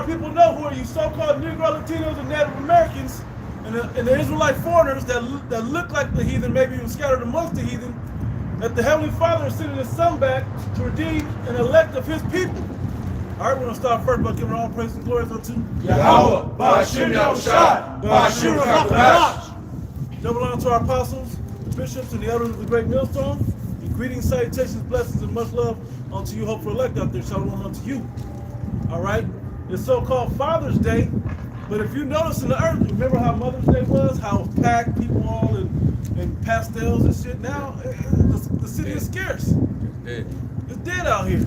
people know who are you so-called Negro, Latinos, and Native Americans, and the Israelite foreigners that look like the heathen, maybe even scattered amongst the heathen, that the Heavenly Father is sending His Son back to redeem and elect of His people. All right, we're going to start first by giving all praise and glory unto Yahweh, Ba'ashim Yahushai, Ba'ashim Rakabash. Double honor to our apostles, the bishops, and the elders of the great millstone. And greetings, salutations, blessings, and much love unto you, hopeful elect out there. Shalom unto you. All right? It's so-called Father's Day, but if you notice in the earth, remember how Mother's Day was? How packed people all in pastels and shit? Now, the city is scarce. It's dead out here.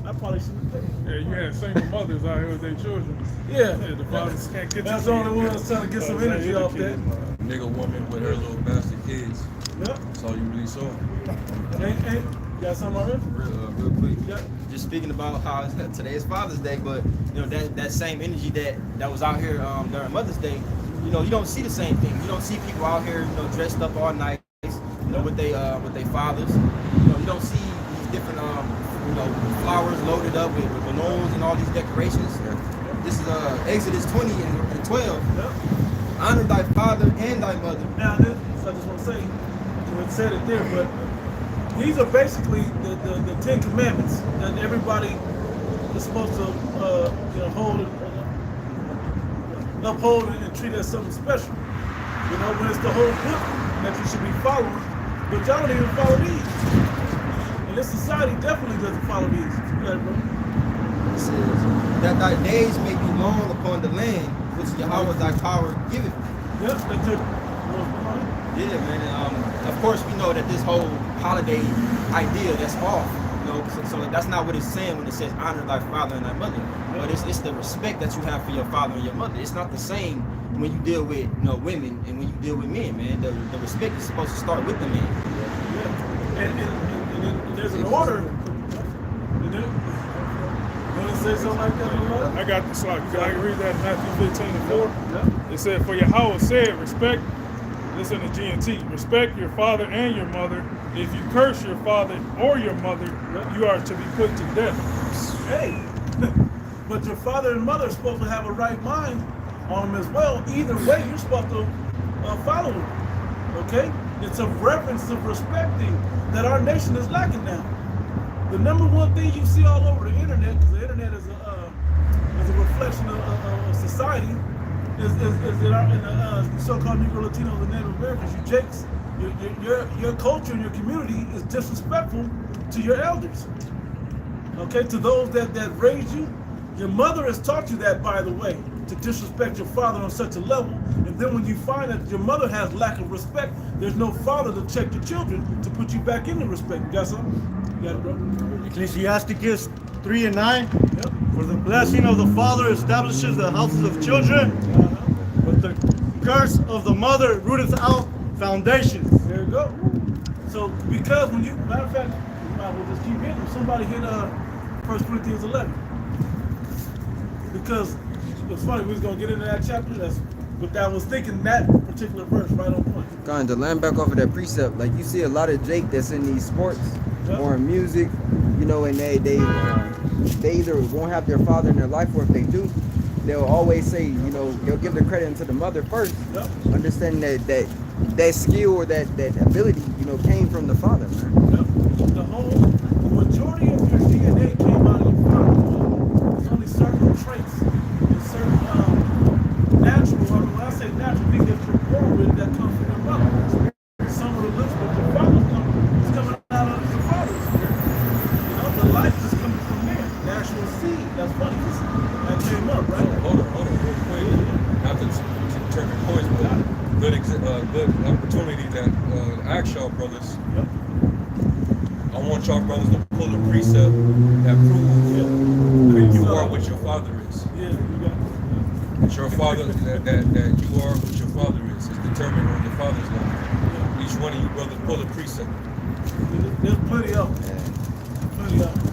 I probably shouldn't have paid. Yeah, you had single mothers out here with their children. Yeah. The fathers can't get That's the only one that's trying to get some energy off that. Nigga woman with her little bastard kids. Yep. That's all you really saw. Hey, got something already? Real quick. Yeah. Just speaking about how today is Father's Day, but you know that same energy that was out here during Mother's Day, you know, you don't see the same thing. You don't see people out here, you know, dressed up all nice, you know, with they fathers. You know, you don't see these different you know, flowers loaded up with balloons and all these decorations. This is Exodus 20 and 12. Yep. Honor thy father and thy mother. Now, I just want to say, you said it there, but these are basically the 10 Commandments that everybody is supposed to you know, uphold and treat as something special. You know, when it's the whole book that you should be following, but y'all don't even follow these. And this society definitely doesn't follow these. Yeah, bro. It says that thy days may be long upon the land which Yahweh thy power giveth. Yep, they took. Yeah, man. And, of course, we know that this whole holiday idea that's off. You know, so that's not what it's saying when it says honor thy father and thy mother. But it's the respect that you have for your father and your mother. It's not the same when you deal with, you know, women and when you deal with men, man. The respect is supposed to start with the man. Yeah. And there's an order. You want to say something like that? I got the slide. I can read that in Matthew 15 and 4. Yeah. It said, for Yahweh said, respect, listen to GNT, respect your father and your mother. If you curse your father or your mother, you are to be put to death. Hey, but your father and mother are supposed to have a right mind on them as well. Either way, you're supposed to follow them. Okay? It's a reverence of respecting that our nation is lacking now. The number one thing you see all over the internet, because the internet is a reflection of society, is that in the so-called Negro, Latinos, and Native Americans, you jakes, your culture and your community is disrespectful to your elders. Okay, to those that raised you. Your mother has taught you that, by the way, to disrespect your father on such a level. And then when you find that your mother has lack of respect, there's no father to check your children to put you back into respect. You got something? You got it, bro? Ecclesiasticus 3 and 9. Yep. For the blessing of the father establishes the houses of children, but the curse of the mother rooteth out foundations. There you go. So because when you, matter of fact, you might as well just keep hitting. Somebody hit 1 Corinthians 11. Because it's funny, we was gonna get into that chapter. But I was thinking that particular verse right on point. Kind to land back off of that precept, like you see a lot of Jake that's in these sports or in music, you know, and they either won't have their father in their life, or if they do, they'll always say, you know, they'll give the credit to the mother first, understanding that skill or that ability, you know, came from the father, man. The majority of your DNA came out of your father. There's only certain traits and certain natural, when I say natural, things that you're born with that come from your mother. Some of the looks that your father's is coming out of your father's spirit. You know, the life is coming from there. Natural seed. That's funny. That came up, right? Hold on, real quick. Not to turn your points, but good opportunity that ask y'all brothers. Yep. I want y'all brothers to pull a precept that proves who you are, what your father is. Yeah, you got it. That your father, that you are what your father is determined on your father's life. Each one of you brothers pull a precept. There's plenty of them. Plenty of them.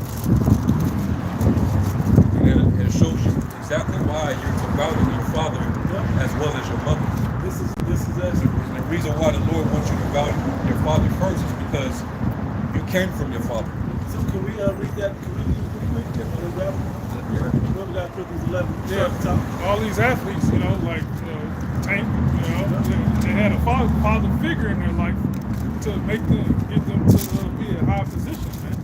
And it shows you exactly why you're devoted to your father as well as your mother. This is actually. And the reason why the Lord wants you to value your father first is because you came from your father. So can we read that? Can we real quick? What we got? put these 11 Yeah, top. all these athletes, like Tank, they had a father figure in their life to get them to be in high positions, man.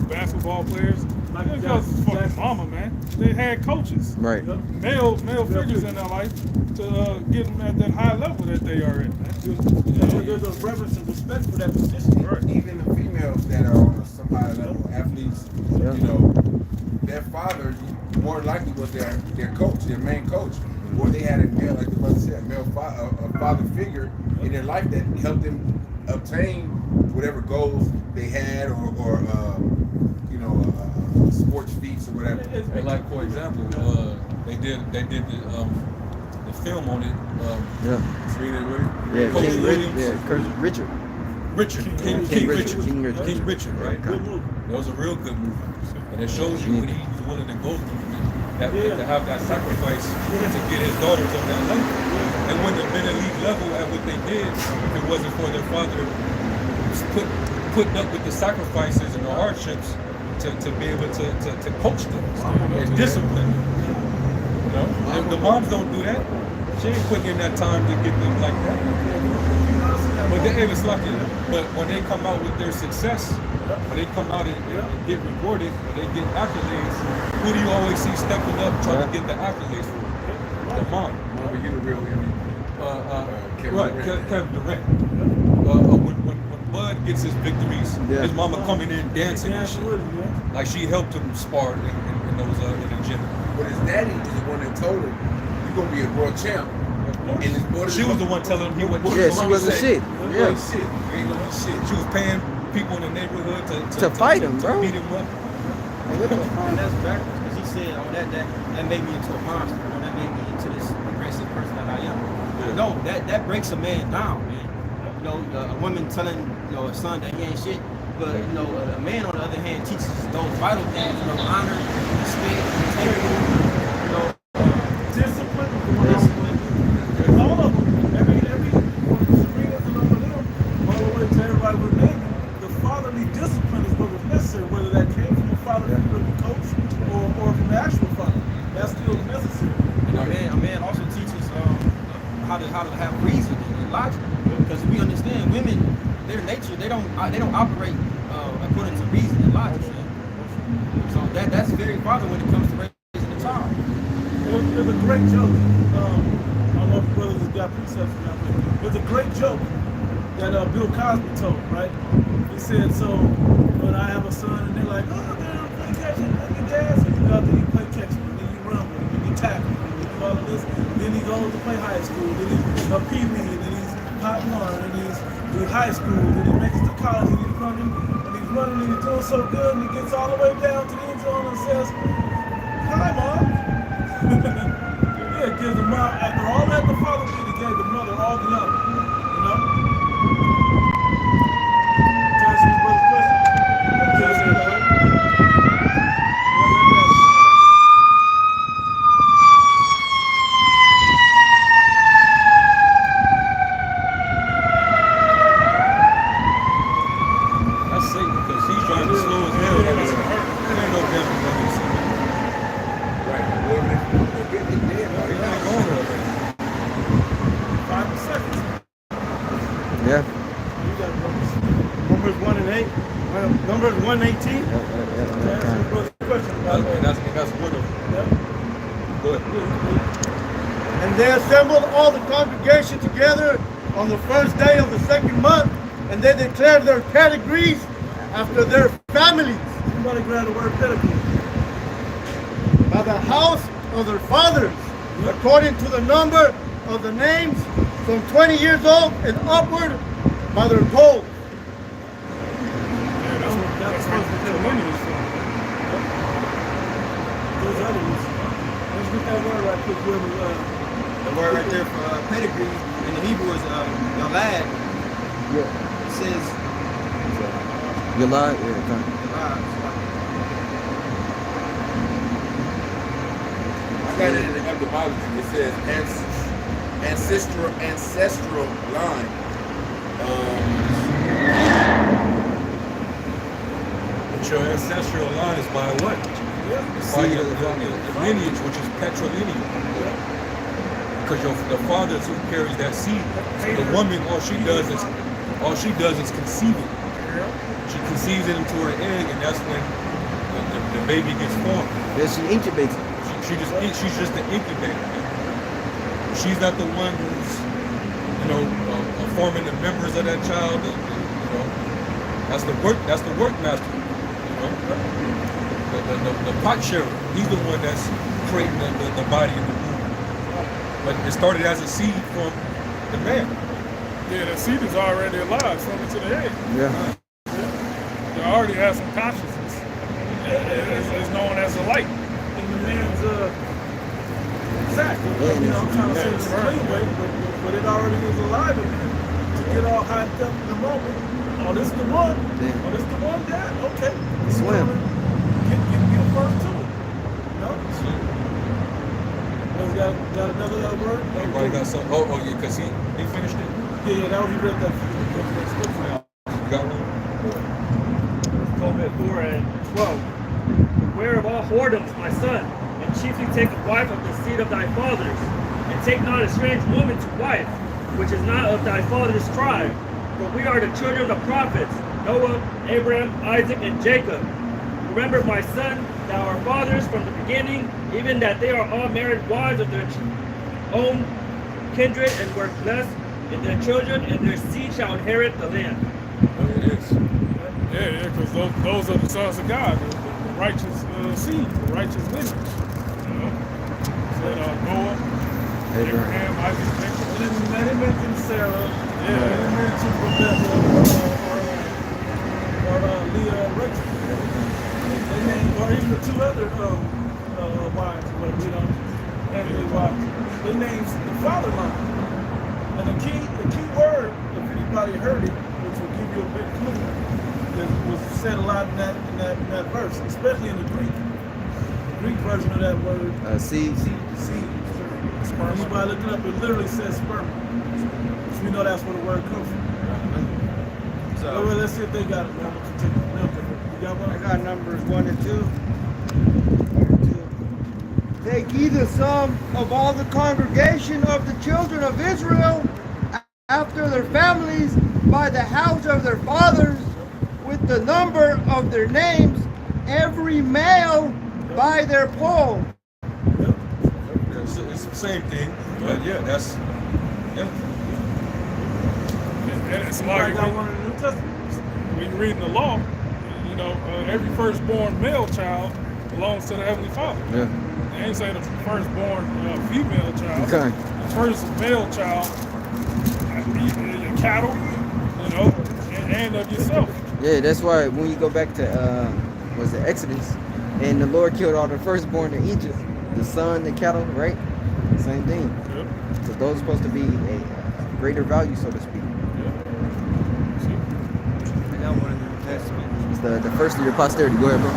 Basketball players, because fucking mama, man. They had coaches, Right. male figures in their life to get them at that high level that they are at, man. There's a reverence and respect for that position. Right. Even the females that are on some high level athletes, Yeah. their father more likely was their coach, their main coach, or they had a male, like the mother said, a father figure in their life that helped them obtain whatever goals they had, or sports feats or whatever. And like for example, they did the film on it. Yeah. Serena Williams. Yeah. Coach King Williams. Richard. King Richard. King Richard. King Richard, right? Good move. That was a real good move, and it shows you what he was willing to go through to have that sacrifice to get his daughters on that level. And when the men elite level at what they did, if it wasn't for their father putting up with the sacrifices and the hardships to be able to coach them and discipline them. And the moms don't do that. She ain't putting in that time to get them like that. But but when they come out with their success, when they come out and get rewarded, when they get accolades, who do you always see stepping up trying to get the accolades for? The mom. Remember you the real Emmy. Kevin Durant. When Bud gets his victories, his mama coming in dancing and shit. Like she helped him spar in those in the gym. But his daddy is the one that told him, "You're gonna be a world champ." And his daughter, She was the one telling him he wasn't. Yeah, she wasn't shit. Yeah, shit. You ain't gonna be shit. She was paying people in the neighborhood To fight him, bro. to beat him up. That's backwards, because he said, that made me into a monster. That made me into this aggressive person that I am. Yeah. No, that breaks a man down, man. A woman telling a son that he ain't shit, but a man on the other hand teaches those vital things, honor, respect, integrity, Discipline. All of them. Every Serena's and all of them, all the way to everybody with Navy, the fatherly discipline is what was necessary, whether that came from the father from the coach or from the actual father. That's still necessary. And a man also teaches how to have reason and logic, because we understand women, their nature, they don't operate according to reason and logic. So that's very vital when it comes to raising a child. There's a great joke. I don't know if brothers has got precepts or not, but there's a great joke that Bill Cosby told, right? He said, so when I have a son and they're like, oh, they're play catch, and your dad, so you go out there, you play catch, and then you run with him, and you tackle him, and you do all of this. Then he goes to play high school, then he's a Pee-wee, and then he's Pop One, and he's in high school, then he makes it to college, and he's running, and he's doing so good, and he gets all the way down to the end zone and says, hi, Mom. Yeah, gives the mom, after all that the father did, he gave the mother all the honor. To answer his brother's question. That's Satan because he's trying to slow us down. There ain't no damn money. Right. Well, if they get dead, He's right? not going already. 5 seconds. Yeah. You got numbers. Numbers 1 and 8. Numbers 1:18. To answer his brother's question about And that's one of them. yeah. Go ahead. And they assembled all the congregation together on the first day of the second month, and they declared their categories after their families, Somebody grab the word pedigree. by the house of their fathers, according to the number of the names from 20 years old and upward, by their goals. That's supposed to be lineage. Those other ones. Let's get that word right quick. Whoever, The word right there for pedigree in the Hebrew is yalad. Yeah. It says You lied? Yeah. yalad. I got it in the etymology. It says ancestral line. But your ancestral line is by what? By the lineage, which is patrilineal. Because the father is who carries that seed. So the woman, all she does is conceive it. She conceives it into her egg, and that's when the baby gets formed. Then she incubates it. She's just the incubator. She's not the one who's, forming the members of that child. That's the work master. The pot sharer. He's the one that's creating the body in the womb. But it started as a seed from the man. Yeah, the seed is already alive, swimming to the egg. Yeah. It already has some consciousness. It's known as a light. In the man's exactly. I'm trying to say it the clean way, but it already is alive in there. To get all hyped up in the moment. Oh, this the one. Yeah. Oh, this the one, Dad. Okay. Swim. Get first to it. No. Got another word? Everybody got something. Oh yeah, because he finished it. Yeah, that was he read that scripture out. You got one? Tobit 4 and 12. Beware of all whoredoms, my son, and chiefly take a wife of the seed of thy fathers, and take not a strange woman to wife, which is not of thy father's tribe. For we are the children of the prophets, Noah, Abraham, Isaac, and Jacob. Remember, my son, that our fathers from the beginning, even that they are all married wives of their own kindred, and were blessed in their children, and their seed shall inherit the land. Oh, it is. Yeah, because those are the sons of God, the righteous seed, the righteous lineage. Noah, Abraham, Isaac, Jacob. And he mentioned Sarah. Yeah. And he mentioned Rebecca or Leah, Rachel. They named, or even the two other wives, but heavenly wives. They named the father line. And the key word, if anybody heard it, which will give you a big clue, was said a lot in that verse, especially in the Greek. The Greek version of that word. Seed. Sperm. Anybody look it up, it literally says sperm. So we know that's where the word comes from. So Well, let's see if they got it. Man. You got one? I got Numbers 1 and 2. Take ye the sum of all the congregation of the children of Israel after their families by the house of their fathers, with the number of their names, every male by their poll. It's the same thing, but yeah, And it's Anybody like got one in the New Testament? when you're reading the law, every firstborn male child belongs to the Heavenly Father. Yeah. They ain't say the firstborn female child. Okay. The first male child, your cattle, and of yourself. Yeah, that's why when you go back to was it Exodus, and the Lord killed all the firstborn in Egypt, the son, the cattle, right? Same thing. Yep. So those are supposed to be a greater value, so to speak. I got one in the New Testament. It's the first of your posterity. Go ahead, bro.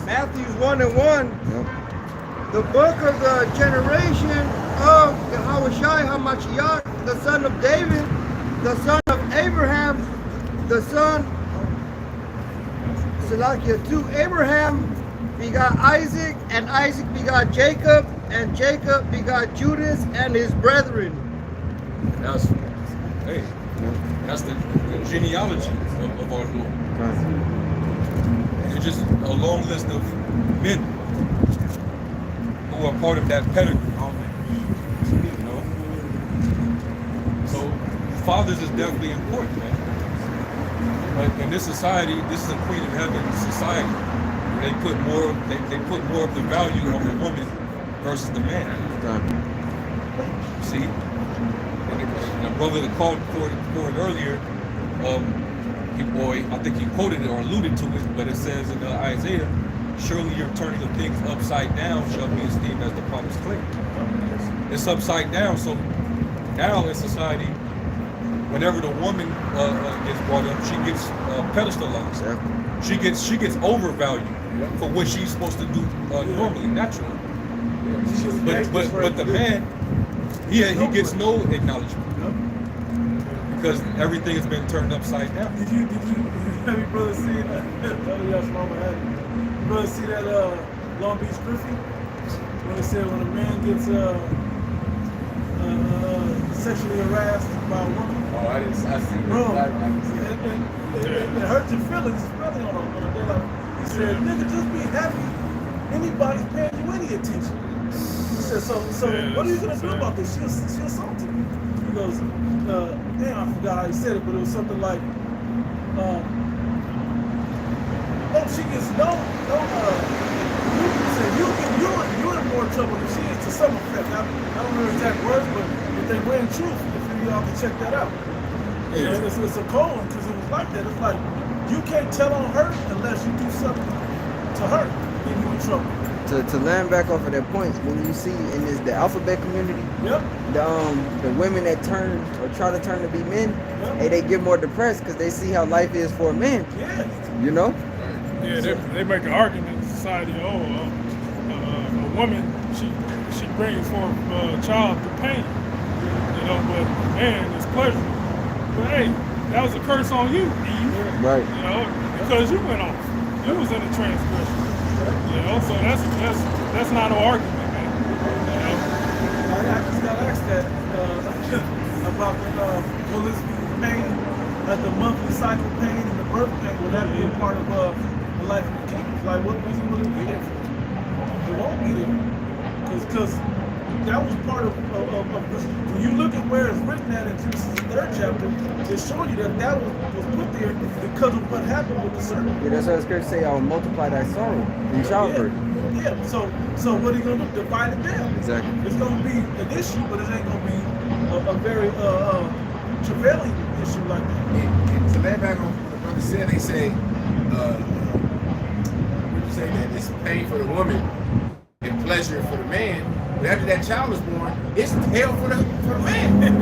Matthew 1 and 1. Yep. The book of the generation of Yahushua HaMashiach, the son of David, the son of Abraham, the son, Salakia, to Abraham begot Isaac, and Isaac begot Jacob, and Jacob begot Judas and his brethren. that's the genealogy of our Lord. And it's just a long list of men who are part of that pedigree. So fathers is definitely important, man. But in this society, this is a Queen of Heaven society. They put more of the value on the woman versus the man. See? And the brother that called for it earlier, I think he quoted it or alluded to it, but it says in Isaiah, surely your turning of things upside down shall be esteemed as the promised claim. It's upside down, so now in society, whenever the woman gets brought up, she gets pedestalized. Yeah. She gets overvalued for what she's supposed to do normally, naturally. But the man, he gets no acknowledgement because everything has been turned upside down. Did you have your brother see that? Yes, Mama had brother see that Long Beach Griffey? When it said when a man gets sexually harassed by a woman. Oh, I see Bro, that. I didn't see that. it hurts your feelings, especially on a day like. He said, "Nigga, just be happy. Anybody's paying you any attention." He said, "So what are you gonna do about this? She assaulted me." He goes, "Damn, I forgot how he said it, but it was something like, oh, she gets no. He said you're in more trouble than she is to some effect. I don't know the exact words, but they ran truth. If y'all can check that out." Yeah. And it's a cold one because it was like that. It's like you can't tell on her unless you do something to her, then you in trouble. To land back off of that point, when you see in the alphabet community, Yep. the women that turn or try to turn to be men, Yep. hey, they get more depressed because they see how life is for a man. Yeah. You know? Yeah, they make an argument in society. A woman she brings forth a child through pain, you know, but man, it's pleasure. But hey, that was a curse on you, Eve. Right. You know, because you went off. You was in a transgression. You know, so that's not an argument, man. You know? I just got asked that about will this be pain, like the monthly cycle pain and the birth pain, will that be a part of the life of the king? Like, what reason will it be there? It won't be there. Because that was part of this. When you look at where it's written at in Genesis 3rd chapter, it's showing you that was put there because of what happened with the serpent. Yeah, that's what the scripture say, I will multiply thy sorrow in childbirth. Yeah. So what are you gonna do? Divide it down. Exactly. It's gonna be an issue, but it ain't gonna be a very travailing issue like that. And to lay back on what the brother said, they say, what you say, that it's pain for the woman and pleasure for the man. But after that child is born, it's hell for the man. Because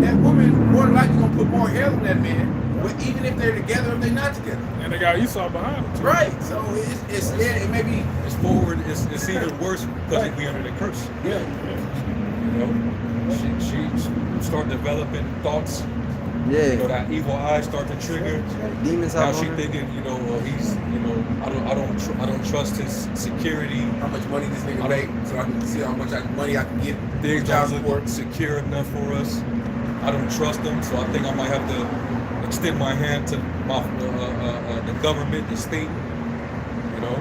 that woman more than likely gonna put more hell on that man, even if they're together or if they're not together. And they got Esau behind them too. Right. So it may be. It's forward. It's even worse because we under the curse. Yeah. You know, she start developing thoughts. Yeah. You know, that evil eye start to trigger. Demons Now have she on her. thinking, you know, he's, you know, I don't trust his security. How much money this nigga make, so I can see how much money I can get. Things Child don't support. look secure enough for us. I don't trust them, so I think I might have to extend my hand to my the government, the state. You know,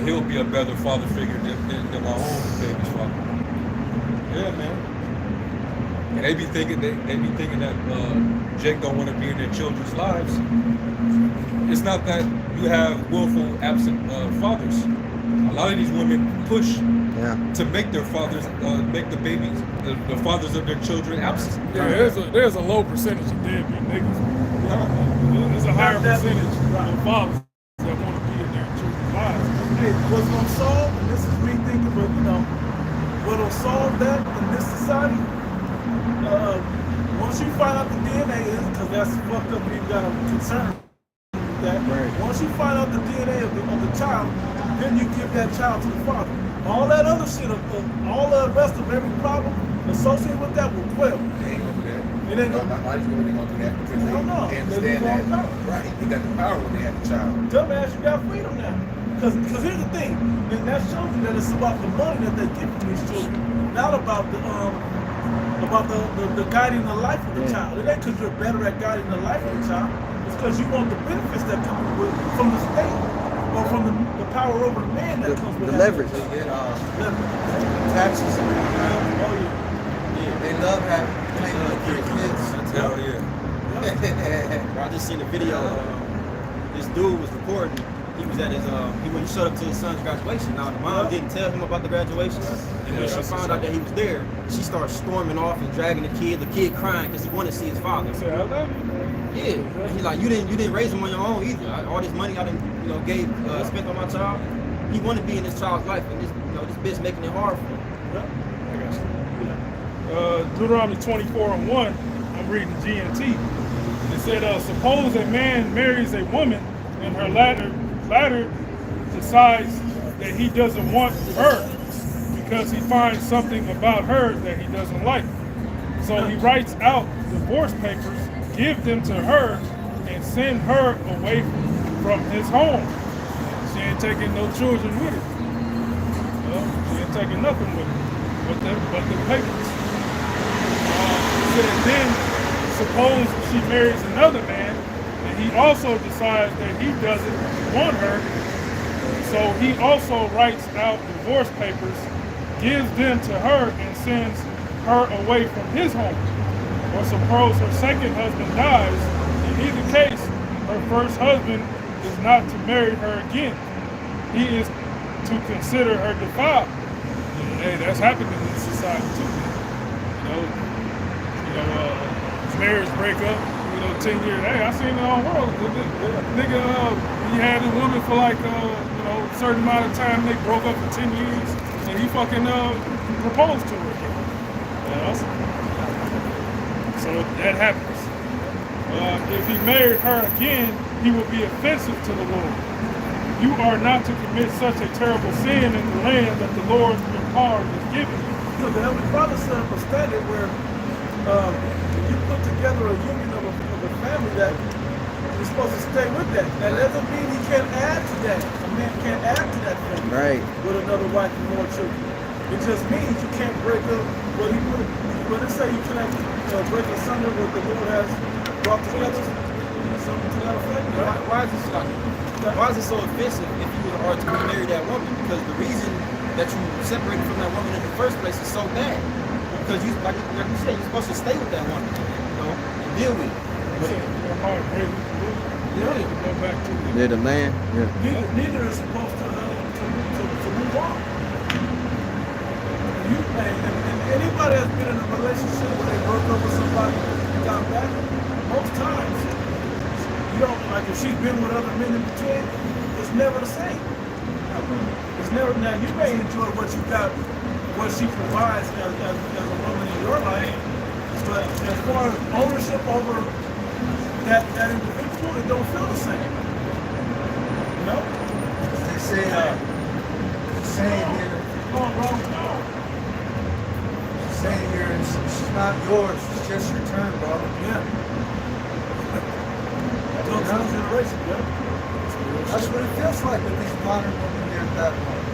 he'll be a better father figure than my own baby's father. Yeah, man. And they be thinking that Jake don't want to be in their children's lives. It's not that you have willful absent fathers. A lot of these women push to make their fathers, make the babies, the fathers of their children absent. Yeah, there's a low percentage of deadbeat niggas. There's a higher percentage of fathers that want to be in their children's lives. Hey, what's gonna solve, and this is me thinking, but you know, what'll solve that in this society? Once you find out the DNA is, because that's fucked up, we've got a concern with that. Right. Once you find out the DNA of the child, then you give that child to the father. All that other shit, all the rest of every problem associated with that will quell. They ain't gonna do that. It ain't gonna. Why these women ain't gonna do that? Because I don't know. they understand They that. know. Right. They got the power when they have a child. Dumbass, you got freedom now. Because here's the thing, and that shows you that it's about the money that they get from these children, not about the guiding the life of the child. It ain't because you're better at guiding the life of the child. It's because you want the benefits that come from the state or from the power over the man that comes with The that. leverage. They get Leverage. taxes. Oh yeah. They love having playing with their kids. Hell yeah. I just seen a video. This dude was recording. He was at his he showed up to his son's graduation. Now the mom didn't tell him about the graduation, and when she found out that he was there, she started storming off and dragging the kid crying because he wanted to see his father. Say, I love you. Yeah, and he's like, you didn't raise him on your own either. All this money I didn't spent on my child. He wanted to be in this child's life, and this bitch making it hard for him. Deuteronomy 24:1, I'm reading GNT. It said, suppose a man marries a woman and her latter decides that he doesn't want her because he finds something about her that he doesn't like. So he writes out divorce papers, give them to her, and send her away from his home. She ain't taking no children with her. She ain't taking nothing with her but the papers. Said then, suppose she marries another man, and he also decides that he doesn't want her, so he also writes out divorce papers, gives them to her, and sends her away from his home. Or suppose her second husband dies. In either case, her first husband is not to marry her again. He is to consider her defiled. Hey, that's happening in this society too. Marriage break up, 10 years. Hey, I seen the whole world. Nigga, he had a woman for like, a certain amount of time. They broke up for 10 years, and he fucking proposed to her. So that happens. If he married her again, he will be offensive to the Lord. You are not to commit such a terrible sin in the land that the Lord your God is giving you. The Heavenly Father set up a standard where you put together a union of a family that you're supposed to stay with that. That doesn't mean he can't add to that. A man can't add to that family with another wife and more children. It just means you can't break up what he put. But they say you cannot break asunder what the Lord has brought together. Something to that effect. Why is it so offensive if you are to marry that woman? Because the reason that you separated from that woman in the first place is so bad. Because you, like you said, you're supposed to stay with that woman, and deal with it. The land. Yeah. Neither is supposed to move on. And anybody that's been in a relationship where they broke up with somebody and got back, most times, you don't, like if she's been with other men in between, it's never the same. It's never, now you may enjoy what you got, what she provides as a woman in your life, but as far as ownership over that individual, it don't feel the same. No? They say, saying here, saying here, she's not yours, it's just your turn, bro. Yeah. Generation, yeah. That's what it feels like with these modern women here at that point.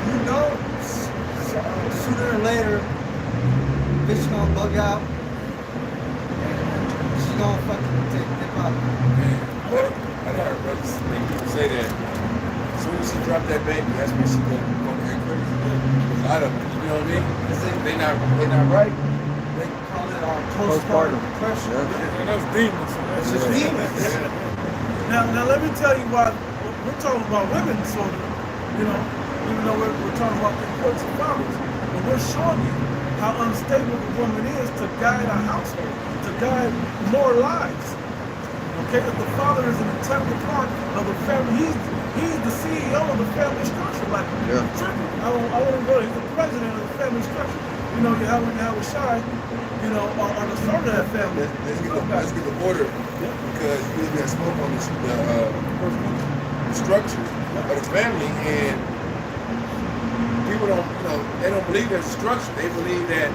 You know, sooner or later, bitch gonna bug out, and she's gonna fucking dip out. I heard brothers say that as soon as she dropped that baby, that's when she go ahead crazy. A lot of them, you know what I mean? They not right. They call it postpartum depression. And those demons. It's just demons. Now let me tell you why we're talking about women, sort of, even though we're talking about the importance of fathers, but we're showing you how unstable the woman is to guide a household, to guide more lives. Okay, that the father is an integral part of the family. He's the CEO of the family structure. Like, I want to go. He's the president of the family structure. You have a shy, on the start of that family. Let's get the order, because you even spoke on the structure of the family, and people they don't believe there's a structure. They believe that,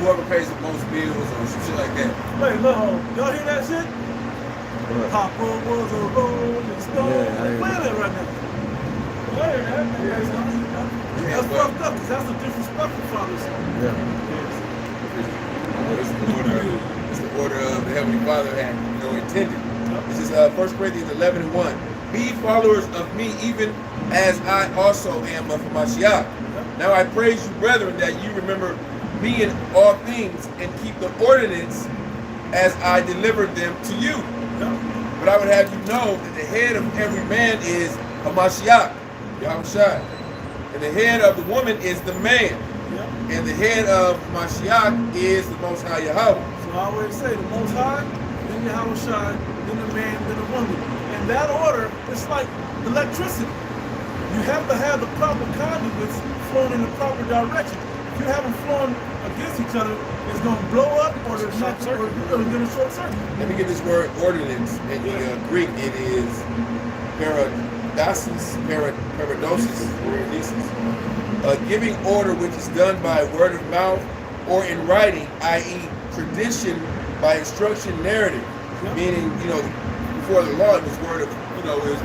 whoever pays the most bills or some shit like that. Wait, look, y'all hear that shit? Papa was a rolling stone. They're playing it right now. Y'all hear that? That's fucked up, because that's a disrespectful father. It's the order of the Heavenly Father had intended. This is 1 Corinthians 11:1. Be followers of me, even as I also am of Mashiach. Now I praise you, brethren, that you remember me in all things and keep the ordinance as I delivered them to you. But I would have you know that the head of every man is a Mashiach, Yahushua. And the head of the woman is the man. And the head of Mashiach is the Most High Yahweh. So I always say the Most High, then Yahushua, then the man, then the woman. In that order, it's like electricity. You have to have the proper conduits flowing in the proper direction. If you have them flowing against each other, it's going to blow up, or there's not, or you're going to get a short circuit. Let me get this word ordinance in the Greek. It is paradosis, giving order which is done by word of mouth or in writing, i.e. tradition by instruction narrative, meaning, you know, before the law it was word of, you know, it was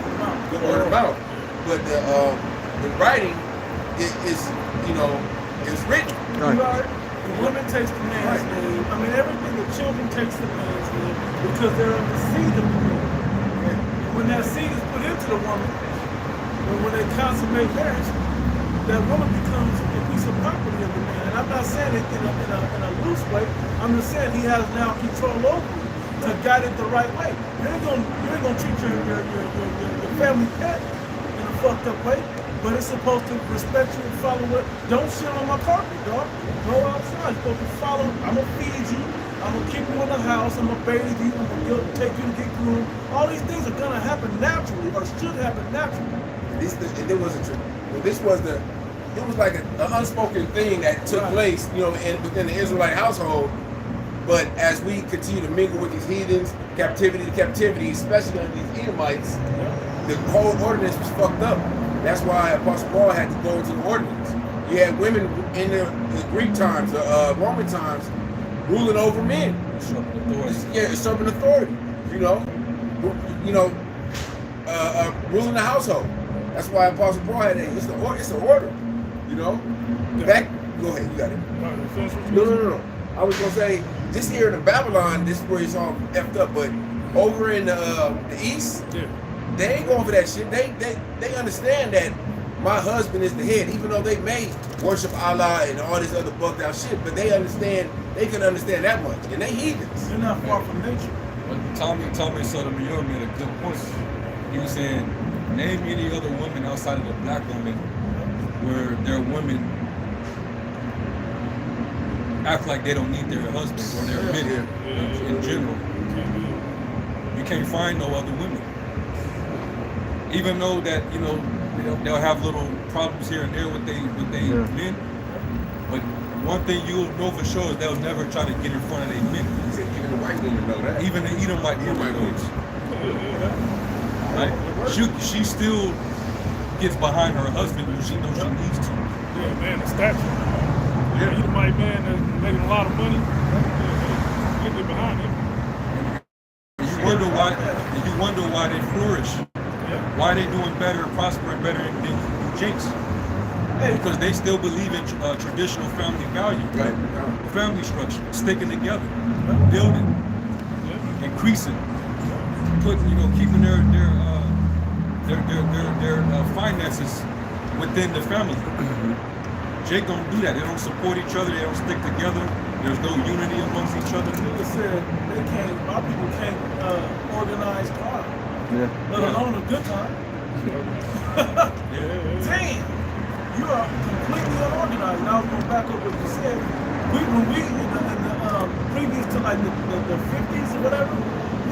the word of mouth. But the writing is, you know, is written. Right. The woman takes the man's name. I mean, everything. The children takes the man's name because they're of the seed of the man. And when that seed is put into the woman, when they consummate marriage, that woman becomes a piece of property of the man. And I'm not saying it in a loose way. I'm just saying he has now control over it to guide it the right way. You ain't gonna treat your family pet in a fucked up way. But it's supposed to respect you and follow what. Don't shit on my carpet, dog. Go outside. It's supposed to follow. I'm gonna feed you. I'm gonna keep you in the house. I'm gonna bathe you. I'm gonna take you to get groomed. All these things are gonna happen naturally, or should happen naturally. It was like an unspoken thing that took place, you know, within the Israelite household. But as we continue to mingle with these heathens, captivity to captivity, especially under these Edomites, the whole ordinance was fucked up. That's why Apostle Paul had to go into the ordinance. You had women in the Greek times, the Roman times, ruling over men. Usurping authority. You know, ruling the household. That's why Apostle Paul had it. It's an order. You know. Back. Go ahead. You got it. No. I was gonna say, just here in Babylon, this is where it's all effed up. But over in the East. Yeah. They ain't going for that shit. They understand that my husband is the head, even though they may worship Allah and all this other bugged out shit, but they can understand that much. And they heathens. They're not far from nature. Tommy Sotomayor made a good point. He was saying, name any other women outside of the black woman where their women act like they don't need their husbands or their men in general. You can't find no other women. Even though that, you know, they'll have little problems here and there with they men, but one thing you'll know for sure is they'll never try to get in front of their men. Even the white women know that. Even the Edomite women knows. Right? She still gets behind her husband when she knows she needs to. Yeah, man, the stature. Yeah, Edomite man that's making a lot of money. Get behind him. You wonder why they flourish. Why are they doing better and prospering better than Jinx? Because they still believe in traditional family values, right? Family structure, sticking together, building, increasing, keeping their finances within the family. Jake don't do that. They don't support each other. They don't stick together. There's no unity amongst each other. People said our people can't organize crime. Let alone a good time. Damn, you are completely unorganized. Now we'll back up what you said. When we in the previous to like the 50s or whatever,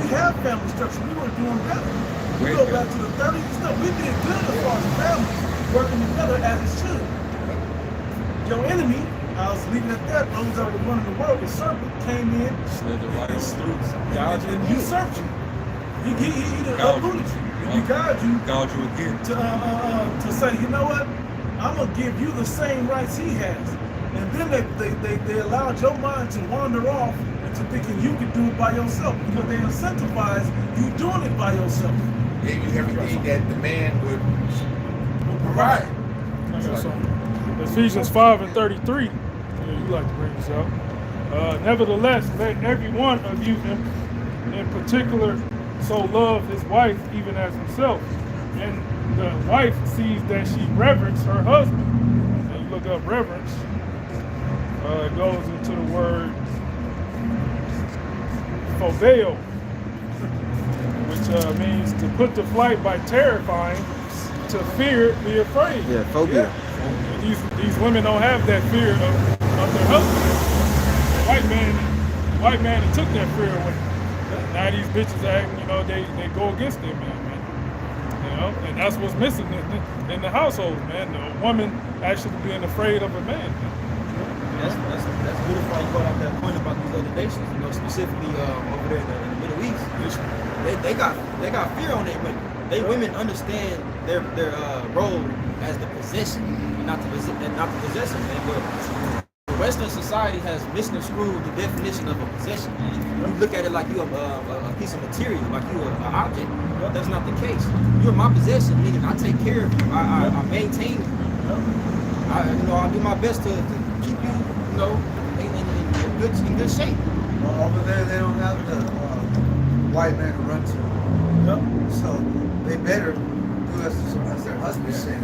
we have family structure. We were doing better. We go back to the 30s and stuff. We did good as far as families working together as it should. Your enemy, I was leaving it there. Those that were running the world, the serpent came in, slid the right through, and usurped you. He uprooted you. He gouge you again. To say, you know what? I'm gonna give you the same rights he has. And then they allowed your mind to wander off into thinking you could do it by yourself because they incentivize you doing it by yourself. Gave you everything that the man would provide. Ephesians 5:33. You like to bring this out. Nevertheless, let every one of you in particular so love his wife even as himself. And the wife sees that she reverence her husband. And you look up reverence, it goes into the word phobeo, which means to put to flight by terrifying, to fear, be afraid. Yeah, phobia. And these women don't have that fear of their husband. The white man took that fear away. Now these bitches act, they go against their man. And that's what's missing in the household, man. The woman actually being afraid of a man. That's beautiful. You brought out that point about these other nations, specifically over there in the Middle East. They got fear on their women. They women understand their role as the possession, not the possessor, man. But Western society has misconstrued the definition of a possession. You look at it like you're a piece of material, like you're an object. Well, that's not the case. You're my possession, meaning I take care of you. I maintain you. I do my best to keep you, in good shape. Well, over there, they don't have the white man to run to. Yep. So they better do as their husbands say.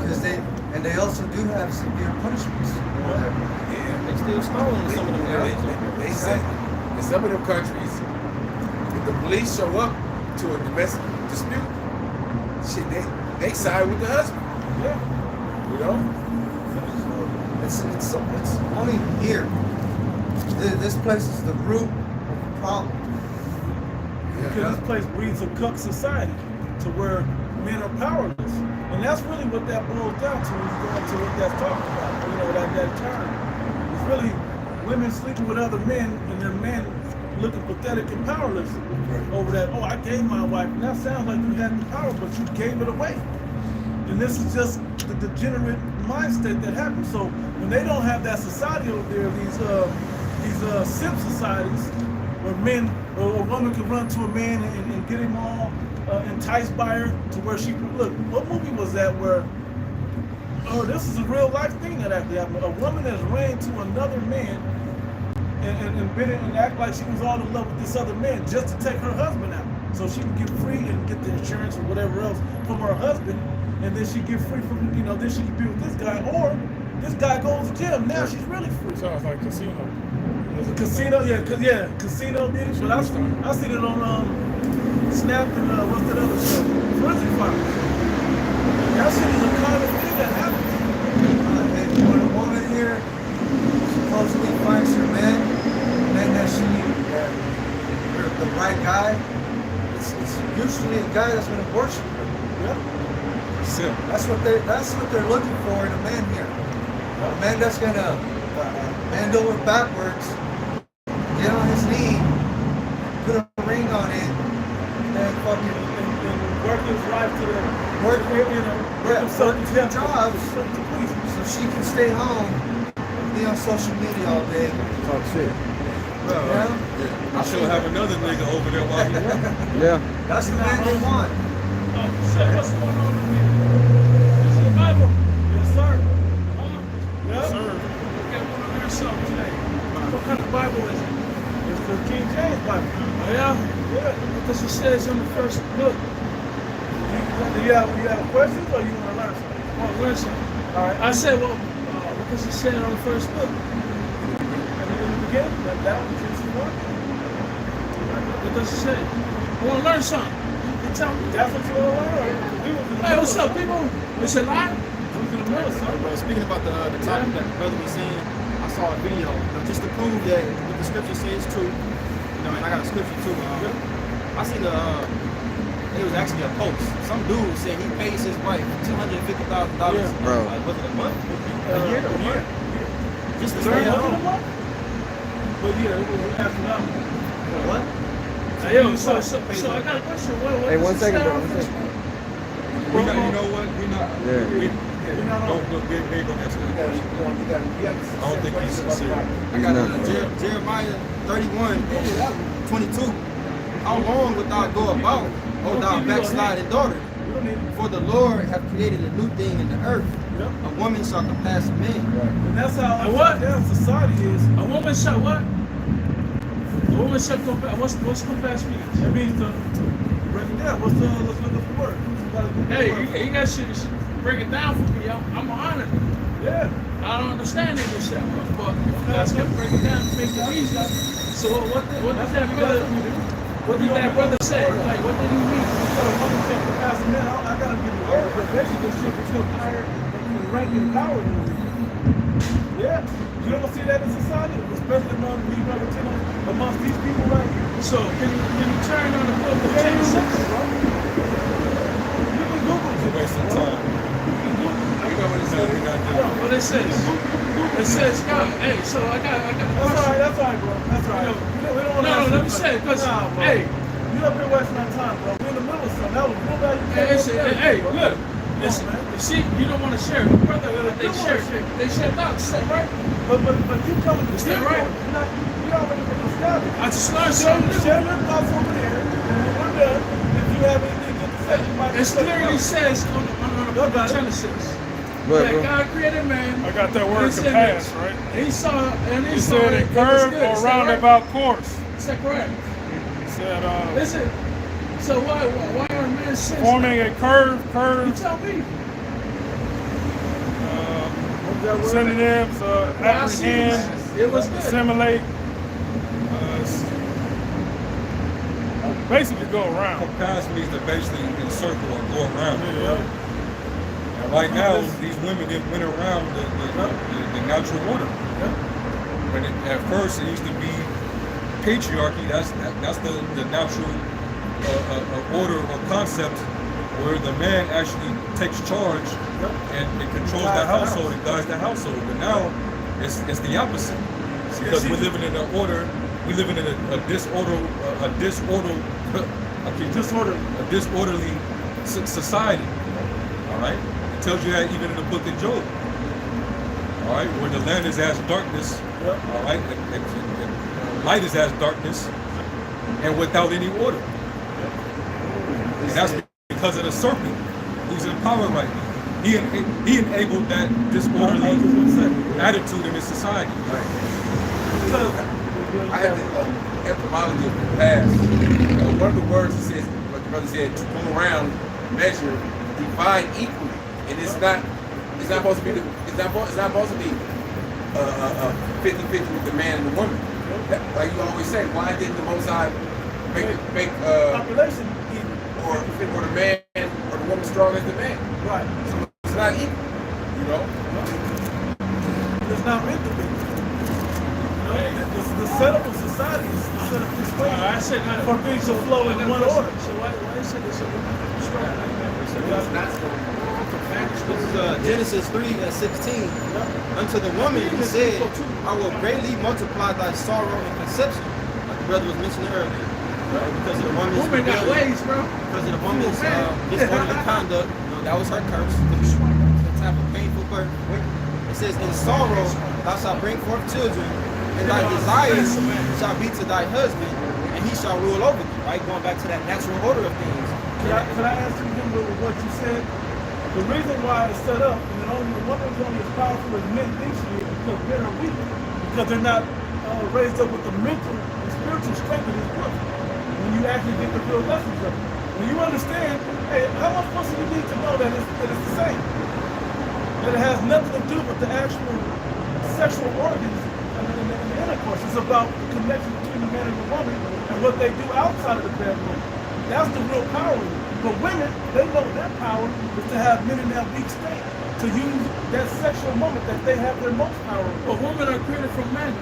Because they also do have severe punishments. Yeah. They still stolen in some of them areas. They say in some of them countries, if the police show up to a domestic dispute, shit, they side with the husband. Yeah. You know? It's only here. This place is the root of the problem. Because this place breeds a cuck society to where men are powerless. And that's really what that boils down to when you go into what that's talking about. That term. It's really women sleeping with other men and their men looking pathetic and powerless over that. Oh, I gave my wife. And that sounds like you had the power, but you gave it away. And this is just the degenerate mind state that happens. So when they don't have that society over there, these simp societies, where men or a woman can run to a man and get him all enticed by her to where she look. What movie was that where? Oh, this is a real life thing that actually happened. A woman has ran to another man and act like she was all in love with this other man just to take her husband out, so she can get free and get the insurance or whatever else from her husband, and then she get free from then she can be with this guy, or this guy goes to jail. Now she's really free. Sounds like casino. Casino, Casino did it, but I seen it on Snap and what's that other show? Forensic Files. That shit is a common thing that happens. When a woman here supposedly finds her man that she the right guy, it's usually a guy that's going to worship her. Yeah. That's what they're looking for in a man here. A man that's going to bend over backwards, get on his knee, put a ring on it, and fucking work his life to the work certain jobs so she can stay home and be on social media all day. Talk shit. I should have another nigga over there while he working. Yeah. That's the man they want. What's going on with me? Is it the Bible? Yes, sir. Yes, sir. Okay, I want to learn something today. What kind of Bible is it? It's the King James Bible. Oh, yeah? Yeah. Because it says in the first book. Do you have questions or you want to learn something? I want to learn something. All right. I said, well, because it said on the first book. And in the beginning, that was Genesis 1. What does it say? I want to learn something. You tell me. That's what you want to learn? Hey, what's up, people? It's a lot. Well, speaking about the topic that the brother was saying, I saw a video just to prove that what the scripture says is true. And I got a scripture too. I seen it was actually a post. Some dude said he pays his wife $250,000. Bro. Was it a month? A year? Just to Learn stay how home. to but yeah, it was astronomical. What? So I got a question. Hey, 1 second, bro. 1 second. We not, you know what? We not. Yeah. They don't answer that question. I don't think he's sincere. I got Jeremiah 31:22. How long wilt thou go about, O thou backsliding daughter? For the Lord hath created a new thing in the earth. A woman shall compass a man. And that's how that society is. A woman shall what? A woman shall compass. What's compass mean? It means to break it down. Let's look at the word. Hey, you got shit to break it down for me. I'm honored. Yeah. I don't understand English that much, but if you guys can break it down and make it easy. So what did that brother? What did that brother say? Like, what did he mean? So a woman can compass a man. I gotta give you the word, but basically she can feel higher and rank and power than you. Yeah. You don't see that in society, especially amongst these people right here. So can you turn on the book of Genesis? You can Google it. Waste of time. What it says, God. Hey, so I got a question. That's all right, bro. That's all right. We don't want to Let me say, because, hey. You up here wasting our time, bro. We're in the middle of something. That was real bad. Hey, look. Listen, man. you see, you don't want to share. The brother, they share. They share thoughts. Is that right? But you coming to Is that share, right? you already been established. I just learned Share something new. your thoughts over there, and when we're done, if you have anything good to say, you might It clearly says on the book of Genesis Right, that bro. God created man. I got that word His to image. pass, right? He saw and he He saw said it. a It was curved good. or Is that right? roundabout course. Is that correct? He said, Listen. So why are men sins? forming a curve, You tell me. synonyms, apprehend, It was good. assimilate, basically go around. Compass means to basically encircle or go around. Yeah. And right now, these women didn't went around the natural order. When at first it used to be patriarchy, that's the natural order or concept where the man actually takes charge and controls the household and guides the household. But now it's the opposite because we're living in an order. We live in a disorderly society. All right, it tells you that even in the book of Job. All right, where the land is as darkness. All right, and light is as darkness, and without any order. And that's because of the serpent who's in power right now. He enabled that disorderly attitude in his society. I have the etymology of the past. One of the words it says, what the brother said, to go around, measure, divide equally, and it's not supposed to be 50-50 with the man and the woman. Like you always say, why didn't the Most High make population or the man or the woman strong as the man? right? So it's not equal, you know. It's not meant to be. The setup of society is the setup of this way I said for things to flow in one order. So why is it so strong? This is Genesis 3:16. Unto the woman he said, I will greatly multiply thy sorrow and conception. Like the brother was mentioning earlier. Right? Because of the woman's Women got rebellion, ways, bro. because of the woman's disorderly conduct. That was her curse. That type of painful birth. It says, in sorrow thou shalt bring forth children, and thy desires shall be to thy husband, and he shall rule over thee. Right? Going back to that natural order of things. Can I ask you again with what you said? The reason why it's set up, and the woman's only as powerful as men think she is, because men are weak, because they're not raised up with the mental and spiritual strength of this book. When you actually get the real lessons of it, when you understand, hey, how much pussy you need to know that it's the same, that it has nothing to do with the actual sexual organs and the intercourse. It's about the connection between the man and the woman and what they do outside of the bedroom. That's the real power. But women, they know their power is to have men in that weak state, to use that sexual moment that they have their most power over. But women are created from men.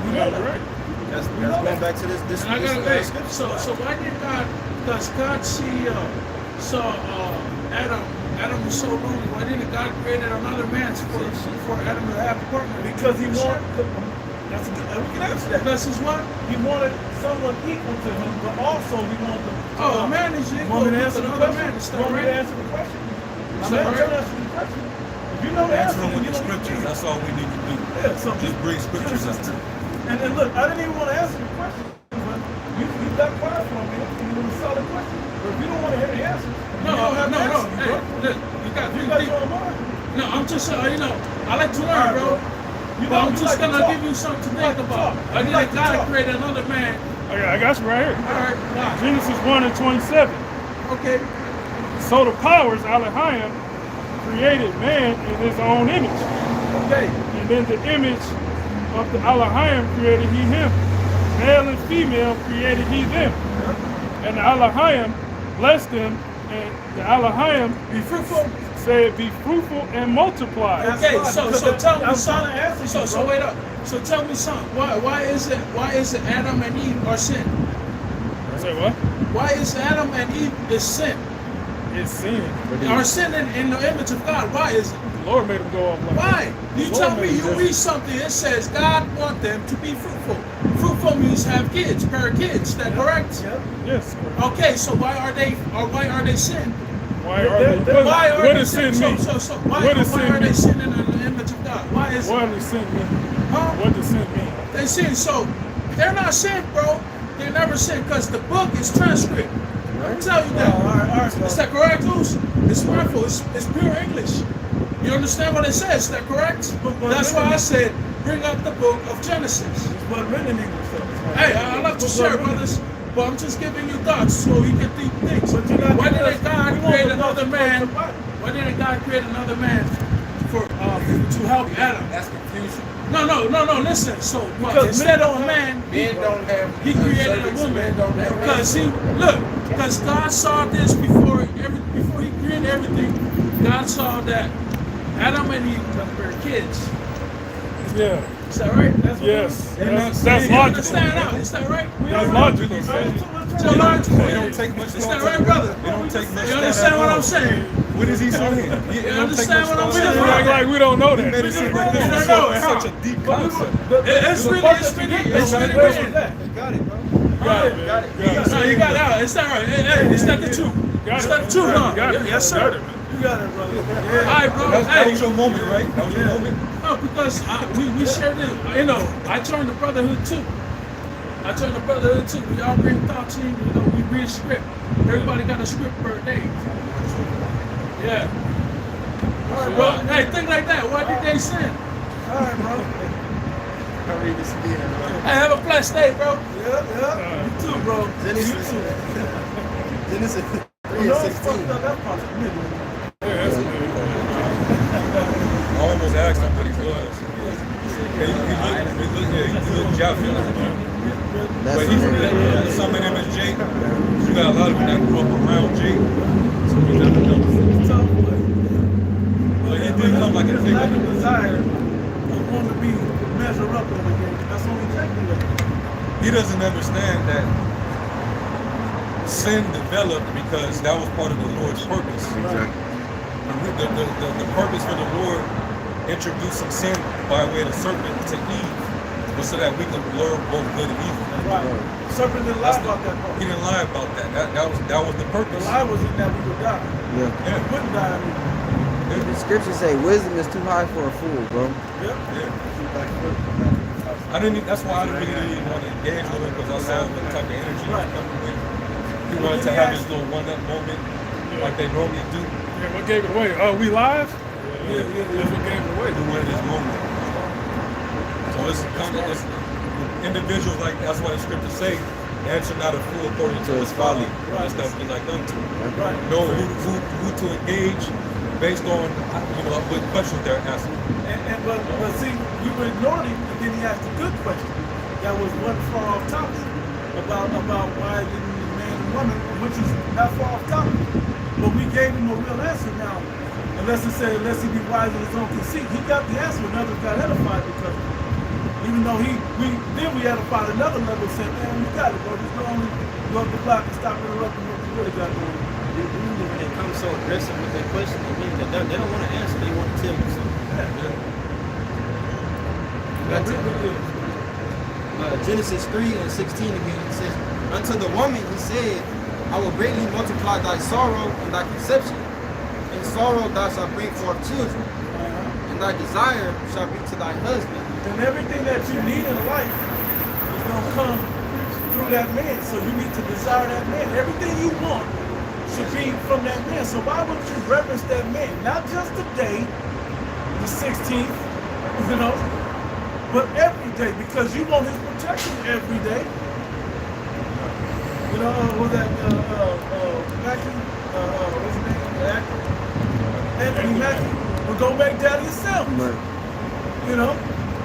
You know that, right? That's going back to this And I gotta scripture. so why did God? Because God saw Adam was so lonely. Why didn't God create another man for Adam to have a partner? Because he wanted. That's a good. We can answer that. Because he's what? He wanted someone equal to him, but also he wanted the. Oh, a man is equal Want me to to answer the another question? man. It's Want not me to right. answer the question? Is I'm that not right? trying to answer the question. If you know the answer, Answer them then with you the don't need to scriptures. do it. That's all we need to do. Yeah, so Just bring scriptures up. And look, I didn't even want to answer the question, but you got quiet for a minute and it was a solid question. But if you don't want to hear the answer, No. Hey, look, you got your own mind. No, I'm just I like to learn, bro. I'm just gonna give you something to think about. I need God to create another man. I got you right here. All right, why? Genesis 1:27. Okay. So the powers, Elohim, created man in his own image. Okay. And then the image of the Elohim created he him. Male and female created he them. And the Elohim blessed them, and the Elohim Be fruitful. said, be fruitful and multiply. Okay, so tell me I'm trying to something. answer you, So bro. wait up. So tell me something. Why is it Adam and Eve are sin? Say what? Why is Adam and Eve is sin? It's sin. Are sin in the image of God? Why is it? The Lord made them go off like Why? You The tell Lord me, made you them. read something, it says God want them to be fruitful. Fruitful means have kids, bear kids. Is that correct? Yeah. Yes. Okay, so why are they sin? Why Why are they? Why are What they does sin sin? mean? So why What does are sin they mean? sinning in the image of God? Why is What it? does sin mean? Huh? What does sin mean? They sin. So they're not sin, bro. They never sin because the book is transcript. I'll tell you that. All right, Is that correct, Goose? It's rifle. It's pure English. You understand what it says? Is that correct? That's why I said bring up the book of Genesis. It's what written in English, though. Hey, I love to share, brothers, but I'm just giving you thoughts so you can think things. Why didn't God create another man? Why didn't God create another man for to help Adam? That's confusion. No. Listen. So instead of a man, Men don't have. he created a woman because because God saw this before he created everything. God saw that Adam and Eve were bear kids. Yeah. Is that right? That's Yes. That's You logical. understand now? Is that right? That's logical. So logical. It don't take much. Is that right, brother? It don't take much. You understand what I'm saying? What is he saying? You understand what I'm We saying? act like we don't know that. Medicine, We but this don't is know it, such huh? a deep concept. It's really written. Got it, bro. Got it, man. Got it. Got it. No, you got out. It's that right. Hey, is that the truth? Is that the truth, huh? Got it. Yes, Got sir. it, man. You got it, brother. All right, bro. That Hey, was your moment, right? That was your moment. no, because we shared it. You know, I joined the brotherhood too. We all bring thoughts in. You know, we read script. Everybody got a script per day. Yeah. All right, bro. Hey, think like that. Why did they sin? All right, bro. I read this again, bro. Hey, have a blessed day, bro. Yeah. You too, bro. Genesis. Genesis 3 You and know, it's 16. fucked up. That part of me. I almost asked him what he was. He looked Jaffy. But he's some of them is Jake. You got a lot of them that grew up around Jake. So you never know. But he did come like a It's figure. like a desire of wanting to be measure up on again. That's only technically. He doesn't understand that sin developed because that was part of the Lord's purpose. The purpose for the Lord introducing sin by way of the serpent to Eve was so that we could learn both good and evil. Right. Serpent didn't lie about that part. He didn't lie about that. That was the The purpose. lie was in that we would die. Yeah. We wouldn't die. I mean, The scriptures say wisdom is too high for a fool, bro. yeah. That's why I didn't really want to engage with him because I saw the type of energy he was coming with. He wanted to have his little one-up moment like they normally do. Yeah, what gave it away? We live? Yeah. That's what gave it away. He wanted his moment. So it's kind of individuals like that's why the scriptures say, answer not a fool according to his folly. That's stuff be like unto. Right. Know who to engage based on what questions they're asking. But see, you ignored him, and then he asked a good question. That was one far off topic about why didn't the man and woman, which is not far off topic. But we gave him a real answer now. Unless he be wise in his own conceit. He got the answer, and others got edified because of it. Even though we edified another level, saying, man, we got it, bro. Just go up the block and stop interrupting what we really got going on. When it comes so aggressive with their question, it means that they don't want to answer, they want to tell you something. Genesis 3 and 16 again, it says, unto the woman he said, I will greatly multiply thy sorrow and thy conception. In sorrow thou shalt bring forth children, and thy desire shall be to thy husband. And everything that you need in life is going to come through that man. So you need to desire that man. Everything you want should be from that man. So why would you reverence that man? Not just today, the 16th, but every day, because you want his protection every day. Was that Mackie? What's his name? The actor? Anthony Mackie. Well, go make daddy yourself.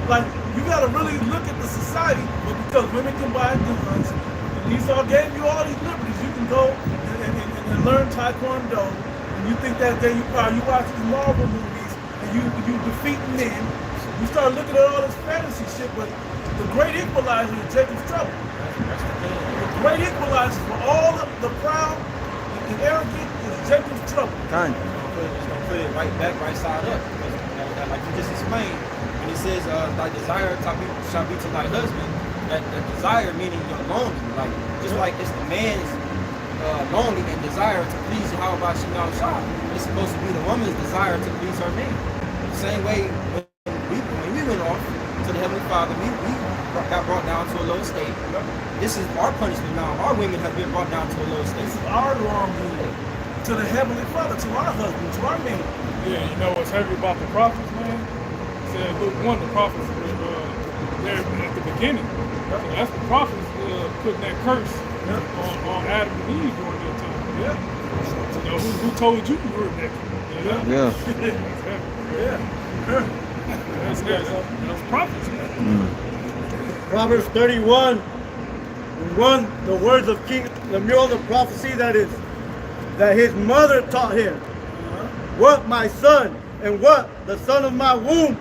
Like, you gotta really look at the society, but because women can buy guns, and Esau gave you all these liberties, you can go and learn Taekwondo, and you think that day you watch these Marvel movies, and you defeat men, you start looking at all this fantasy shit, but the great equalizer is Jacob's trouble. The great equalizer for all the proud and arrogant is Jacob's trouble. Kind. It's going to put it right back, right side up. Because, like you just explained, when it says thy desire shall be to thy husband, that desire meaning you're lonely. Like, just like it's the man's lonely and desire to please Yahweh Shem Shah. It's supposed to be the woman's desire to please her man. The same way when we went off to the Heavenly Father, we got brought down to a low state. This is our punishment now. Our women have been brought down to a low state. This is our wrongdoing to the Heavenly Father, to our husband, to our man. Yeah, you know what's heavy about the prophets, man? It said, Luke 1, the prophets were there at the beginning. So that's the prophets putting that curse on Adam and Eve during that time. Yeah. You know, who told you you were naked? You know? Yeah. That's heavy. Yeah. That's prophets, man. Proverbs 31:1, the words of King Lemuel, the prophecy that his mother taught him. What, my son, and what, the son of my womb,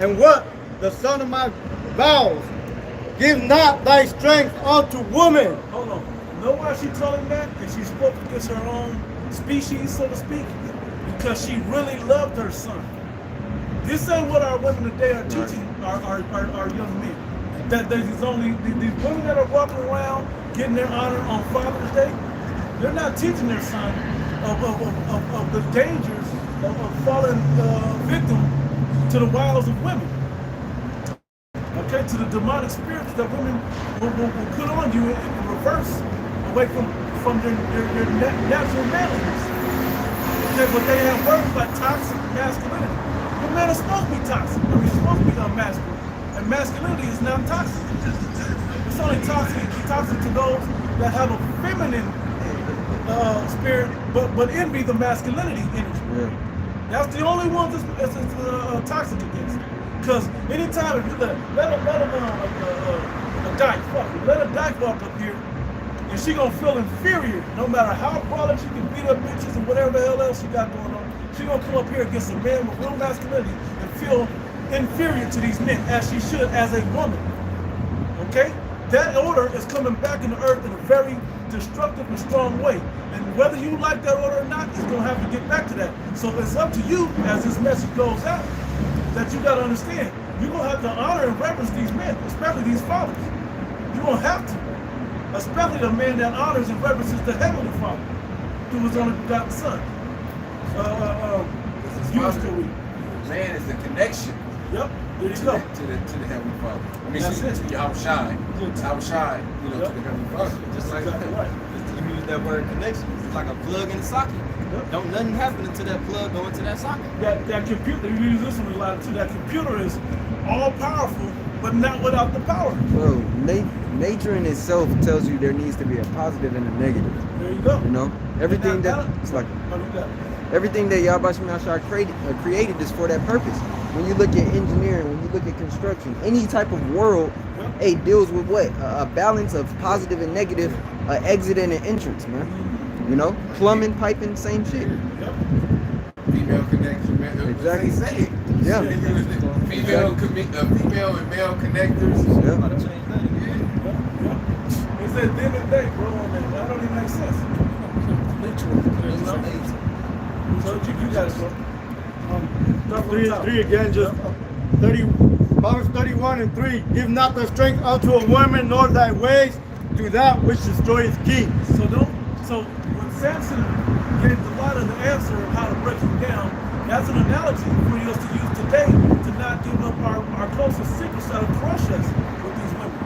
and what, the son of my bowels. Give not thy strength unto woman. Hold on. Know why she told him that? And she spoke against her own species, so to speak? Because she really loved her son. This ain't what our women today are teaching our young men. That these women that are walking around getting their honor on Father's Day, they're not teaching their son of the dangers of falling victim to the wiles of women. Okay, to the demonic spirits that women will put on you in reverse, away from their natural manliness. Okay, but they have words like toxic masculinity. But man is supposed to be toxic. I mean, it's supposed to be masculine. And masculinity is not toxic. It's only toxic to those that have a feminine spirit, but envy the masculinity energy. Yeah. That's the only one that's toxic against. Because anytime if you let a dyke, let a dyke walk up here, and she gonna feel inferior, no matter how brolic she can beat up bitches and whatever the hell else she got going on. She gonna come up here against a man with real masculinity and feel inferior to these men, as she should as a woman. Okay? That order is coming back in the earth in a very destructive and strong way. And whether you like that order or not, it's gonna have to get back to that. So it's up to you as this message goes out, that you gotta understand, you're gonna have to honor and reverence these men, especially these fathers. You're gonna have to. Especially the man that honors and reverences the Heavenly Father, through his only begotten Son. Man is the connection. Yep, there you to go. The Heavenly Father. I mean, That's to it. Yahweh Shai, to the Heavenly Father. Just like Exactly that. right. You use that word connection. It's like a plug in the socket. Yep. Don't nothing happen until that plug go into that socket. That computer, you use this one a lot too, that computer is all powerful, but not without the power. Bro, nature in itself tells you there needs to be a positive and a negative. There you go. You know, everything it's like everything that Yahweh Shem Shah created is for that purpose. When you look at engineering, when you look at construction, any type of world, deals with what? A balance of positive and negative, exit and an entrance, man. You know, plumbing, piping, same shit. Female connection, man. Exactly. They say it. Yeah. Female and male connectors. Yeah. It said then and day, bro, and that don't even make sense. So you got it, bro. 3 again, just 30. Proverbs 31:3. Give not the strength unto a woman, nor thy ways to that which destroys kings. So when Samson gave Delilah the answer of how to break him down, that's an analogy for us to use today to not give up our closest secrets that will crush us with these women.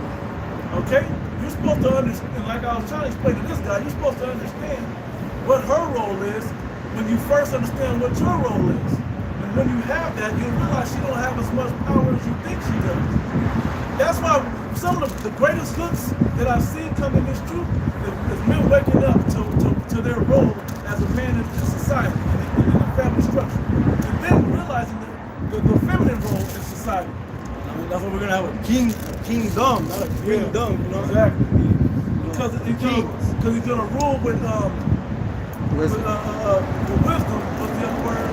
Okay? You're supposed to understand, like I was trying to explain to this guy, you're supposed to understand what her role is when you first understand what your role is. And when you have that, you'll realize she don't have as much power as you think she does. That's why some of the greatest hooks that I've seen come in this truth is men waking up to their role as a man in society, in the family structure. And then realizing the feminine role in society. I mean, that's what we're gonna have a kingdom, not a queendom, you know? Exactly. Because he's gonna rule with wisdom, what's the other word?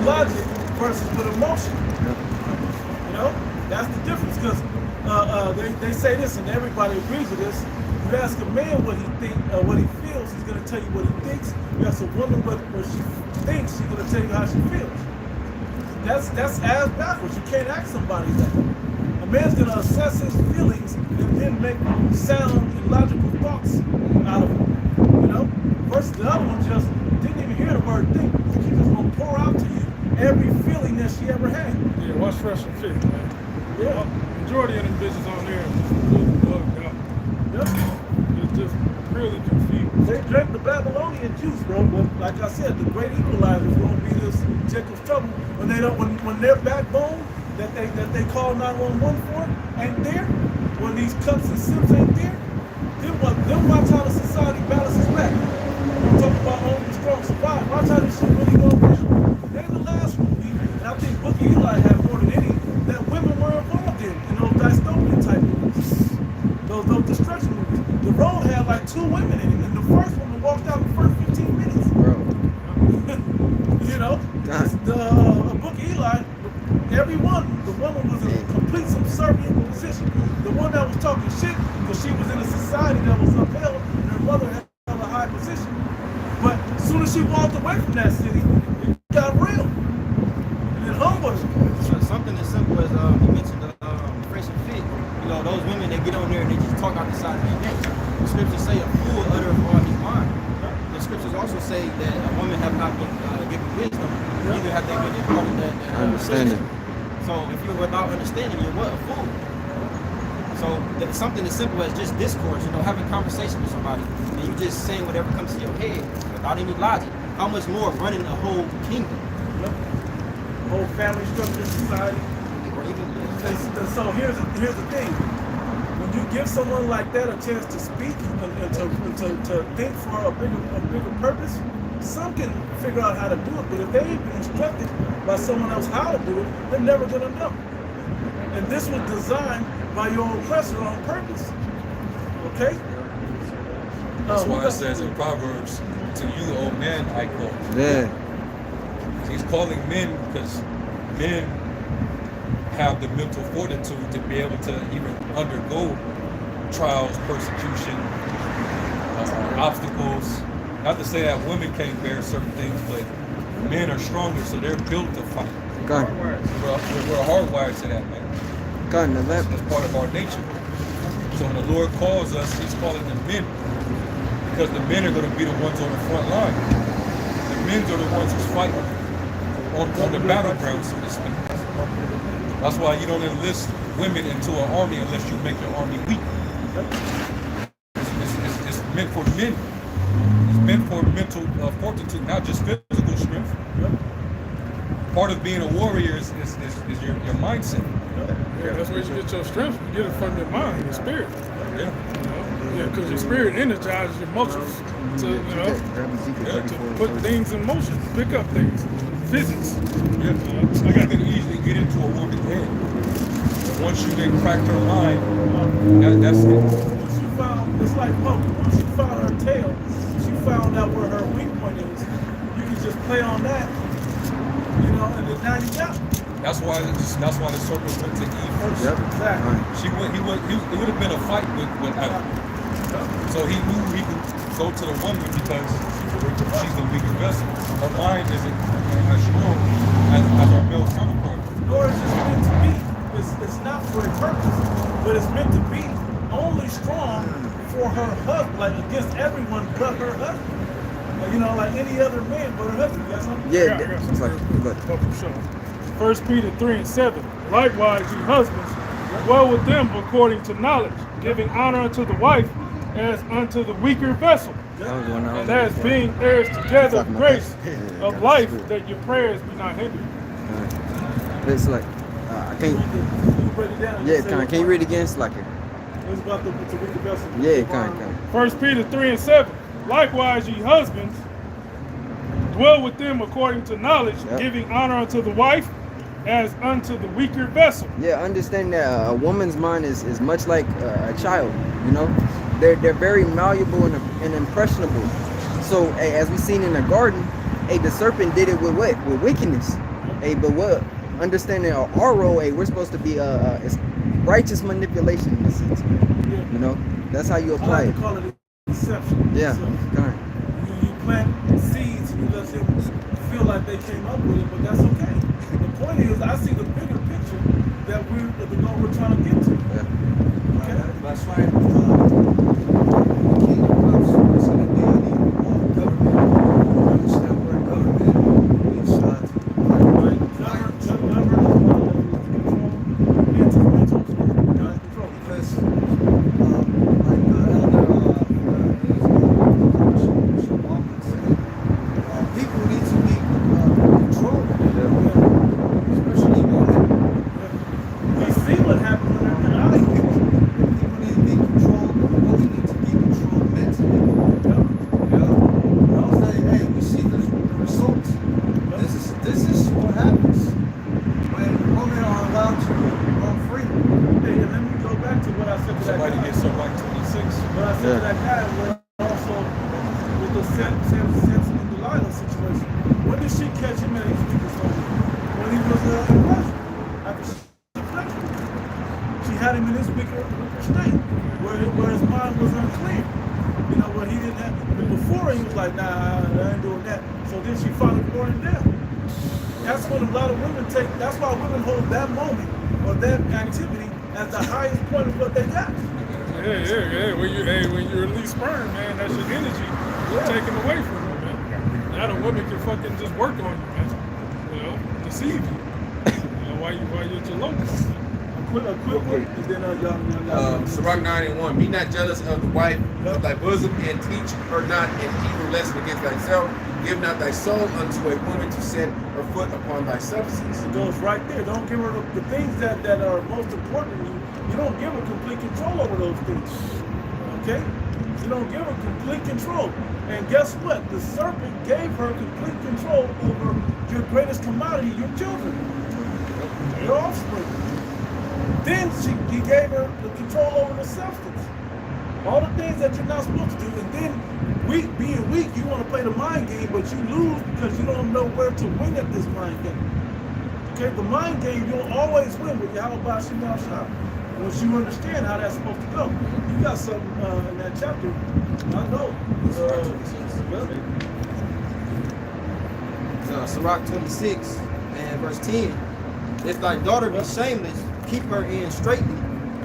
Logic versus with emotion. You know? That's the difference, because they say this, and everybody agrees with this. You ask a man what he feels, he's going to tell you what he thinks. You ask a woman what she thinks, she's going to tell you how she feels. That's ass backwards. You can't ask somebody that. A man's going to assess his feelings and then make sound and logical thoughts out of it. You know? Versus the other one just didn't even hear the word think. She just gonna pour out to you every feeling that she ever had. Yeah, what's fresh and fit, man? Yeah. Majority of them bitches on there is really bugged out. Yep. It's just really confused. They drank the Babylonian juice, bro. But like I said, the great equalizer is gonna be this Jacob's trouble when they don't when their backbone that they call 911 for ain't there, when these cups and sips ain't there, then watch how the society balances back. I'm talking about only the strong survive. Watch how this shit really gonna work. They're the last movie, and I think Book of Eli had more than any that women were involved in those dystopian type movies. Those destruction movies. The Road had like 2 women in it, and the first woman walked out in the first 15 minutes. Bro. You know, the Book of Eli, the woman was in a complete subservient position. The one that was talking shit, because she was in a society that was upheld, and her mother had a high position. But as soon as she walked away from that city, it got real. And it humbled her. So something as simple as you mentioned the fresh and fit. You know, those women that get on there and they just talk out the side of their neck. The scriptures say a fool uttereth all his mind. The scriptures also say that a woman have not been given wisdom, neither have they been imparted that Understanding. So if you're without understanding, you're what? A fool. So that's something as simple as just discourse, you know, having conversation with somebody, and you just saying whatever comes to your head without any logic. How much more running a whole kingdom? Whole family structure, society. Or even And so here's the thing. When you give someone like that a chance to speak and to think for a bigger purpose, some can figure out how to do it, but if they ain't been instructed by someone else how to do it, they're never gonna know. And this was designed by your oppressor on purpose. Okay? That's why it says in Proverbs, to you, O man, I call. Yeah. He's calling men because men have the mental fortitude to be able to even undergo trials, persecution, obstacles. Not to say that women can't bear certain things, but men are stronger, so they're built to fight. God. We're hardwired to that, man. God, now that That's part of our nature. So when the Lord calls us, He's calling the men, because the men are going to be the ones on the front line. The men are the ones who's fighting on the battleground, so to speak. That's why you don't enlist women into an army unless you make the army weak. It's meant for men. It's meant for mental fortitude, not just physical strength. Part of being a warrior is your mindset. Yeah, that's where you get your strength. You get it from your mind, your spirit. Yeah. Yeah, because your spirit energizes your muscles to, you know, to put things in motion, pick up things, physics. Yeah. You can easily get into a woman's head. Once you then cracked her mind, that's it. Once you found, it's like Pokey. Once you found her tail, she found out where her weak point is. You can just play on that, you know, and then now you got it. That's why the serpent went to Eve first. Yep. Exactly. It would have been a fight with Adam. So he knew he could go to the woman because she's the weaker vessel. Her mind isn't as strong as our male counterpart. Nor is it meant to be. It's not for a purpose, but it's meant to be only strong for her husband, like against everyone but her husband. You know, like any other man but her husband. You got something? yeah, I got it's like look. Oh, for sure. 1 Peter 3:7. Likewise, ye husbands, dwell with them according to knowledge, giving honor unto the wife as unto the weaker vessel, and as being heirs together of grace of life, that your prayers be not hindered. It's like I can't. You break it down. Yeah, can you read it again? It's like it. It's about the wicked vessel. Yeah, kind. 1 Peter 3:7. Likewise, ye husbands, dwell with them according to knowledge, Yep. giving honor unto the wife as unto the weaker vessel. Yeah, understand that a woman's mind is much like a child. You know, they're very malleable and impressionable. So as we seen in the garden, the serpent did it with what? With wickedness. But what? Understanding our role, we're supposed to be it's righteous manipulation in a sense. You know, that's how you apply I like it. to call it deception. Yeah, So, kind. you plant seeds and you let them feel like they came up with it, but that's okay. The point is, I see the bigger picture that the goal we're trying to get to. Yeah. Okay? That's right. The kingdom comes. It's going to be Samson and Delilah situation. When did she catch him at his weakest moment? When he was in prison. After she fled him. She had him in his weaker state, where his mind was unclear. You know, when he didn't have, but before he was like, nah, I ain't doing that. So then she finally brought him down. That's what a lot of women take. That's why women hold that moment or that activity as the highest point of what they got. Yeah. When you release sperm, man, that's your energy. You're taken away from you, man. Now the women can fucking just work on you, man. You know, deceive you. You know, while you're at your locus. A quick one, and then y'all. Sirach 9:1. Be not jealous of the wife of thy bosom, and teach her not an evil lesson against thyself. Give not thy soul unto a woman to set her foot upon thy substance. It goes right there. Don't give her the things that are most important to you. You don't give her complete control over those things. Okay? You don't give her complete control. And guess what? The serpent gave her complete control over your greatest commodity, your children, your offspring. Then he gave her the control over the substance. All the things that you're not supposed to do. And then being weak, you want to play the mind game, but you lose because you don't know where to win at this mind game. Okay, the mind game, you'll always win with Yahweh Shema Shah. Once you understand how that's supposed to go. You got something in that chapter. I know. Sirach 26 and verse 10. If thy daughter be shameless, keep her in straitly,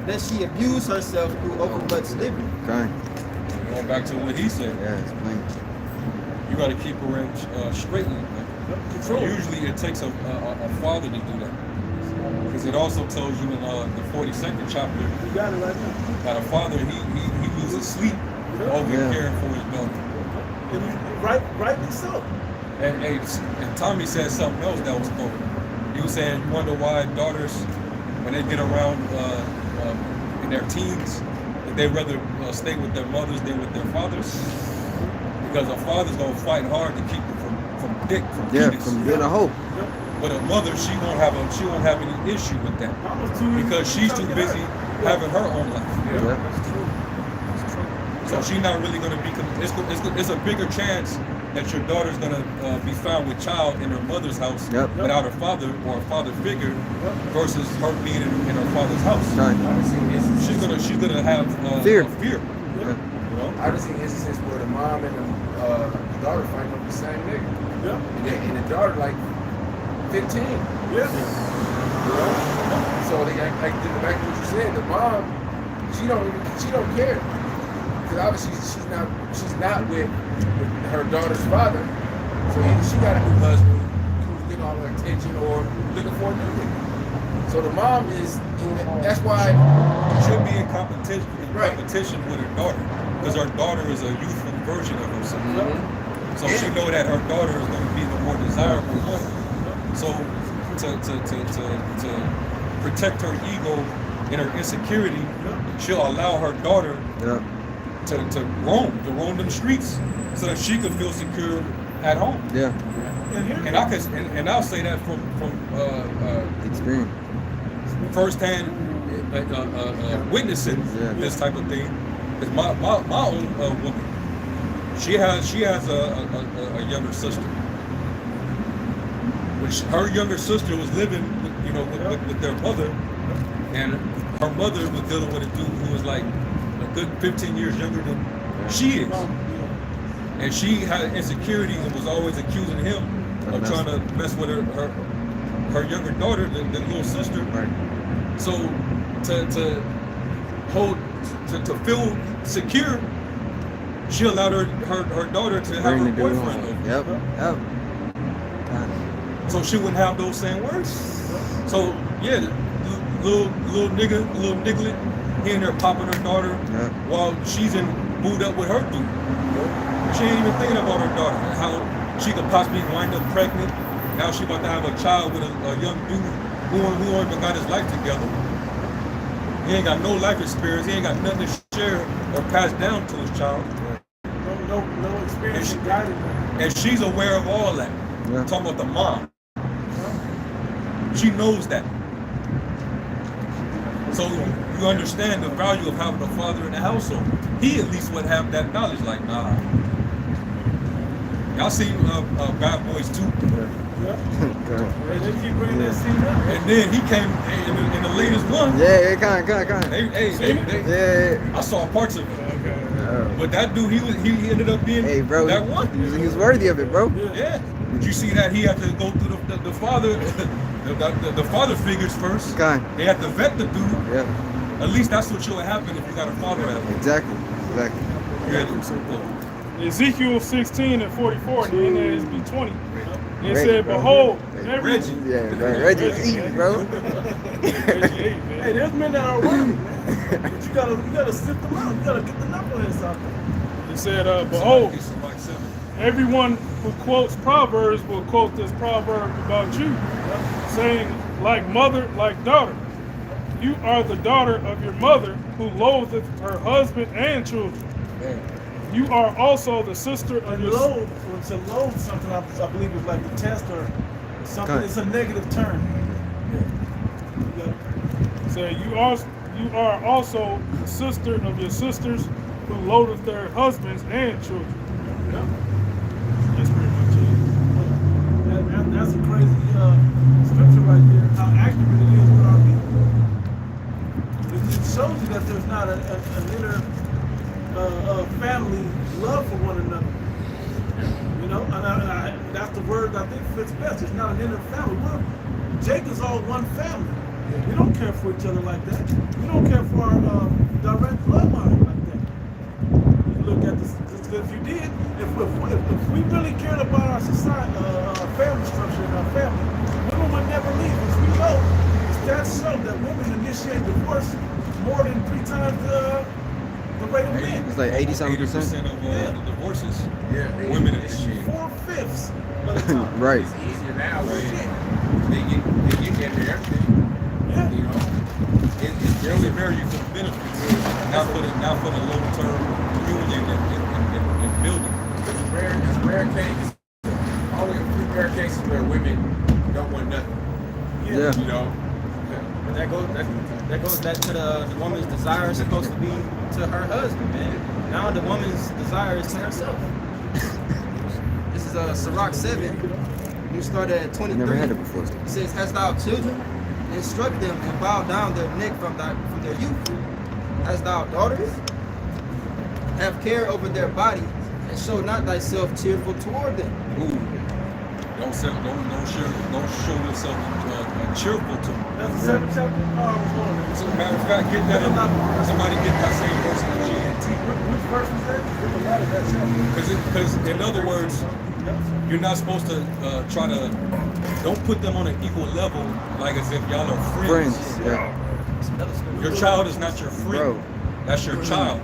lest she abuse herself through overmuch liberty. Okay. Going back to what he said. Yeah, it's plain. You got to keep her in straightly. Control. Usually it takes a father to do that. Because it also tells you in the 42nd chapter You got it right now. that a father, he loses sleep over caring for his daughter. And rightly so. And Tommy said something else that was cool. He was saying, you wonder why daughters, when they get around in their teens, that they rather stay with their mothers than with their fathers. Because a father's gonna fight hard to keep them from penis. From being a hoe. But a mother, she won't have any issue with that because she's too busy having her own life. So she's not really going to be. It's a bigger chance that your daughter's going to be found with child in her mother's house without a father or a father figure versus her being in her father's house. She's gonna have fear. I've seen instances where the mom and the daughter fighting over the same nigga. And the daughter like 15. So they like back to what you said. The mom, she don't care because obviously she's not with her daughter's father. So either she got a new husband who's getting all her attention or looking for a new nigga. So the mom is. That's why she should be in competition with her daughter because her daughter is a youthful version of herself. So she know that her daughter is going to be the more desirable one. So to protect her ego and her insecurity, she'll allow her daughter to roam them streets so that she can feel secure at home. And I'll say that from experience, firsthand witnessing this type of thing. Is my own woman. She has a younger sister. Which her younger sister was living, with their mother, and her mother was dealing with a dude who was like a good 15 years younger than she is, and she had insecurities and was always accusing him of trying to mess with her younger daughter, the little sister. So to feel secure, she allowed her daughter to have her boyfriend. So she wouldn't have those same words. So yeah, little niglet, he in there popping her daughter while she's moved up with her dude. She ain't even thinking about her daughter, how she could possibly wind up pregnant. Now she about to have a child with a young dude who ain't even got his life together. He ain't got no life experience. He ain't got nothing to share or pass down to his child. No experience. And she's aware of all that. I'm talking about the mom. She knows that. So you understand the value of having a father in the household. He at least would have that knowledge, like, nah, Y'all seen Bad Boys 2? Yeah. Hey, they keep bringing that scene up. And then he came in the latest one. Yeah, kind. I saw parts of it. Okay. But that dude, he ended up being Hey, bro, that one. he was worthy of it, bro. Yeah. Did you see that he had to go through the father, the father figures first? Kind. They had to vet the dude. Yeah, At least that's what should happen if you got a father at home. exactly. Yeah. Ezekiel 16 and 44 in the NASB 20. It Reggie, said, bro. behold, every Reggie. Yeah, bro. Reggie's eating, bro. Hey, there's men that are worthy, man. But you gotta sift them out. You gotta get the knuckleheads out there. He said, behold, Somebody said it. everyone who quotes Proverbs will quote this proverb about you, saying, like mother, like daughter. You are the daughter of your mother who loatheth her husband and children. You are also the sister of And your load, when to load something, I believe is like a test or something. Cut. It's a negative term. Yeah. Say you are also the sister of your sisters who loadeth their husbands and children. Yeah. That's pretty much it. That's a crazy scripture right there. How accurate it is with our people. It shows you that there's not an inner family love for one another. You know, and that's the word I think fits best. It's not an inner family. Jake is all one family. We don't care for each other like that. We don't care for our direct bloodline like that. You look at this. If you did, if we really cared about our society, our family structure and our family, women would never leave. As we know, stats show that women initiate divorce more than 3 times the rate of men. It's like 80-something%. 80% of the divorces, Yeah, women initiate. 4/5 of the time. Right. It's easier now. They get into everything. Yeah. You know, it's They only marry you for the benefits, not for the long term union and building. It's a rare case. Only a few rare cases where women don't want nothing. Yeah. You know. But that goes back to the woman's desire is supposed to be to her husband, man. Now the woman's desire is to herself. This is Sirach 7. You started at 23. Never had it before. It says, "Hast thou children? Instruct them and bow down their neck from their youth. Hast thou daughters? Have care over their body, and show not thyself cheerful toward them." Ooh. Don't show yourself cheerful to them. That's the 7th chapter. Oh, As a matter of fact, get that in. Somebody get that same verse in the GNT. which verse was that? There's a lot of that chapter. Because in other words, you're not supposed to try to, don't put them on an equal level like as if y'all are friends. Yeah. Your child is not your friend. Bro. That's your child.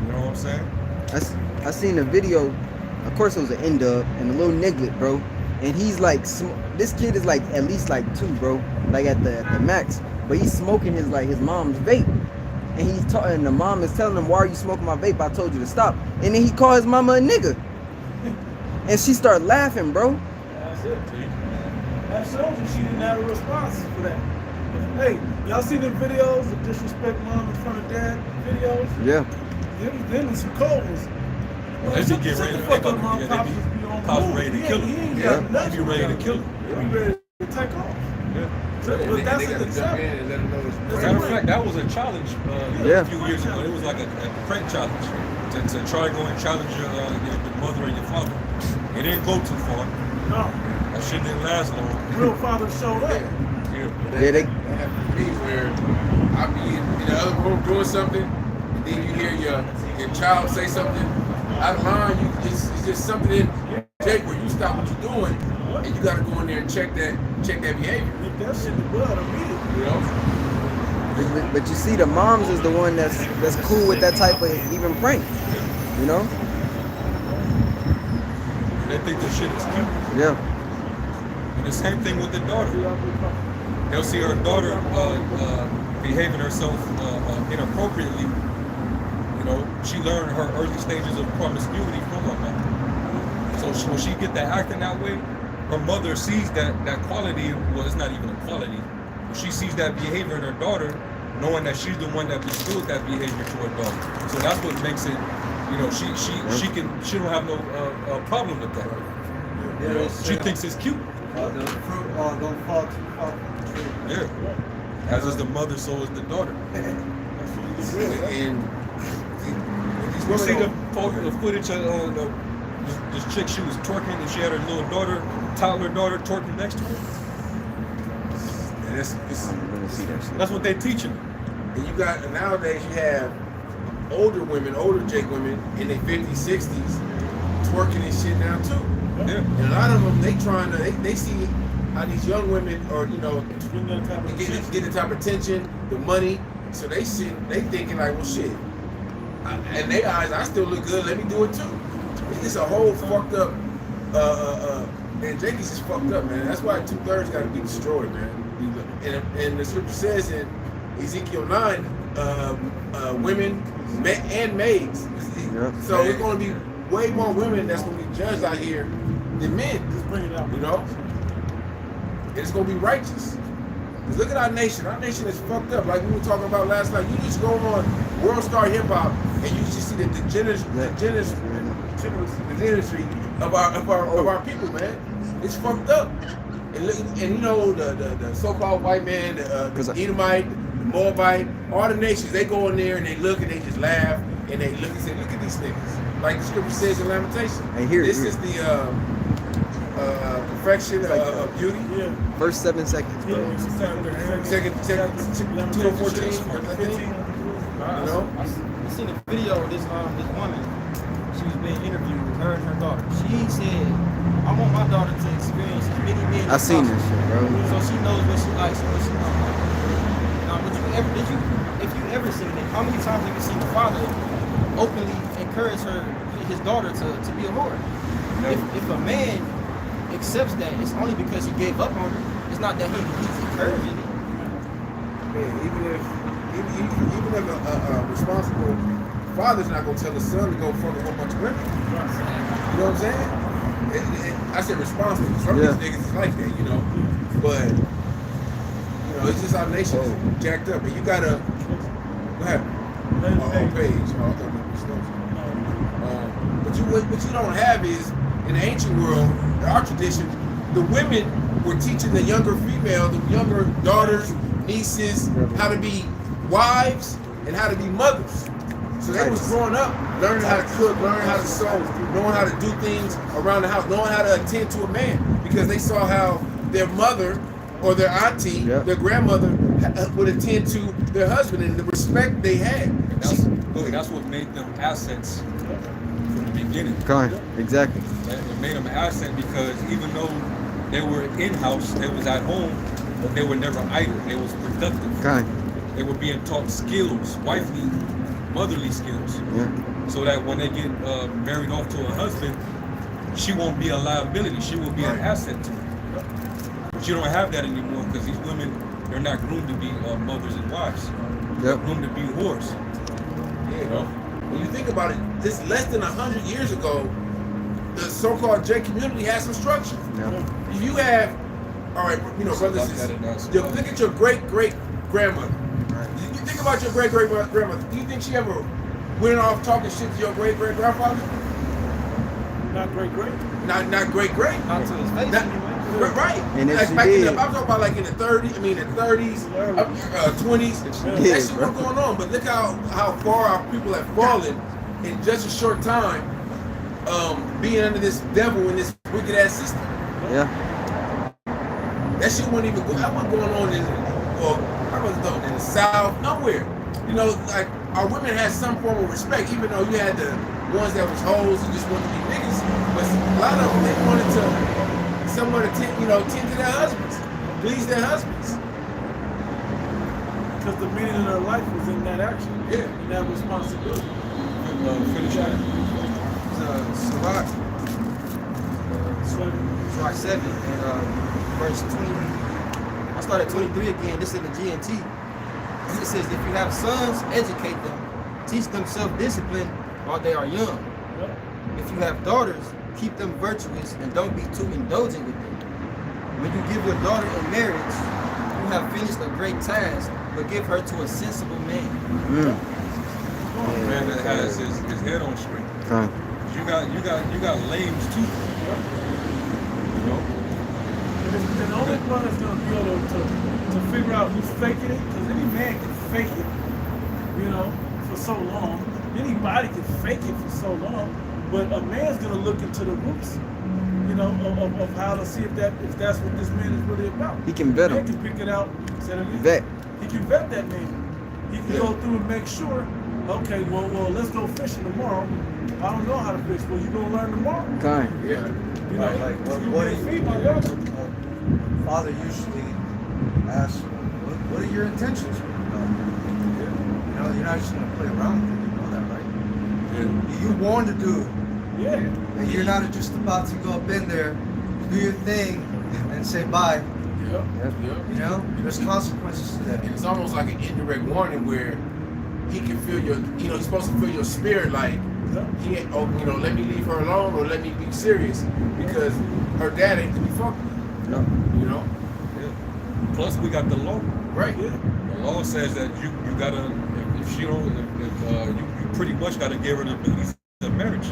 You know what I'm saying? I seen a video. Of course, it was an end-up and a little niglet, bro. And he's like, this kid is like at least like 2, bro, like at the max. But he's smoking his mom's vape, and and the mom is telling him, "Why are you smoking my vape? I told you to stop." And then he called his mama a nigga, and she started laughing, bro. That's it. That shows you she didn't have a response for that. Hey, y'all see the videos of disrespect mom in front of dad videos? Yeah. Them some cold ones. They be getting ready to fuck pick up, mom. up. Pops They just be on the Pops move. ready to kill him. He ain't Yeah. got nothing. He be ready to kill him. He be ready to take off. Yeah. But And that's they an gotta jump example. in and let them know it's As a matter of fact, that was a challenge Yeah. a few years ago. It was like a prank challenge to try to go and challenge your mother and your father. It didn't go too far. No, That shit didn't last long. real father showed up. Yeah. Yeah, they. That happened to me where I be in the other room doing something, and then you hear your child say something out of line. It's just something in Jake where you stop what you're doing, and you gotta go in there and check that behavior. Nip that shit in the bud immediately. You know. But you see, the moms is the one that's cool with that type of even prank. You know? They think this shit is cute. Yeah. And the same thing with the daughter. They'll see her daughter behaving herself inappropriately. You know, she learned her early stages of promiscuity from her mother. So when she get that acting that way, her mother sees that quality. Well, it's not even a quality. She sees that behavior in her daughter, knowing that she's the one that instilled that behavior to her daughter. So that's what makes it You know, she don't have no problem with that. You know, she thinks it's cute. The fruit don't fall too far from the tree. Yeah. As is the mother, so is the daughter. And You see the footage of this chick, she was twerking and she had her little daughter, toddler daughter, twerking next to her. and That's what they teaching. and you got nowadays you have older women, older Jake women in their 50s, 60s twerking and shit now too. Yeah. And a lot of them they see how these young women are, you know, get the type of attention, the money, so they thinking like, well shit. In their eyes, I still look good. Let me do it too. It's a whole fucked up. And Jake is just fucked up, man. That's why 2/3 got to be destroyed, man. And the scripture says in Ezekiel 9, women and maids. So it's going to be way more women that's going to be judged out here than men. Just bring it out. You know, and it's going to be righteous. Cause look at our nation. Our nation is fucked up. Like we were talking about last night. You just go on World Star Hip Hop and you just see the degeneracy of our people, man. It's fucked up. And you know the so-called white man, the Edomite, the Moabite, all the nations, they go in there and they look and they just laugh and they look and say, look at these niggas. Like the scripture says in Lamentation. This is the perfection of beauty. Yeah. First 7 seconds, bro. Second 2:14. You know? I seen a video of this woman. She was being interviewed, her and her daughter. She said, I want my daughter to experience as many men I as seen possible, this shit, bro. so she knows what she likes and what she don't like. Now, if you ever seen it, how many times have you seen the father openly encourage his daughter to be a whore? If a man accepts that, it's only because he gave up on her. It's not that he's encouraging it. Man, even if a responsible father's not gonna tell his son to go fuck a whole bunch of women. You know what I'm saying? I said responsible. Some of these niggas is like that, you know. But you know, it's just our nation is jacked up, and you gotta. What happened? On page. But what you don't have is in the ancient world, in our tradition, the women were teaching the younger female, the younger daughters, nieces, how to be wives and how to be mothers. So they was growing up, learning how to cook, learning how to sew, knowing how to do things around the house, knowing how to attend to a man, because they saw how their mother or their auntie, their grandmother would attend to their husband and the respect they had. That's what made them assets from the beginning. Exactly. It made them an asset because even though they were in-house, they was at home, but they were never idle. They was productive. They were being taught skills, wifely, motherly skills. So that when they get married off to a husband, she won't be a liability. She will be an asset to him. But you don't have that anymore because these women, they're not groomed to be mothers and wives. They're groomed to be whores. Yeah, you know? When you think about it, this less than 100 years ago, the so-called J community has some structure. If you have, all right, you know, brothers and sisters, look at your great-great-grandmother. You think about your great-great-grandmother. Do you think she ever went off talking shit to your great-great-grandfather? Not great-great. Not great-great. Not to his face anyway. Right. And if like she back did, I'm talking about like in the 30s, 20s. That shit was going on. But look how far our people have fallen in just a short time, being under this devil and this wicked ass system. That shit wasn't even that wasn't going on in in the South, nowhere. You know, like our women had some form of respect, even though you had the ones that was hoes and just wanted to be niggas. But a lot of them, they wanted to someone to tend to their husbands, please their husbands. Because the meaning of their life was in that action. And that responsibility. Finish that. Sirach 7 and verse 20. I start at 23 again. This is the GNT. It says, if you have sons, educate them. Teach them self-discipline while they are young. If you have daughters, keep them virtuous and don't be too indulgent with them. When you give your daughter in marriage, you have finished a great task, but give her to a sensible man. going. A man that has his head on straight. Con. You got lames too. You know? And the only one that's going to be able to figure out who's faking it, because any man can fake it, you know, for so long. Anybody can fake it for so long. But a man's going to look into the roots, you know, of how to see if that's what this man is really about. He can vet Man him. can pick it out. Say it again. Vet. He can vet that man. He can go through and make sure, okay, well, let's go fishing tomorrow. I don't know how to fish. Well, you're going to learn tomorrow. Con. Yeah. You know, Like, you what get do you- feed my daughter. Father usually asks, what are your intentions? You know, you're not just going to play around with it. You know that, right? Yeah. You're born to do it. Yeah. And you're not just about to go up in there, do your thing, and say bye. Yep. Yep. Yep. You know, there's consequences to that. And it's almost like an indirect warning where he can feel your, you know, he's supposed to feel your spirit like, he ain't, oh, you know, let me leave her alone or let me be serious because her dad ain't to be fucked with, No. you know? Yeah. Plus, we got the law. Right. Yeah. The law says that you gotta, if she don't, you pretty much gotta give her the duties of marriage.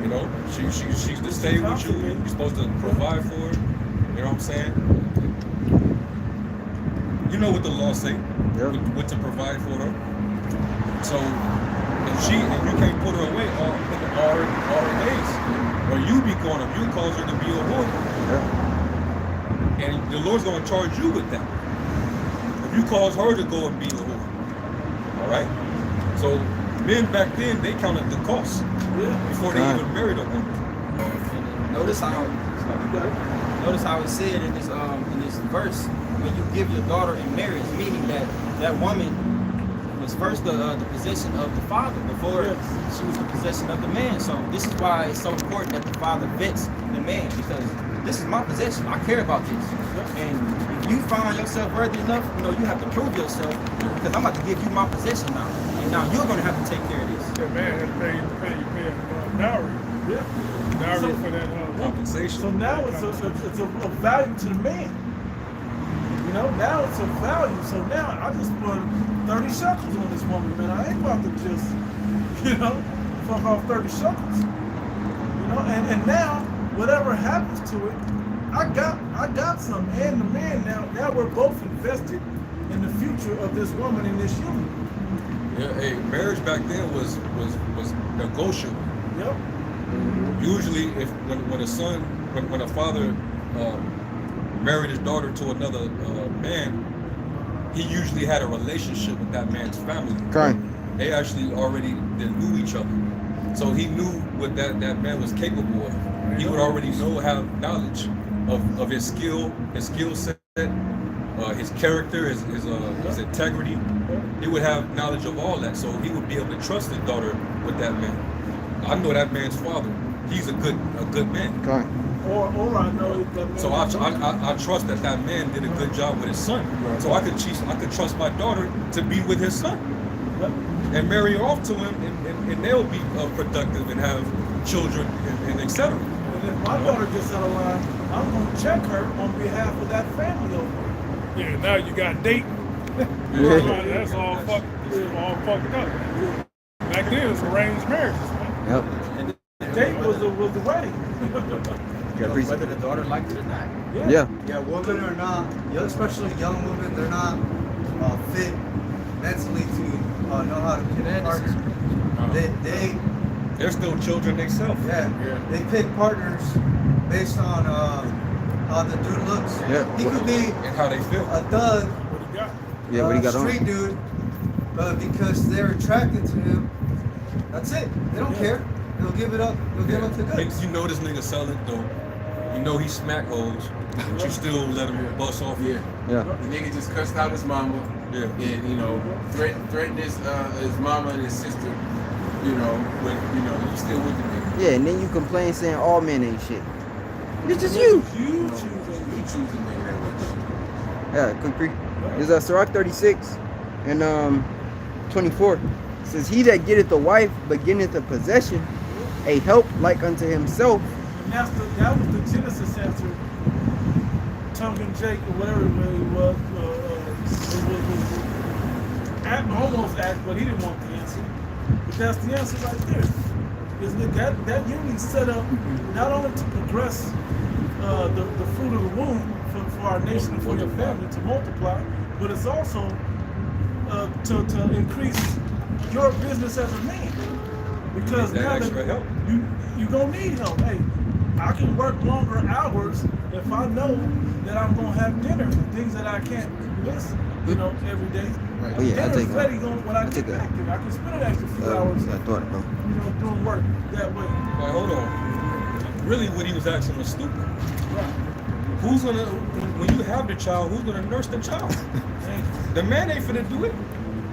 You know, she's to stay with you. You're supposed to provide for her. You know what I'm saying? You know what the law say. Yep. What to provide for her. So, if you can't put her away all her days, or you be going up, you cause her to be a whore, Yeah. and the Lord's gonna charge you with that. If you cause her to go and be a whore, all right. So men back then they counted the cost before they Right. even married a woman. Notice how it said in this verse, when you give your daughter in marriage, meaning that woman was first the possession of the father before she was the possession of the man. So this is why it's so important that the father vets the man, because this is my possession. I care about this. And if you find yourself worthy enough, you know, you have to prove yourself, because I'm about to give you my possession now. And now you're gonna have to take care of this. That man had to pay dowry. Yeah. Dowry So- for that Compensation. So now it's a value to the man. You know, now it's a value. So now I just put 30 shekels on this woman, man. I ain't about to just, you know, fuck off 30 shekels. You know, and now whatever happens to it, I got some. And the man now we're both invested in the future of this woman and this human. Yeah, hey, marriage back then was negotiable. Yep. Usually, when a father married his daughter to another man, he usually had a relationship with that man's family. Con. They actually already knew each other, so he knew what that man was capable of. He would already have knowledge of his skill set, his character, his integrity. He would have knowledge of all that, so he would be able to trust his daughter with that man. I know that man's father. He's a good man. Con. Or I know that man. So I trust that man did a good job with his son. So I could trust my daughter to be with his son and marry her off to him, and they'll be productive and have children and etc. And if my daughter gets out of line, I'm gonna check her on behalf of that family over there. Yeah, now you got dating. That's all fucked up. Back then it was arranged marriages, man. Yep. The date was the wedding. Whether the daughter liked it or not. Yeah. Yeah, women are not, especially young women, they're not fit mentally to know how to pick partners. They're still children themselves. They pick partners based on how the dude looks. Yeah. He could be And how they feel. a thug, What he got? Yeah, what he got street on? dude, but because they're attracted to him, that's it. They don't care. They'll give it up. They'll give up the goods. You know this nigga selling dope. You know he smack hoes, but you still let him bust off. Yeah. Yeah. The nigga just cussed out his mama. Yeah. And, you know, threatened his mama and his sister, you know, when, you know, he's still with the nigga. Yeah, and then you complain saying all men ain't shit. It's just you. You You choose the nigga that way. Yeah, concrete. There's a Sirach 36 and 24. It says, "He that getteth a wife beginneth a possession, a help like unto himself." And that was the Genesis answer. Tongue and Jake or whatever it was. almost asked, but he didn't want the answer. But that's the answer right there. Isn't it? That union set up not only to progress the fruit of the womb for our nation and for your family to multiply, but it's also to increase your business as a man. Because That now extra that help. you gonna need help. Hey, I can work longer hours if I know that I'm gonna have dinner and things that I can't miss, every day. Oh, yeah, I Dinner's take ready when I take get back. And I can spend an extra few I hours, thought about. doing work that way. Like, hold on. Really, what he was asking was stupid. Right. Who's gonna, when you have the child, who's gonna nurse the child? The man ain't finna do it.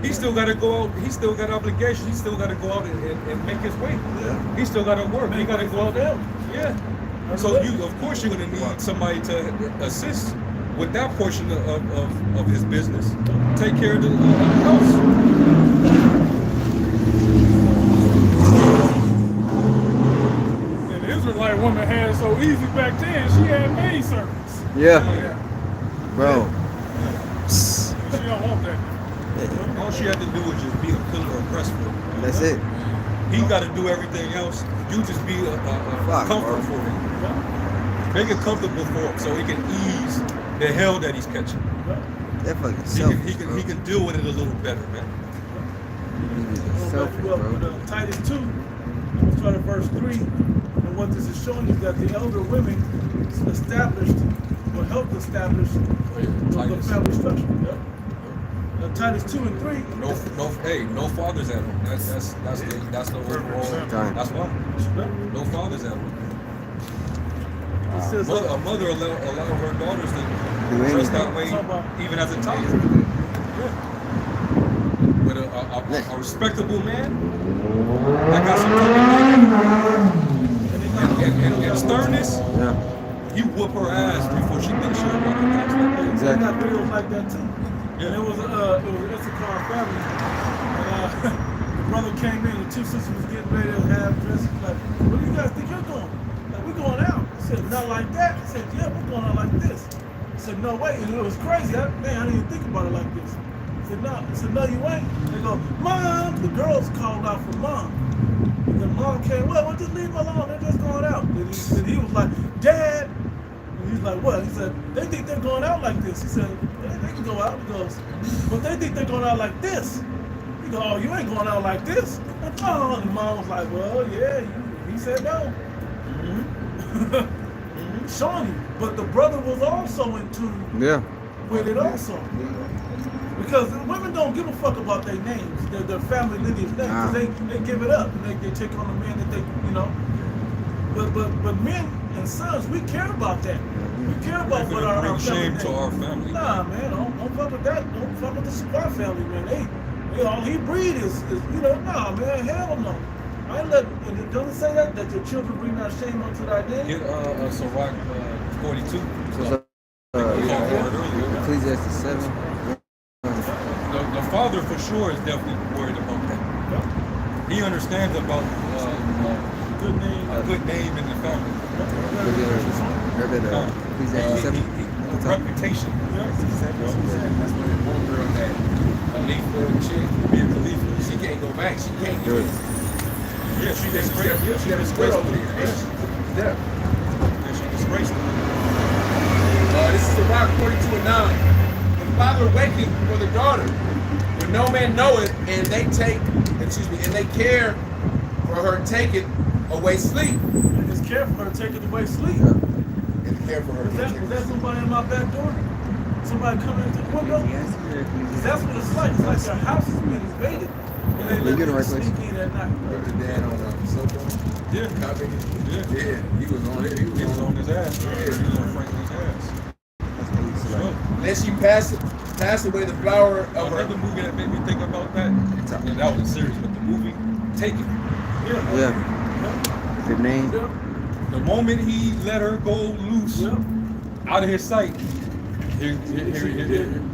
He still gotta go out, he still got obligations, he still gotta go out and make his way. Yeah. He still gotta work, he gotta go out there. Yeah. So of course you're gonna need somebody to assist with that portion of his business. Take care of the house. And the Israelite woman had it so easy back then, she had maid servants. Yeah, bro. She don't want that. All she had to do was just be a pillar of breast for him. That's it. He gotta do everything else. You just be a Fuck, comfort bro. for him. Make it comfortable for him so he can ease the hell that he's catching. That fucking He selfish, can, bro. he can deal with it a little better, man. Selfish, bro. With Titus 2, I'm gonna start at verse 3. And what this is showing is that the elder women established or helped establish the Titus. family structure. Yep. Titus 2 and 3. No fathers at home. That's the overall. Time. That's why. No fathers at home. It says, A mother allow her daughters to Do dress that anything. way, even as a toddler. Yeah. With a respectable man that got some and sternness, Yeah, you whoop her ass before she thinks she'll run her ass like that. they got videos like that too. Yeah. And it was an Issachar family. And the brother came in, the two sisters was getting ready to have dresses. Like, what do you guys think you're doing? Like, we're going out. I said, not like that. I said, yeah, we're going out like this. I said, no way. And it was crazy. I didn't even think about it like this. I said, no. I said, no, you ain't. They go, Mom. The girls called out for Mom. And then Mom came, well, just leave them alone. They're just going out. And he was like, Dad. And he's like, what? He said, they think they're going out like this. He said, they can go out. He goes, but they think they're going out like this. He goes, oh, you ain't going out like this. Oh, and Mom was like, well, yeah. He said no. Showing you. But the brother was also in tune yeah. with it also. Because women don't give a fuck about their names, their family lineage names. Nah. They give it up and they take on the man that they, But men and sons, we care about that. We care about what our Bring family shame name. to our family. Nah, man, don't fuck with that. Don't fuck with the Squaw family, man. All he breed is nah, man, hell no. I ain't let, don't it say that your children bring not shame unto thy name? Get Sirach 42. So, We talked about it earlier. Ecclesiastes 7. The father for sure is definitely worried about that. He understands about Good name. a good name in the family. Ecclesiastes 7. Reputation. That's what the one girl had. A leaf for a chick. Being a believer. She can't go back. She can't Do do it. it. Yeah, she disgraced. She got a square over here. Yeah. Yeah, she disgraced him. This is Sirach 42 and 9. The father waketh for the daughter, when no man knoweth, and they care for her taketh away sleep. Just care for her, take it away sleep. And care for her. Was that somebody in my back door? Somebody coming into the window? That's what it's like. It's like your house has been invaded. And they let You're in the right you place. sneak in at night. Remember the dad on the sofa? Yeah. Copy? Yeah. Yeah, he was on it. He was on his ass. Yeah. He was on Franklin's ass. Sure. Lest you pass away the flower of Another her. movie that made me think about that, and that was serious, but the movie Take It. Yeah. Good name. The moment he let her go loose out of his sight,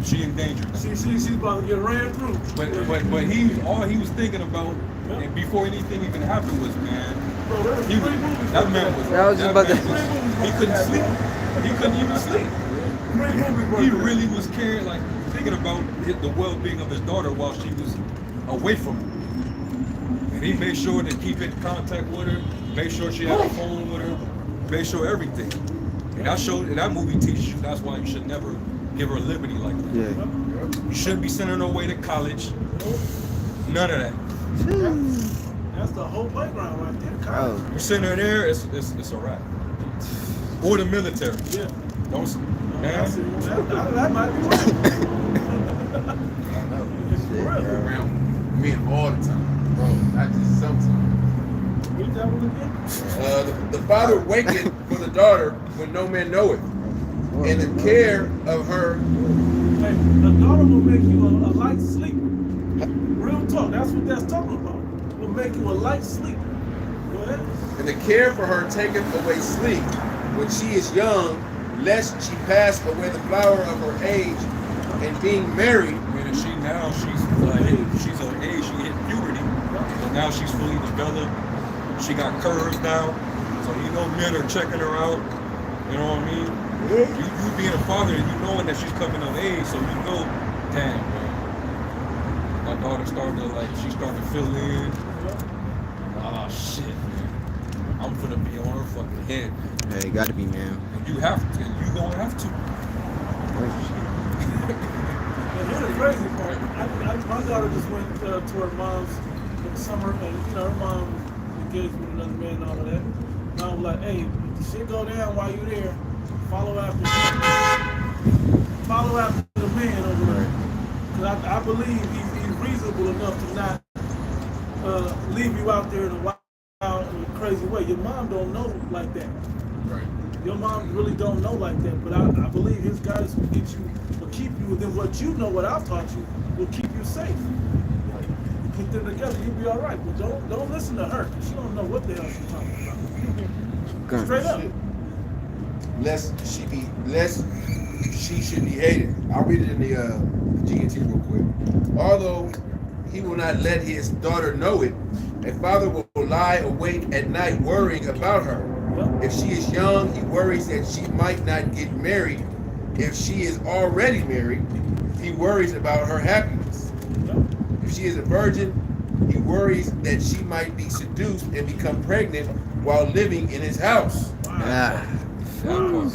she in danger. She's about to get ran through. But all he was thinking about, and before anything even happened was, man, Bro, there was he, three movies. that man was. I was just about to- He couldn't sleep. He couldn't even sleep. Three movies. He really was carrying like, thinking about the well-being of his daughter while she was away from him. And he made sure to keep in contact with her, make sure she had a phone with her, make sure everything. And that movie teaches you that's why you should never give her liberty like that. Yeah. You shouldn't be sending her away to college. None of that. That's the whole playground right there. College. Oh, You send her there, it's a wrap. Or the military. Yeah. Don't, That man. might be right. Around men all the time, bro. Not just sometimes. Read that one again. The father waketh for the daughter when no man knoweth, and the care of her. Hey, the daughter will make you a light sleeper. Real talk. That's what that's talking about. Will make you a light sleeper. Go ahead. And the care for her taketh away sleep when she is young, lest she pass away the flower of her age, and being married. I mean, she's of age, she hit puberty, but now she's fully developed. She got curves now, so you know men are checking her out. You know what I mean? You being a father, you knowing that she's coming of age, so you know, damn, man. My daughter she's starting to fill in. Ah, shit, man. I'm gonna be on her fucking head. yeah, you gotta be, man. And you have to, and you gonna have to. And here's the crazy part. My daughter just went to her mom's in the summer, and her mom was engaged with another man and all of that. And I was like, hey, if the shit go down while you're there, follow after the man over there. Because I believe he's reasonable enough to not leave you out there in a wild and crazy way. Your mom don't know like that. Right. Your mom really don't know like that, but I believe his guidance will get you, will keep you within what you know, what I've taught you, will keep you safe. You put them together, you'll be all right. But don't listen to her, because she don't know what the hell she's talking about. Straight up. Lest she should be hated. I'll read it in the GNT real quick. Although he will not let his daughter know it, a father will lie awake at night worrying about her. If she is young, he worries that she might not get married. If she is already married, he worries about her happiness. If she is a virgin, he worries that she might be seduced and become pregnant while living in his house. Ah, That part.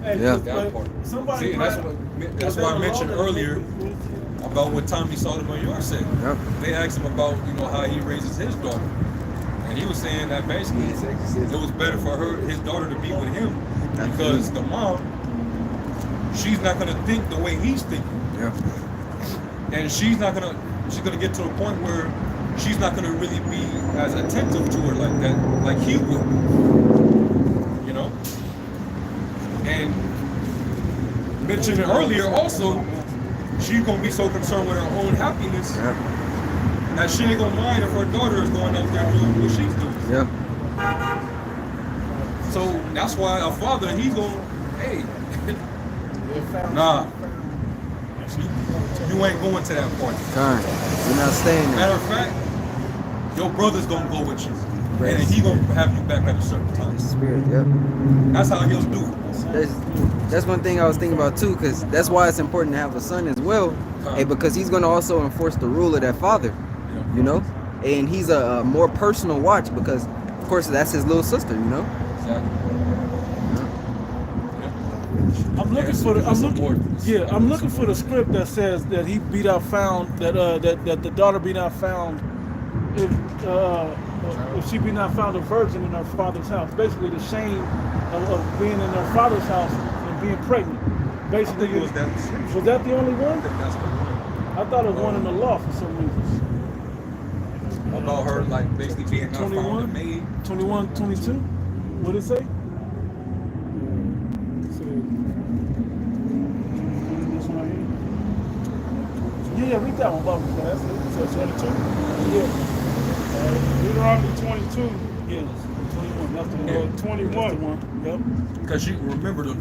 Hey, Yeah. That part. Somebody See, that's why I mentioned earlier about what Tommy Sotomayor said. yep. They asked him about, how he raises his daughter. And he was saying that basically it was better for his daughter to be with him because the mom, she's not gonna think the way he's thinking. Yeah. And she's gonna get to a point where she's not gonna really be as attentive to her like that, like he would. And mentioned earlier also, she's gonna be so concerned with her own happiness that she ain't gonna mind if her daughter is going out there doing what she's doing. Yeah. So that's why a father, he's gonna, hey, nah, you ain't going to that party. Time. You're not staying there. Matter of fact, your brother's gonna go with you, and he gonna have you back at a certain time. Spirit, yep. That's how he'll do it. That's one thing I was thinking about too, because that's why it's important to have a son as well. Because he's going to also enforce the rule of that father, and he's a more personal watch because, of course, that's his little sister, Exactly. I'm looking for the script that says that he be not found, that the daughter be not found if she be not found a virgin in her father's house. Basically, the shame of being in her father's house and being pregnant. Basically, was that the only one? I think that's the one. I thought it was one in the law for some reason. About her, like, basically being not found a maid. 21, 22? What did it say? Yeah, read that one, Bubba. That's it. So 22? Yeah. Deuteronomy 22. Yes. 21. That's the Yeah. 21. Yep. Because you remember, the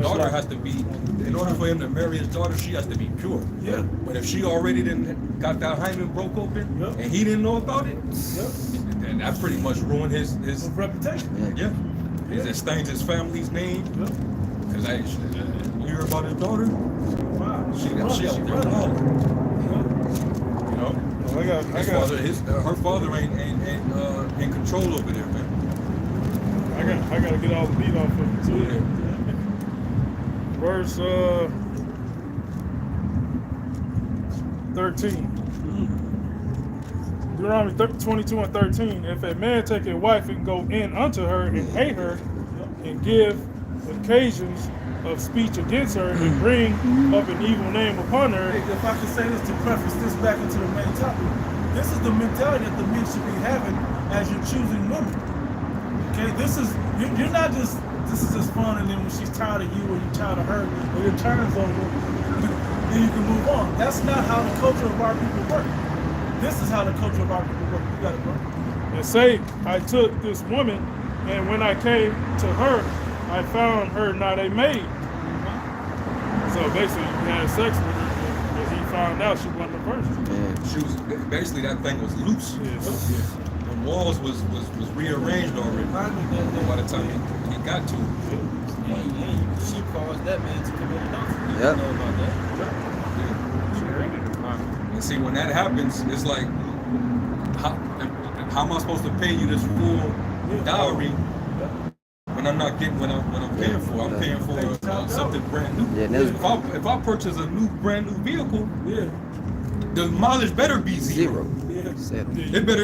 daughter right. has to be, in order for him to marry his daughter, she has to be pure. Yeah. But if she already didn't got that hymen broke open, Yep. and he didn't know about it, Yep. then that pretty much ruined his Reputation. yeah. It stains his family's name. Yep. Cause you hear about his daughter? Wow. She out there balling. You know? Well, Her father ain't in control over there, man. I gotta get all the beat off of it too. Yeah. Verse 13. Deuteronomy 22 and 13. If a man take a wife and go in unto her and hate her, and give occasions of speech against her, and bring up an evil name upon her. Hey, if I could say this to preface this back into the main topic, this is the mentality that the men should be having as you're choosing women. Okay, you're not just, this is just fun, and then when she's tired of you or you're tired of her or your turn's over, then you can move on. That's not how the culture of our people work. This is how the culture of our people work. You got it, bro. And say, I took this woman, and when I came to her, I found her not a maid. So basically, he had sex with her, but he found out she wasn't the person. She was basically, that thing was loose. Yes. The walls was rearranged already by the time he got to it. And she caused that man to commit adultery. You Yep. know about that. And see, when that happens, it's like, how am I supposed to pay you this full dowry when I'm not getting what I'm paying for? I'm paying for something brand new. Yeah, If I purchase a brand new vehicle, Yeah. the mileage better be zero. Zero. It better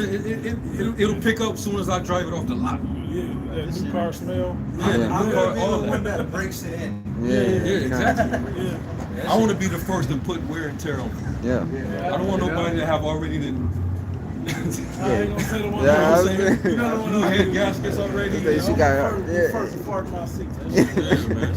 it'll pick up as soon as I drive it off the lot. Yeah, that new car smell. All of that breaks it in. Yeah, exactly. Yeah. I want to be the first to put wear and tear on. Yeah. I don't want nobody to have already the I ain't gonna say the one Yeah, I that was say gonna- you know the one new that head gaskets already. They- she got her. the first part of my seat. Yeah, man.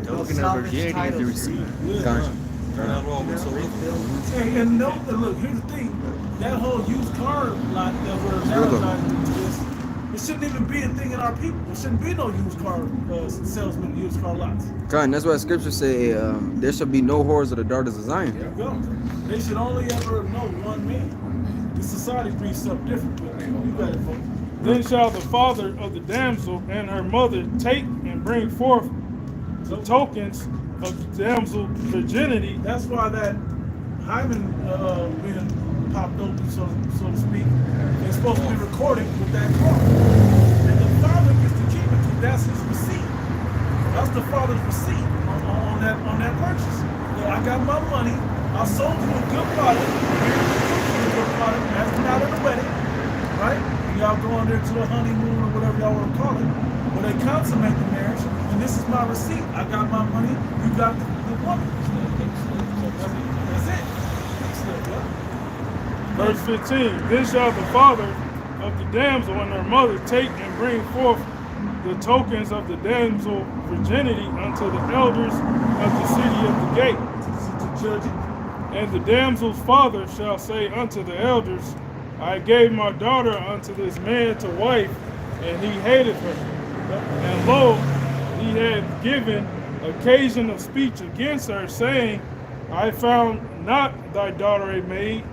Token of virginity is the receipt. Gotcha. Turn out all whatsoever. And no, look, here's the thing. That whole used car lot that we're Struggle. analyzing into this, it shouldn't even be a thing in our people. There shouldn't be no used car salesmen, used car lots. God, that's why scripture say there shall be no whores of the daughters of Zion. There you go. They should only ever know one man. The society breeds something different, but you got it, folks. Then shall the father of the damsel and her mother take and bring forth the tokens of the damsel's virginity. That's why that hymen being popped open, so to speak, is supposed to be recorded with that cloth. And the father gets to keep it because that's his receipt. That's the father's receipt on that purchase. So I got my money. I sold you a good product. Here's a good product. That's not at the wedding, right? And y'all go on there to a honeymoon or whatever y'all want to call it. When they consummate the marriage, and this is my receipt. I got my money. You got the woman. That's it. Verse 15. Then shall the father of the damsel and her mother take and bring forth the tokens of the damsel virginity unto the elders of the city of the gate. To judge it. And the damsel's father shall say unto the elders, I gave my daughter unto this man to wife, and he hated her. And lo, he had given occasion of speech against her, saying, I found not thy daughter a maid,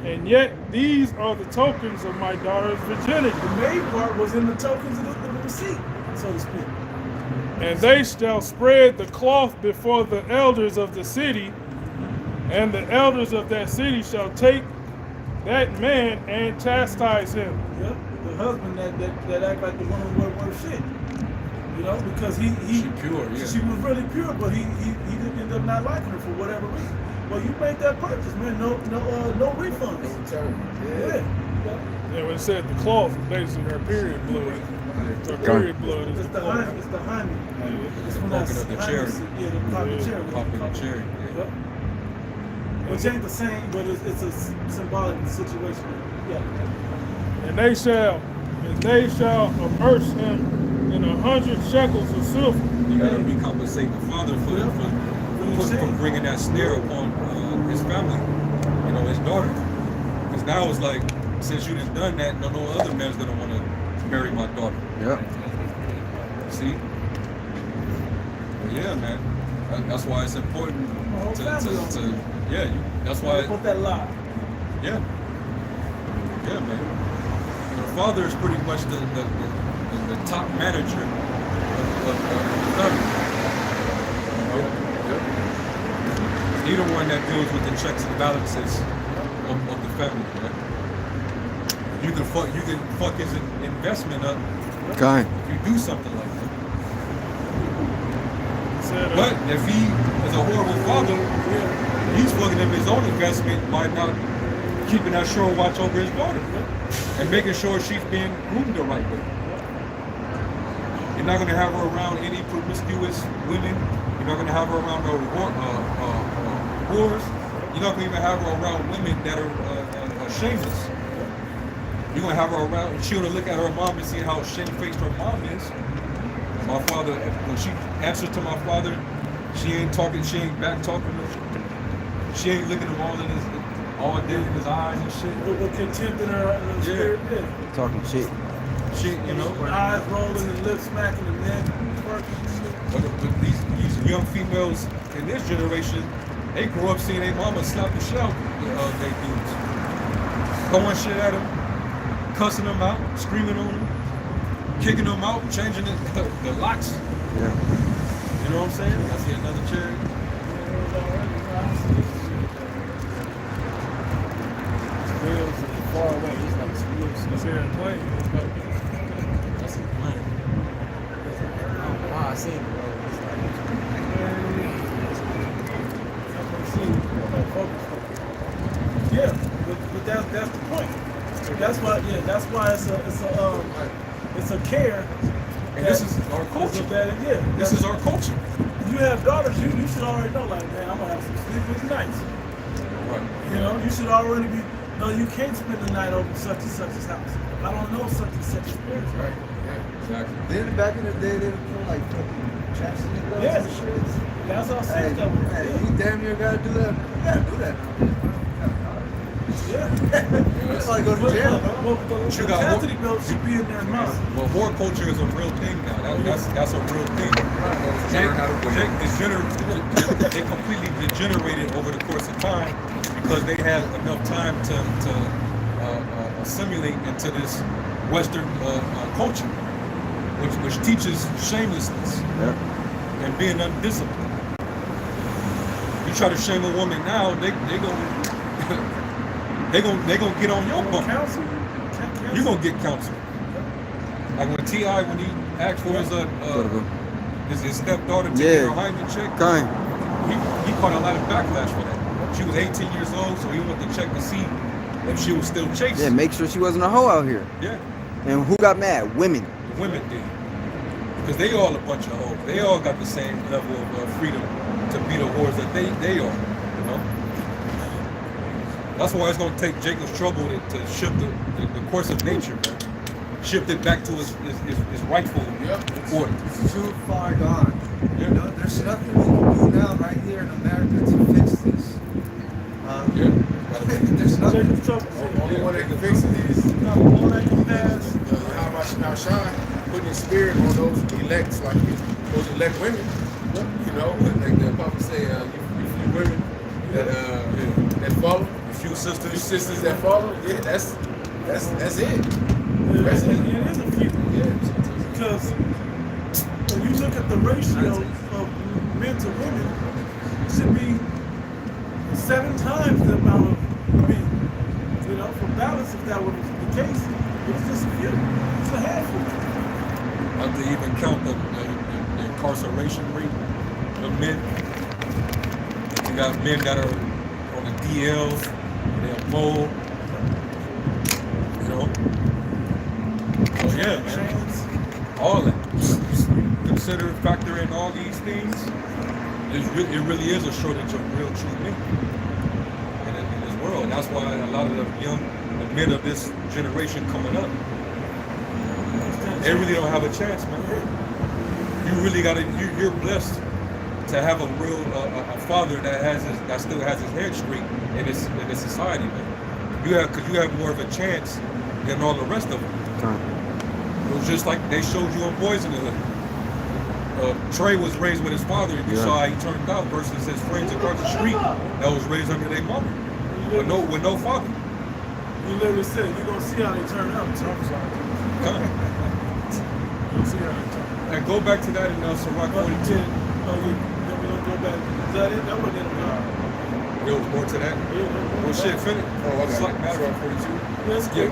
and yet these are the tokens of my daughter's virginity. The maid part was in the tokens of the receipt, so to speak. And they shall spread the cloth before the elders of the city, and the elders of that city shall take that man and chastise him. Yep, the husband that act like the woman worth shit. You know, because he She pure, yeah. she was really pure, but he didn't end up not liking her for whatever reason. Well, you made that purchase, man. No refunds. Yeah. Yeah, when it said the cloth, basically her period blood. Her period blood is It's the the cloth. hymen. It's the hymen. It's when Popping that's of the hymen cherry. seed. Yeah, the popping cherry. Popping the cherry. Yeah. Yep. Which ain't the same, but it's a symbolic situation. Yeah. And they shall averse him in 100 shekels of silver. You gotta recompensate the father for bringing that snare upon his family, you know, his daughter. Because now it's like, since you done that, no other man's gonna want to marry my daughter. Yep. See? But yeah, man. That's why it's important to yeah. That's why. Put that lock. Yeah. Yeah, man. The father is pretty much the top manager of the family. He the one that deals with the checks and balances of the family. Right? You can fuck his investment up Okay. if you do something like that. Said, But if he is a horrible father, he's fucking up his own investment by not keeping that sure watch over his daughter and making sure she's being groomed the right way. You're not going to have her around any promiscuous women. You're not going to have her around no whores. You're not going to even have her around women that are shameless. You're going to have her around, she's going to look at her mom and see how shamefaced her mom is. And my father, when she answers to my father, she ain't talking, she ain't back talking to him. She ain't looking him all dead in his eyes and shit. With contempt in her spirit. Yeah. Talking shit. Shit, you know. Eyes rolling and lips smacking and neck working and shit. But these young females in this generation, they grew up seeing their mama slap the shit out of their dudes. Throwing shit at them, cussing them out, screaming on them, kicking them out, changing the locks. Yeah. You know what I'm saying? I see another cherry. Wheels far away. He's like he's here and playing. That's a plan. Wow, I seen it, bro. Yeah, but that's the point. That's why it's a care. And this is our culture. This is our culture. You have daughters, you should already know, like, man, I'm gonna have some sleepless nights. Right. You know, you should already be, no, you can't spend the night over such and such's house. I don't know such and such's parents. Right. Yeah, exactly. Then back in the day, they would put like fucking chastity belts Yes. and shit. That's how Hey, sick that was. hey, you damn near gotta do that. You gotta do that nowadays. Yeah. It's like go to jail, bro. Well, the You got chastity belt should be in their mouth. Well, whore culture is a real thing now. That's a real thing. They completely degenerated over the course of time because they had enough time to assimilate into this Western culture, which teaches shamelessness and being undisciplined. You try to shame a woman now, they gonna get on your butt. Counsel. You gonna get counseled. Like when T.I. when he asked for his stepdaughter to get her hymen check, Kind. he caught a lot of backlash for that. She was 18 years old, so he went to check to see if she was still chaste. Yeah, make sure she wasn't a hoe out here. Yeah, And who got mad? Women. the women did. Because they all a bunch of hoes. They all got the same level of freedom to be the whores that they are, you know? That's why it's gonna take Jacob's trouble to shift the course of nature, man. Shift it back to its rightful order. It's too far gone. Yeah. You know, there's nothing we can do now right here in America to fix this. There's nothing. Jacob's trouble. Only one that can fix it is All that can pass. how much now shine, putting his spirit on those elects, like those elect women. You know, like the Papa say, you few women that follow, A few sisters. sisters that follow. Yeah, that's it. It is a few. Because when you look at the ratio of men to women, it should be 7 times the amount of men. You know, for balance, if that were the case, it's just a few. It's a handful. Not to even count the incarceration rate of men. You got men that are on the DL, they're mole, you know. So yeah, man, all that. Consider, factor in all these things. It really is a shortage of real true men in this world. And that's why a lot of the men of this generation coming up, they really don't have a chance, man. You really gotta. You're blessed to have a real a father that still has his head straight in this society, man. Because you have more of a chance than all the rest of them. It was just like they showed you on Boys in the Hood. Trey was raised with his father, and you saw how he turned out versus his friends across the street that was raised under their mother with no father. You literally said you're gonna see how they turn out. And go back to that in Sirach 42. Oh, then we don't go back. Is that it? That wasn't it. There was more to that. Well, shit, finish. Oh, okay. It's like matter of 42. That's Yeah. good.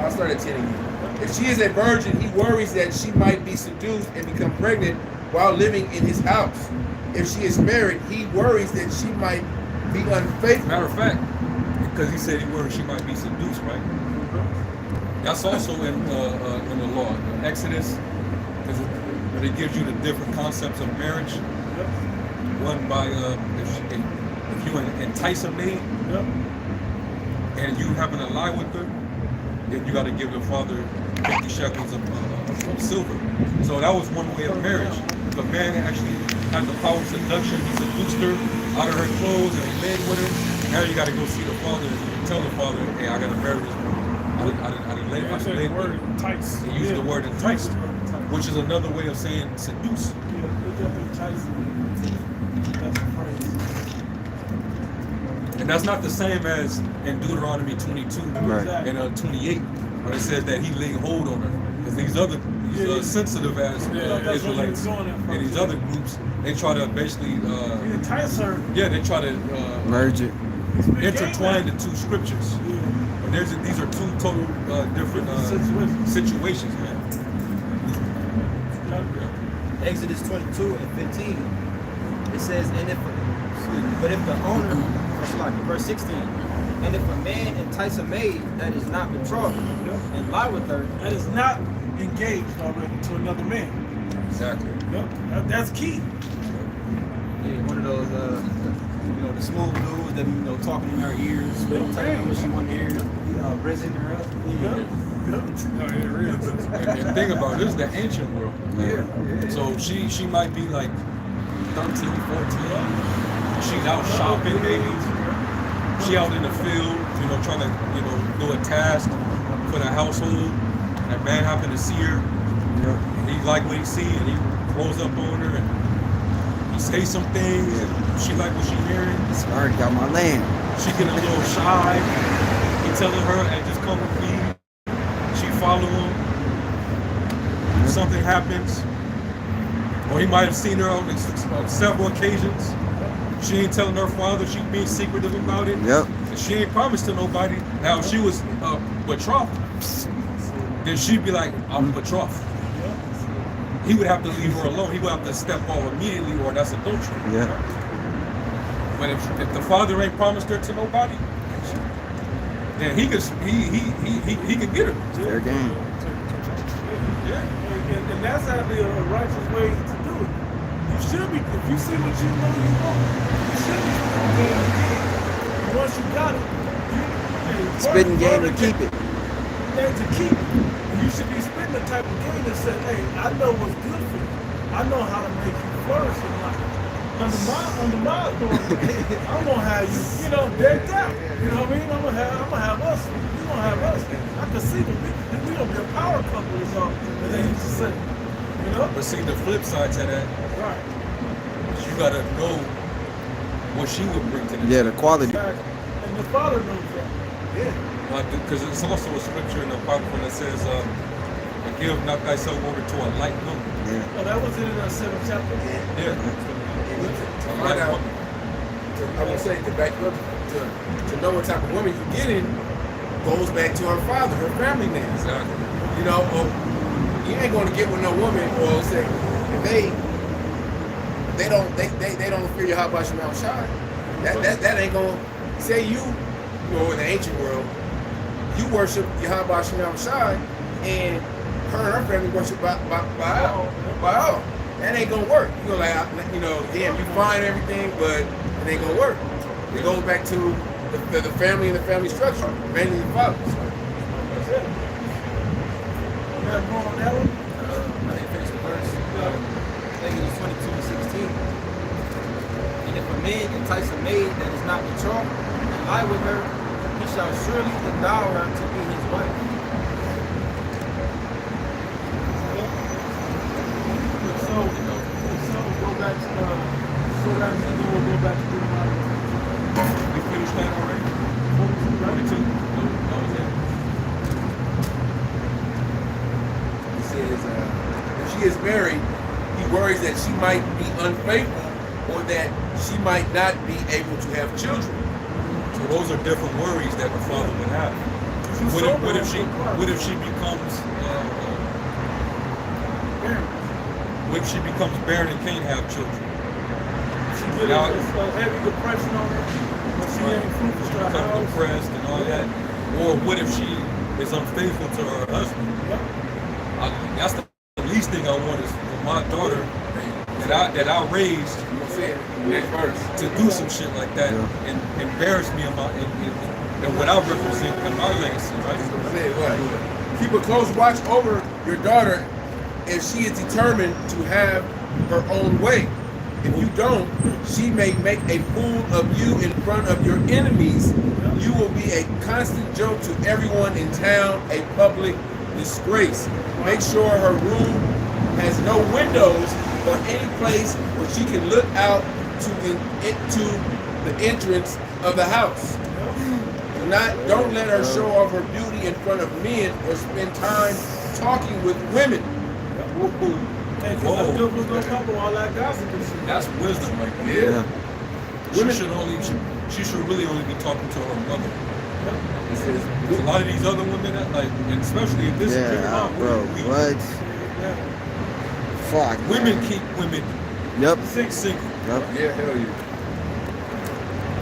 I'll start at 10 again. If she is a virgin, he worries that she might be seduced and become pregnant while living in his house. If she is married, he worries that she might be unfaithful. Matter of fact, because he said he worried she might be seduced, right? That's also in the law, in Exodus, because it gives you the different concepts of marriage. One by if you entice a maid and you happen to lie with her, then you got to give your father 50 shekels of silver. So that was one way of marriage. The man actually had the power of seduction. He seduced her out of her clothes and he laid with her. Now you got to go see the father and tell the father, hey, I got to marry this woman. I didn't lay with her. Entice. He used the word enticed, which is another way of saying seduce. And that's not the same as in Deuteronomy 22 and 28, where it says that he laid hold on her. Because these sensitive as Israelites and these other groups, they try to basically entice her. Yeah, they try to merge it, intertwine the two scriptures. But these are two total different situations, man. Exodus 22 and 15. It says, and if the owner, verse 16, and if a man entice a maid that is not betrothed and lie with her, that is not engaged already to another man. Exactly. Yep. That's key. Yeah, one of those, the smooth dudes that talking in her ears, telling her what she want to hear, raising her up. And the thing about it, this is the ancient world. So she might be like 13, 14. She's out shopping, maybe. She out in the field, trying to, do a task for the household. And a man happened to see her. And he like what he see, and he rolls up on her, and he say some things, and she like what she hearing. It's already got my land. She get a little shy. He telling her, hey, just come with me. She follow him. Something happens. Or he might have seen her on several occasions. She ain't telling her father, she being secretive about it. Yep. And she ain't promised to nobody. Now, if she was betrothed, then she'd be like, I'm betrothed. He would have to leave her alone. He would have to step off immediately, or that's adultery. Yeah. But if the father ain't promised her to nobody, then he could get her. Fair game. Yeah. And that's actually a righteous way to do it. You should be, if you see what you know you want, you should be spitting game. Once you got it, Spitting game to keep it. And to keep it. And you should be spitting the type of game that says, hey, I know what's good for you. I know how to make you flourish in life. Under my authority, I'm gonna have you, decked out. You know what I mean? I'm gonna have us. You gonna have us. I can see that we gonna be a power couple or something, as they used to say. But see, the flip side to that, Right. you gotta know what she would bring to the Yeah, the quality. Exactly. And the father knows that. Yeah. Because it's also a scripture in the Bible that says, give not thyself over to a light woman. Yeah. Oh, that was in the 7th chapter. Yeah. To find out, I would say to back up, to know what type of woman you're getting goes back to her father, her family name. Exactly. You ain't going to get with no woman, or say if they don't fear your hot Shem Shai. That ain't going to say in the ancient world, you worship Yahweh Shem Shai, and her and her family worship Baal. That ain't gonna work. You go damn, you fine and everything, but it ain't gonna work. It goes back to the family and the family structure, mainly the fathers. That's it. You got more on that one? I didn't finish the verse. I think it was 22 and 16. And if a man entice a maid that is not betrothed and lie with her, he shall surely endow her to be his wife. So go back to we'll go back to Deuteronomy. We finished that already? 42? No, that was it. It says, if she is married, he worries that she might be unfaithful or that she might not be able to have children. So those are different worries that the father would have. What if she becomes what if she becomes barren and can't have children? She get a heavy depression on her. But she ain't fruitful to her Becomes house. depressed and all that. Or what if she is unfaithful to her husband? That's the least thing I want is for my daughter that I raised Next verse. to do some shit like that and embarrass me and what I represent in my legacy, right? Say what? Keep a close watch over your daughter if she is determined to have her own way. If you don't, she may make a fool of you in front of your enemies. You will be a constant joke to everyone in town, a public disgrace. Make sure her room has no windows or any place where she can look out to the entrance of the house. Don't let her show off her beauty in front of men or spend time talking with women. Hey, because the was gonna come with all that gossip and shit. That's wisdom right there. Yeah. She should really only be talking to her mother. There's a lot of these other women that like, and especially in this bro, what? Fuck. Women keep women single. Yep. Yeah, hell yeah.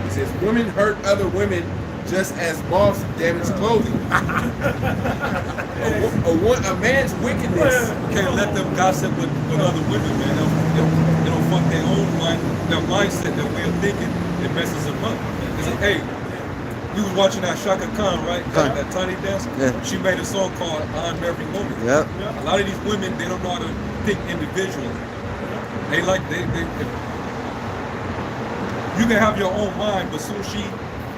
He says women hurt other women just as moths damage clothing. A man's wickedness. Can't let them gossip with other women, man. They don't fuck their own mind, their mindset, their way of thinking. It messes them up. It's like, hey, you was watching that Shaka Khan, right? That Tiny Desk? Yeah. She made a song called I'm Every Woman. Yep. A lot of these women, they don't know how to think individually. They you can have your own mind, but soon she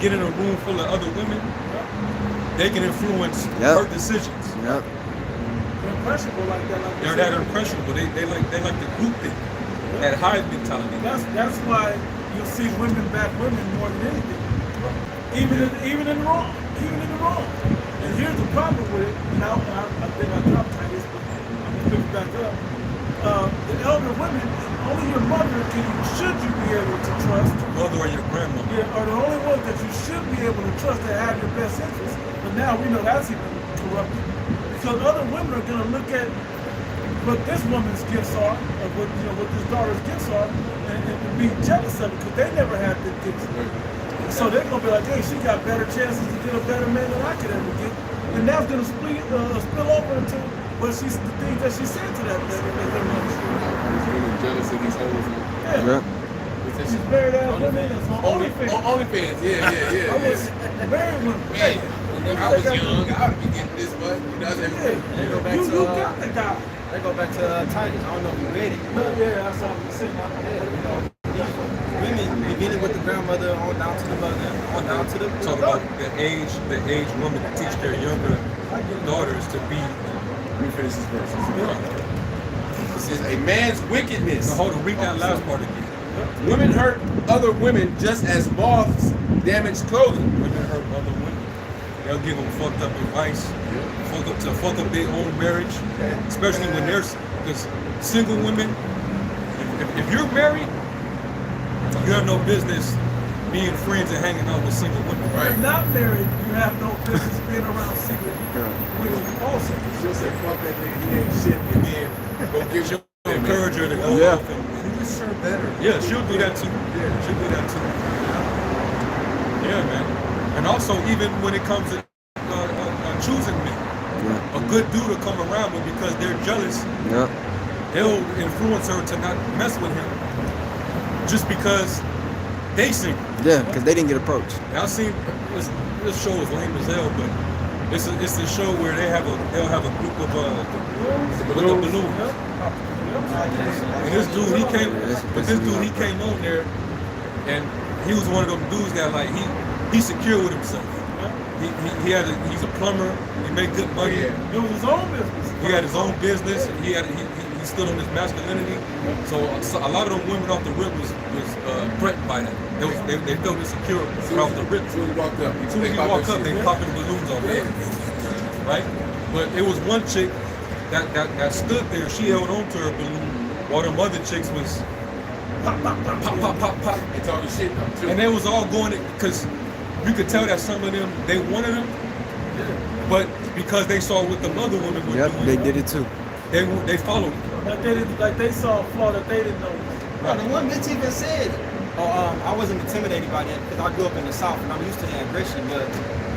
get in a room full of other women, they can influence her decisions. Yep. They're impressionable like that. Like They're that impressionable. They like the group thing. That hive mentality. That's why you see women back women more than anything. Even in the wrong. And here's the problem with it. Now I think I dropped Chinese, but I'm gonna pick it back up. The elder women, only your mother should you be able to trust. Mother or your grandmother. Yeah, are the only ones that you should be able to trust that have your best interests. But now we know that's even corrupted. Because other women are gonna look at what this woman's gifts are, or what this daughter's gifts are, and be jealous of it because they never had the gifts. So they're gonna be like, hey, she got better chances to get a better man than I could ever get. And that's gonna spill over into the things that she said to that woman. Really jealous of these hoes. Yeah. She's married ass women that's on OnlyFans. OnlyFans, yeah. I was married with Man, when I was young, I would be getting this much. You know what I'm saying? They go back You to got the guy. they go back to Titus. I don't know if you read it. Yeah, that's what I'm saying. Women, beginning with the grandmother on down to the mother, on down to the Talk about the age women to teach their younger daughters to be. Let me finish this verse. It says, a man's wickedness. So hold on, read that last part again. Women hurt other women just as moths damage clothing. Women hurt other women. They'll give them fucked up advice, fuck up their own marriage, especially when there's because single women. If you're married, you have no business being friends and hanging out with single women. If you're not married, you have no business being around single women also. She'll say, fuck that nigga, he ain't shit, and then go get your Encourage her to go off and you just serve better. yeah, she'll do that too. Yeah, she'll do that too. Yeah, man. And also, even when it comes to choosing men, a good dude to come around with because they're jealous. Yep. They'll influence her to not mess with him just because they single. Yeah, because they didn't get approached. Now, I've seen this show is lame as hell, but it's a show where they'll have a group of balloons. And this dude he came on there, and he was one of them dudes that like he's secure with himself. He's a plumber. He made good money. It was his own business. He had his own business. He stood on his masculinity. So a lot of them women off the rip was threatened by that. They felt insecure off the rip. As soon as he walked up, they popping balloons off there, right? But it was one chick that stood there. She held on to her balloon while them other chicks was pop, pop, pop, pop, pop, pop, pop. They talking shit though too. And they was all going because you could tell that some of them, they wanted them, but because they saw what the other women were Yep, doing, they did it too. they followed it. like they saw a flaw that they didn't know. Bro, the one bitch even said, I wasn't intimidated by that because I grew up in the South and I'm used to that aggression, but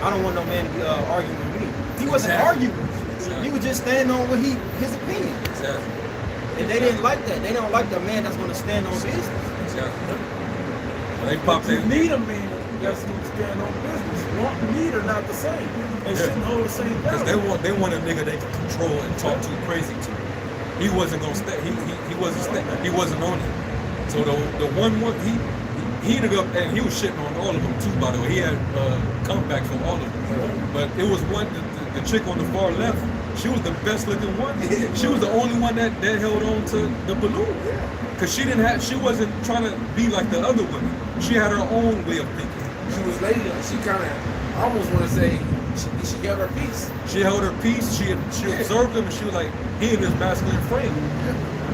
I don't want no man to be arguing with me. He wasn't arguing. He was just standing on what his opinion. Exactly. And they didn't like that. They don't like the man that's going to stand on business. Exactly. When they pop, You they need a man that's going to stand on business. Want and need are not the same. They shouldn't hold the same because value. they want a nigga they can control and talk too crazy to. He wasn't gonna stay. He wasn't stay. He wasn't on it. So the one he ended up, and he was shitting on all of them too. By the way, he had comebacks from all of them. But it was one the chick on the far left. She was the best looking one. She was the only one that held on to the balloon. Cause she wasn't trying to be like the other women. She had her own way of thinking. She was lady. She kind of almost want to say she held her peace. She held her peace. She observed him, and she was like, he in his masculine frame.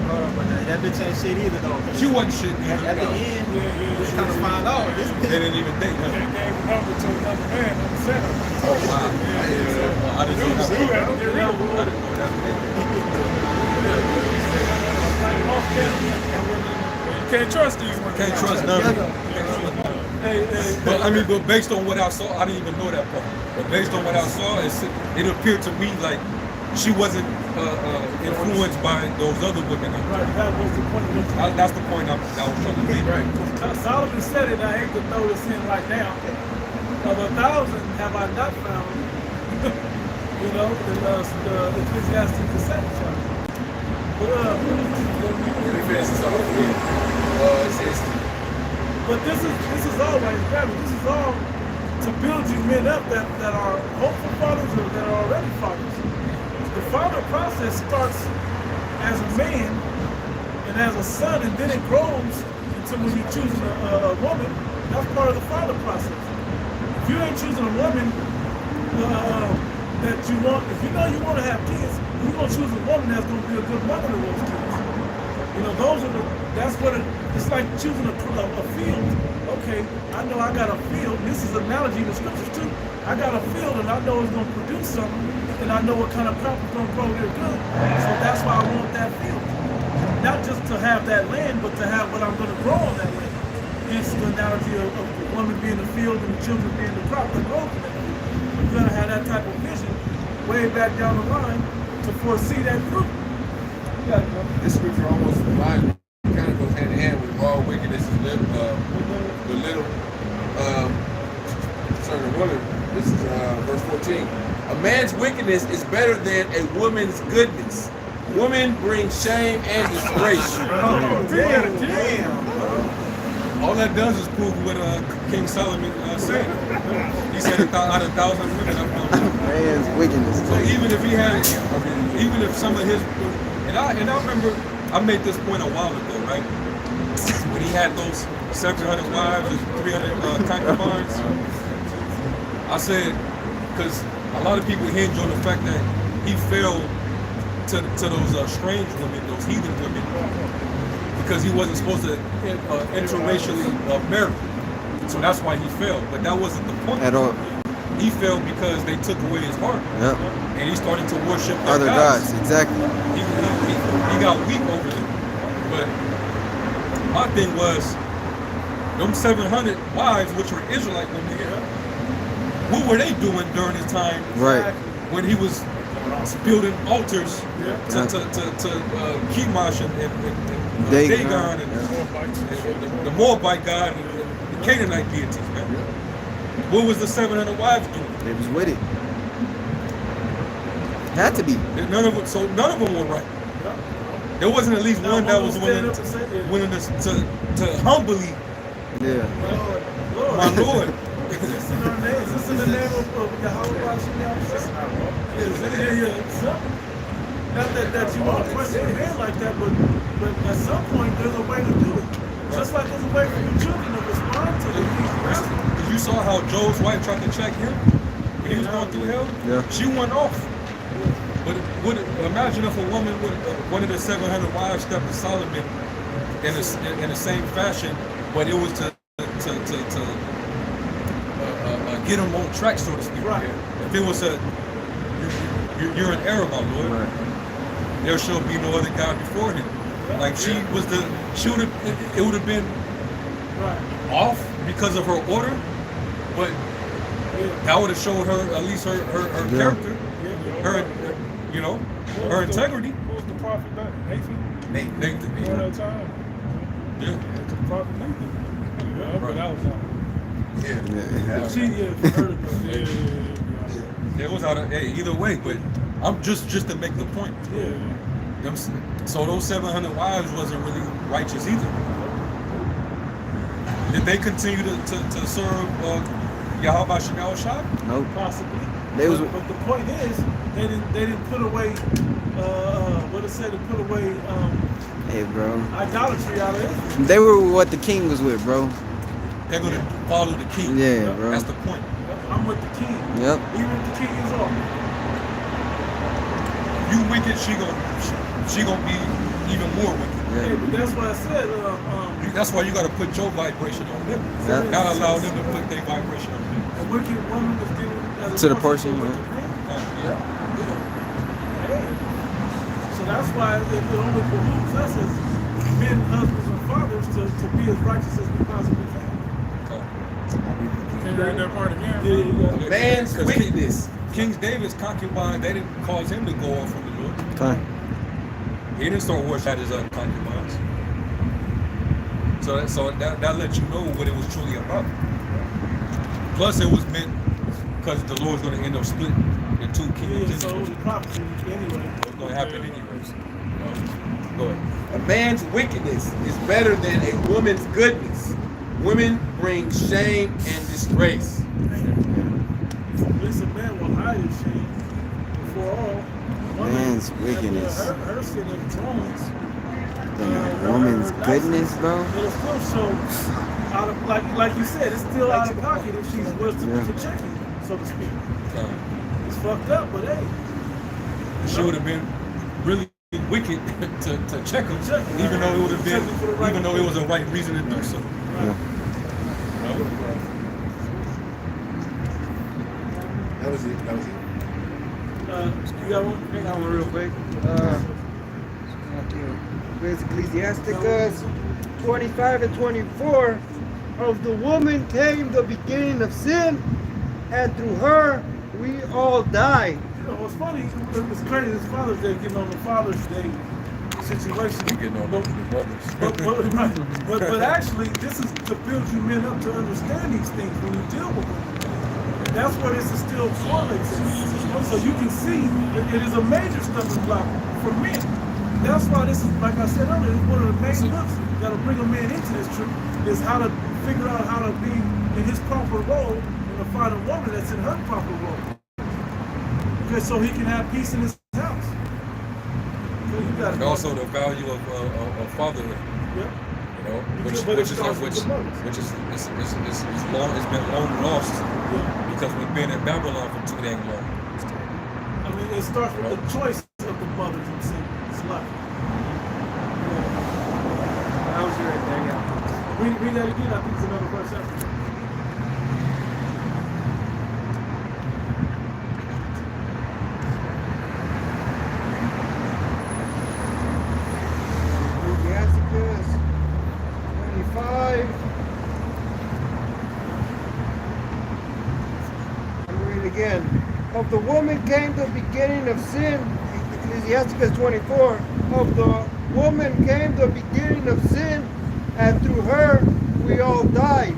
But that bitch ain't shit either though. She wasn't shit either. At the end, we just kind of find out. This They didn't even think. They Huh? gave a number to another man on the center. Oh wow! I didn't know that. You had to get rid of I didn't know that. You can't trust these women. Can't trust none of them. But I mean, but based on what I saw, I didn't even know that part. But based on what I saw, it appeared to me like she wasn't influenced by those other women. Right, that was the point. That's the point I was trying to make. Right. Solomon said it, I hate to throw this in right now. Of 1,000 have I not found, you know, the Ecclesiastes the second chapter. But this is always better. This is all to build you men up that are hopeful fathers or that are already fathers. The father process starts as a man and as a son, and then it grows until when you're choosing a woman. That's part of the father process. If you ain't choosing a woman that you want, if you know you want to have kids, you're gonna choose a woman that's gonna be a good mother to those kids. You know, that's what it's like choosing a field. Okay, I know I got a field. This is an analogy in the scriptures too. I got a field and I know it's gonna produce something, and I know what kind of crop is gonna grow there good. So that's why I want that field. Not just to have that land, but to have what I'm gonna grow on that land. Hence the analogy of the woman being the field and the children being the crop that grows in that field. You gotta have that type of vision way back down the line to foresee that fruit. This scripture almost kind of goes hand in hand with all wickedness is little concerning women. This is verse 14. A man's wickedness is better than a woman's goodness. Woman brings shame and disgrace. All that does is prove what King Solomon said. He said out of 1,000 women, I found Man's wickedness. So even if he had, even if some of his, and I remember I made this point a while ago, right? When he had those 700 wives and 300 concubines, I said, because a lot of people hinge on the fact that he fell to those strange women, those heathen women, because he wasn't supposed to interracially marry. So that's why he fell. But that wasn't the point. At all. He fell because they took away his heart. Yep. And he started to worship their Other gods, exactly. He got weak over them. But my thing was, them 700 wives, which were Israelite women, what were they doing during his time? Right. When he was building altars to Chemosh and Dagon and the Moabite god and the Canaanite deities, man. What was the 700 wives doing? They was with it. Had to be. None of them were right. There wasn't at least one that was willing to humbly, my Lord. Is this in the name of Yahweh? Not that you want to question a man like that, but at some point there's a way to do it. Just like there's a way for your children to respond to it. You saw how Joe's wife tried to check him when he was going through hell? Yeah. She went off. But imagine if a woman with one of the 700 wives stepped to Solomon in the same fashion, but it was to get them on track, so to speak. Right. If it was you're an Arab, my Lord. Right. There shall be no other God before him. Like she would have, it would have been Right. off because of her order, but that would have showed her at least her character, her her integrity. Who was the prophet back? Nathan? Nathan. During that time? Yeah. The prophet Nathan. Yeah, but that was out. Yeah. She heard of Yeah, it. It was out of either way, but I'm just to make the point. Yeah. So those 700 wives wasn't really righteous either. Did they continue to serve Yahweh Shemel Shah? Nope. Possibly. They was- but the point is, they didn't put away what it said to put away Hey, bro. idolatry out of it. They were what the king was with, bro. They're gonna follow the king. Yeah, bro. That's the point. I'm with the king. Yep. Even if the king is off. You wicked, she gonna be even more wicked. Hey, Yeah. but that's why I said That's why you gotta put your vibration on them. Yeah. Gotta allow them to put their vibration on them. a wicked woman is given as a To the portion portion, to a yeah. wicked man. Yeah. Hey. So that's why it only behooves us as men, husbands, and fathers to be as righteous as we possibly can. Can you read that part again? Yeah. Man's Because wickedness. King David's concubine, they didn't cause him to go off from the Lord. Fine. He didn't start worshiping his other concubines. So that lets you know what it was truly about. Plus, it was meant because the Lord's going to end up splitting the two kingdoms. Yeah, so it was a prophecy anyway. It's going to happen anyways. Go ahead. A man's wickedness is better than a woman's goodness. Women bring shame and disgrace. At least a man will hide his shame before all. Woman, Man's wickedness. Her sin of thrones. Woman's goodness, bro. It'll still show out of like you said, it's still out of pocket if she's was to check it, so to speak. It's fucked up, but hey. She would have been really wicked to check him, even though it would have been, even though it was a right reason to do so. Yeah. That was it. You got one? I got one real quick. Ecclesiasticus 25 and 24. Of the woman came the beginning of sin, and through her we all die. You know, what's funny, it's crazy, it's Father's Day, getting on the Father's Day situation. You getting on those brothers. But actually, this is to build you men up to understand these things when you deal with them. And that's what this is still correlates in. So you can see that it is a major stumbling block for men. That's why this is, like I said earlier, one of the main hooks that'll bring a man into this trip is how to figure out how to be in his proper role and to find a woman that's in her proper role. Okay, so he can have peace in his house. Okay, you gotta And also the value of fatherhood. Yeah. You know, But which it is starts with the mothers. it's been long lost because we've been in Babylon for too dang long. I mean, it starts with the choice of the mothers themselves. It's life. That was right there, yeah. Read that again. I think it's another verse after. Ecclesiasticus 25. I'll read it again. Of the woman came the beginning of sin. Ecclesiasticus 24. Of the woman came the beginning of sin, and through her we all died.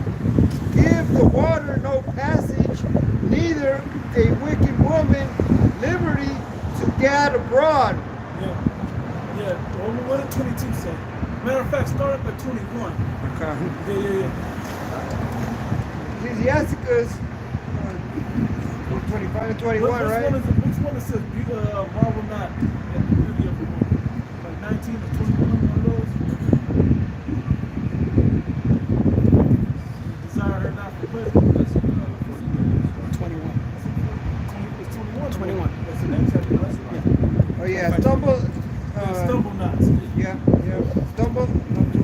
Give the water no passage, neither a wicked woman liberty to gad abroad. Yeah. Well, what did 22 say? Matter of fact, start up at 21. Okay. Yeah. Ecclesiasticus 25 and 21, right? Which one it says, marvel not at the beauty of the woman? Like 19 or 21, one of those? Desire her not for pleasure. That's 21. It's 21. 21. That's the next chapter. That's right. Oh yeah, stumble. Stumble not. Yeah. Stumble. No,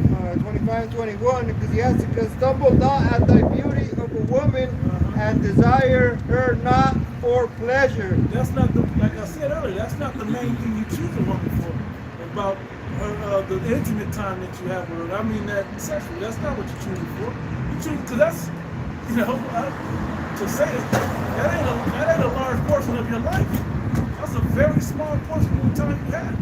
9:21, Ecclesiasticus, stumble not at the beauty of a woman and desire her not for pleasure. That's not the, like I said earlier, that's not the main thing you choose a woman for. About her, the intimate time that you have with her. I mean that sexually. That's not what you're choosing for. You choose because that's, you know, to say it, that ain't a large portion of your life. That's a very small portion of the time you have.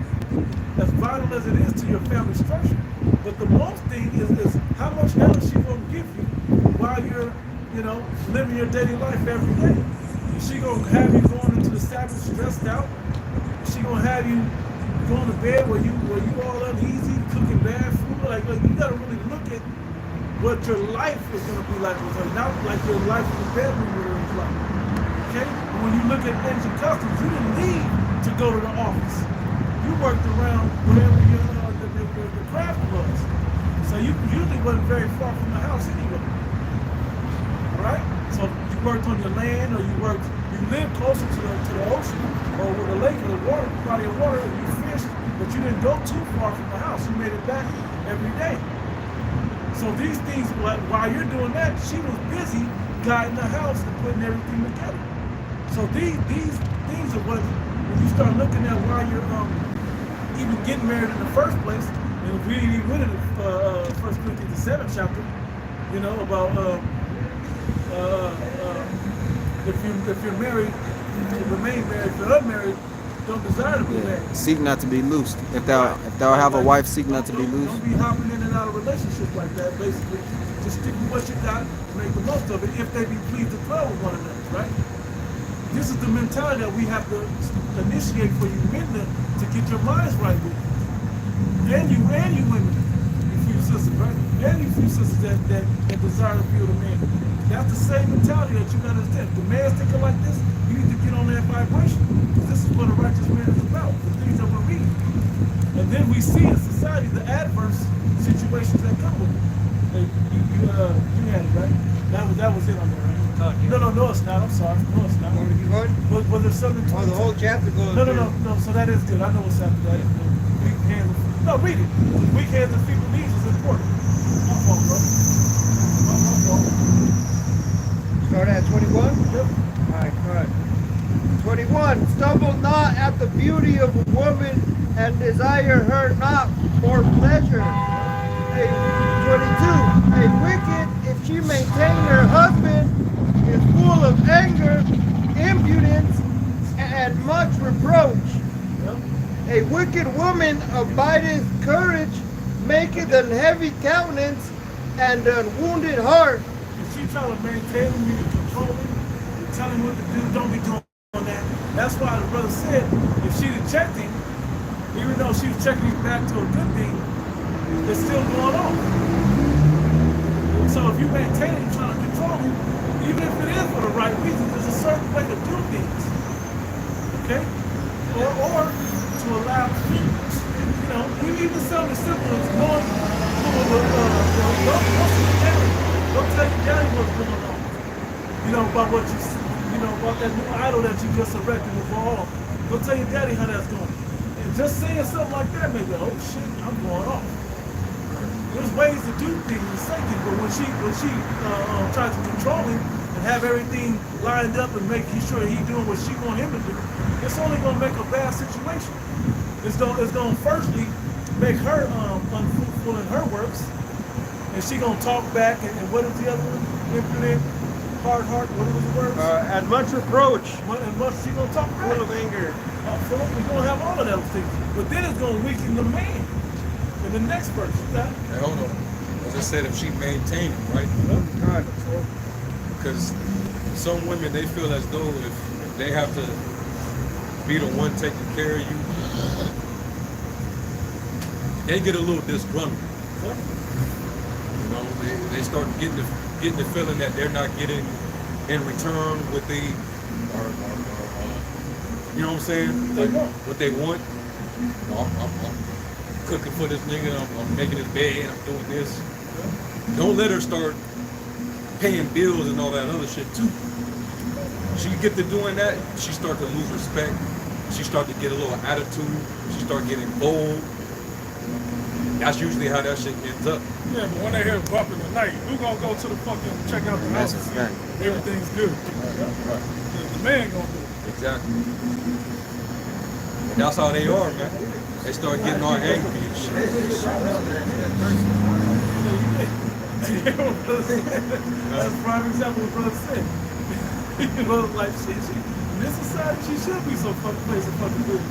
As vital as it is to your family structure. But the most thing is how much hell is she gonna give you while you're, you know, living your daily life every day. Is she gonna have you going into the Sabbath stressed out? Is she gonna have you going to bed where you all uneasy, cooking bad food? Like you gotta really look at what your life is gonna be like with her, not like your life in the bedroom with her is like. Okay? When you look at ancient customs, you didn't leave to go to the office. You worked around wherever the craft was. So you usually wasn't very far from the house anyway. Right? So you worked on your land, or you lived closer to the ocean or with the lake or the water, body of water, and you fished, but you didn't go too far from the house. You made it back every day. So these things, while you're doing that, she was busy guiding the house and putting everything together. So these things are what, when you start looking at why you're even getting married in the first place, and if we didn't even went into 1 Corinthians the 7th chapter, you know, about if you're married, you remain married. If you're unmarried, don't desire to be married. Seek not to be loosed. If thou have a wife, seek not to be loosed. Don't be hopping in and out of relationships like that. Basically, just stick with what you got, make the most of it. If they be pleased to dwell with one another, right? This is the mentality that we have to initiate for you men to get your minds right with. And you women, you few sisters, right? And you few sisters that desire to be with a man. That's the same mentality that you gotta understand. If the man's thinking like this, you need to get on that vibration. Because this is what a righteous man is about, the things that we're reading. And then we see in society the adverse situations that come with it. You had it, right? That was it on there, right? No, it's not. I'm sorry. No, it's not. Want me to keep going? Was there something? Oh, the whole chapter goes. No. So that is good. I know what's after that. Weak hands. No, read it. Weak hands and feeble knees is important. My fault, bro. My fault. Start at 21? Yep. All right. 21. Stumble not at the beauty of a woman and desire her not for pleasure. 22. A wicked, if she maintain her husband, is full of anger, impudence, and much reproach. A wicked woman abideth courage, maketh an heavy countenance, and an wounded heart. If she trying to maintain him, you control him, you tell him what to do, don't be doing that. That's why the brother said, if she'd have checked him, even though she was checking him back to a good thing, it's still going on. So if you maintain him, trying to control him, even if it is for the right reason, there's a certain way to do things. Okay? Or to allow, you know, even something as simple as going, don't tell your daddy what's going on. You know, about what about that new idol that you just erected with all. Go tell your daddy how that's going. And just saying something like that, maybe, oh shit, I'm going off. There's ways to do things and say things, but when she tries to control him and have everything lined up and making sure he's doing what she want him to do, it's only gonna make a bad situation. It's gonna firstly make her unfruitful in her works, and she gonna talk back. And what is the other one? Impudent, hard heart. What was the word? And much reproach. And much she gonna talk back. Full of anger. So we're gonna have all of those things, but then it's gonna weaken the man. In the next verse, you got it? Hey, hold on. As I said, if she maintained it, right? God. Because some women, they feel as though if they have to be the one taking care of you, they get a little disgruntled. You know, they start getting the feeling that they're not getting in return what they are you know what I'm saying? Like, what they want. You know, I'm cooking for this nigga, I'm making his bed, I'm doing this. Don't let her start paying bills and all that other shit too. She get to doing that, she start to lose respect. She start to get a little attitude. She start getting bold. that's usually how that shit ends up. Yeah, but when they hear bumping at night, who gonna go to the fucking check out the house and see if everything's good? The man gonna do it. Exactly. And that's how they are, man. They start getting all angry and shit. That's a prime example of what brother said. You know, like she in this society, she should be so fucking place of fucking good.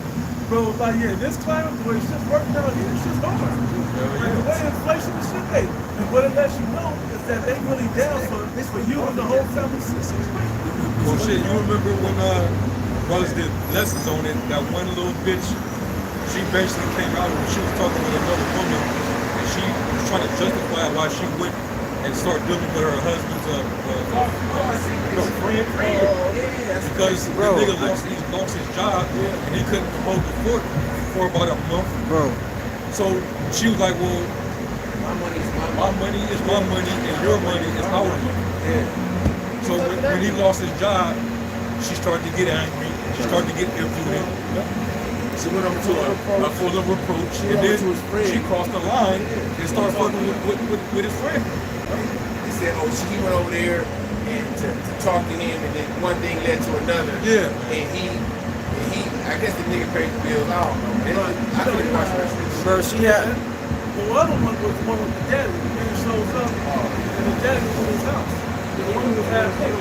Bro, like yeah, in this climate, the way it's just working out here, it's just hard. Like the way inflation is shit, hey, and what it lets you know is that they really down for you and the whole family system. Well, shit, you remember when brothers did lessons on it? That one little bitch, she basically came out and she was talking with another woman, and she was trying to justify why she went and started dealing with her husband's friend. Because the nigga lost his job and he couldn't promote the fort for about a month. Bro. So she was like, well, my money is my money and your money is our money. Yeah. So when he lost his job, she started to get angry. She started to get impudent. She went up to a full of reproach, and then she crossed the line and started fucking with his friend. He said, oh, she went over there and to talk to him, and then one thing led to another. Yeah. And he, I guess the nigga paid the bills. I don't know. I don't even watch that shit. Bro, she had. The other one was the one with the daddy. The man shows up, and the daddy was in his house. The one who was having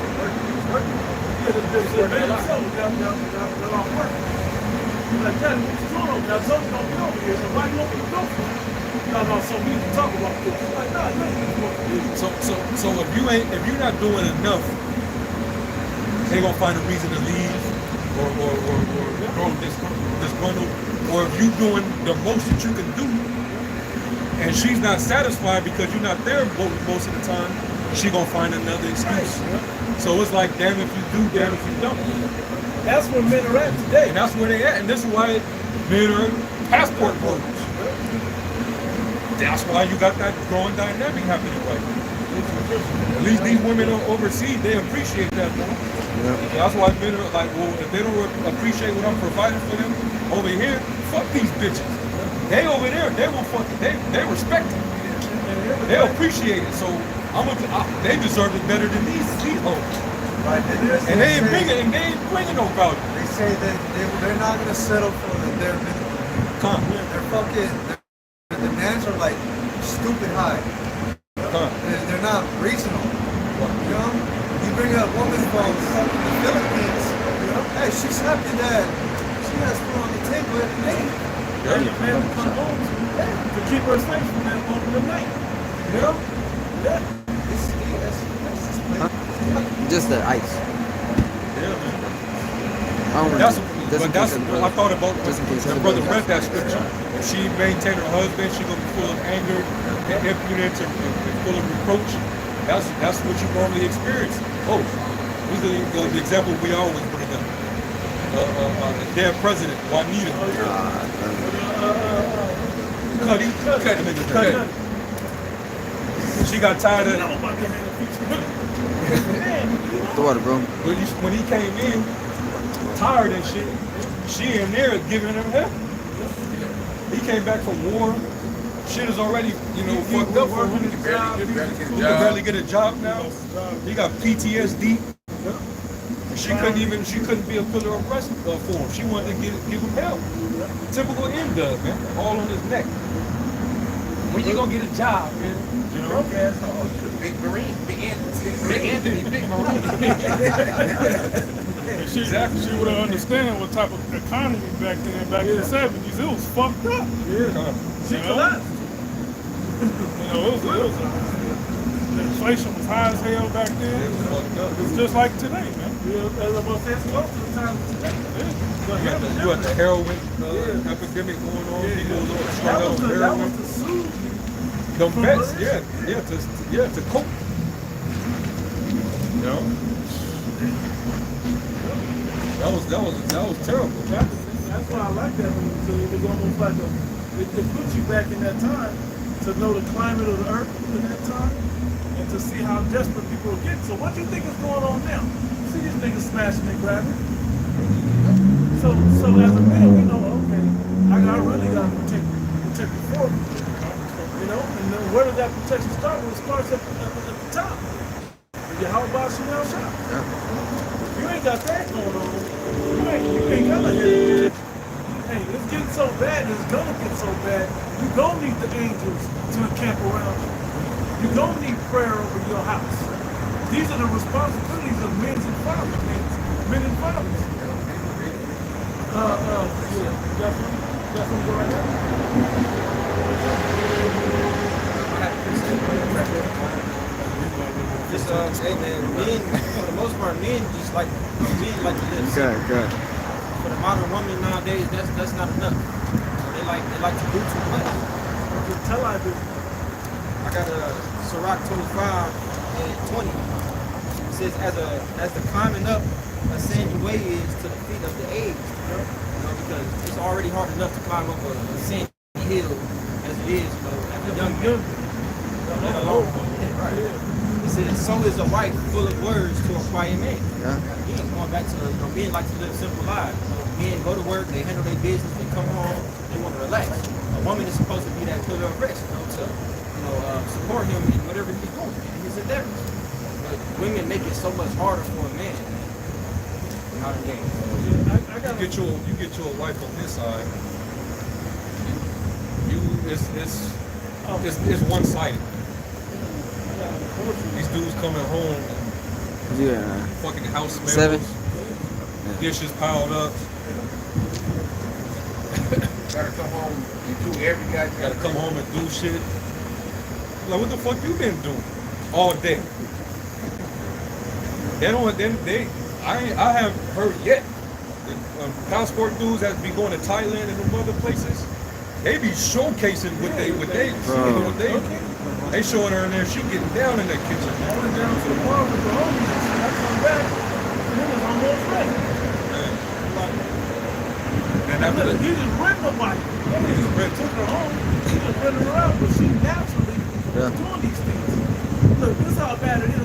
working. Yeah, the man himself got off work. He's like, Daddy, what you doing over there? I told you don't be over here. So why you open the door for? No, so we can talk about this. He's like, nah, you ain't supposed to do. So if you're not doing enough, they gonna find a reason to leave or grow disgruntled. Or if you doing the most that you can do, and she's not satisfied because you're not there most of the time, she gonna find another excuse. So it's like, damn if you do, damn if you don't. That's where men are at today. And that's where they at. And this is why men are passport holders. That's why you got that growing dynamic happening right now. At least these women overseas, they appreciate that more. Yeah. That's why men are like, well, if they don't appreciate what I'm providing for them over here, fuck these bitches. They over there, they will fucking, they respect it. They appreciate it. So they deserve it better than these hoes. Right. And they ain't bringing no value. They say that they're not gonna settle for their They're fucking. The demands are like stupid high. They're not reasonable. You know, you bring a woman from fucking the Philippines. You know, hey, she's happy that she has food on the table every day. And your man will come home to keep her safe from that moment of night. You know? Yeah. Just the ice. Yeah, man. That's I thought about when brother read that scripture. If she maintained her husband, she gonna be full of anger and impudence and full of reproach. That's what you normally experience. Oh, this is the example we always bring up. The dead president, Juanita. Cuddy. She got tired of the water, bro. When he came in, tired and shit, she in there giving him hell. He came back from war. Shit is already, fucked up for him. He can barely get a job now. He got PTSD. She couldn't be a pillar of rest for him. She wanted to give him hell. Typical M-Dub, man. All on his neck. When you gonna get a job, man? You know? Big Marine, Big Anthony, Big Marine. She would have understand what type of economy back in the 70s. It was fucked up. Yeah. She collapsed. The inflation was high as hell back then. It was just like today, man. Yeah, as I'm gonna say, it's close to the time today. You got the heroin epidemic going on. People strung out on heroin. That was the soothe. The vets, to cope. You know? That was terrible. That's why I like that one. So it was almost like it puts you back in that time to know the climate of the earth in that time and to see how desperate people are getting. So what do you think is going on now? See these niggas smashing and grabbing. So as a man, we know, okay, I really got to protect the fort. And then where does that protection start? Well, it starts at the top. How about Chanel shop? You ain't got that going on. You ain't gonna hit it. Hey, it's getting so bad, it's gonna get so bad. You gonna need the angels to encamp around you. You gonna need prayer over your house. These are the responsibilities of men and fathers. Men and fathers. Yeah, definitely go right there. Just hey man, men for the most part, men just like men like to live. Good. For the modern woman nowadays, that's not enough. They like to do too much. Tell I do. I got a Ciroc 25 and 20. It says as the climbing up a sandy way is to the feet of the aged. You know, because it's already hard enough to climb up a sandy hill as it is, you know, as a young man. Let alone. Right. It says, so is a wife full of words to a quiet man. Yeah. Again, going back to, men like to live simple lives. Men go to work, they handle their business, they come home, they want to relax. A woman is supposed to be that pillar of rest, to support him in whatever he's doing, in his endeavors. But women make it so much harder for a man in modern days. You get you a wife on this side. It's one-sided. These dudes coming home, Yeah. fucking house smells, 7. dishes piled up. Gotta come home and do every guy. Gotta come home and do shit. Like, what the fuck you been doing all day? I haven't heard yet. The passport dudes that be going to Thailand and them other places, they be showcasing what they showing her in there. She getting down in that kitchen. I went down to the bar with the homies and shit. I come back, and it was almost ready. And after He just rented a bike. He just took her home. He just rented her out, but she naturally was doing these things. Look, this is how bad it is.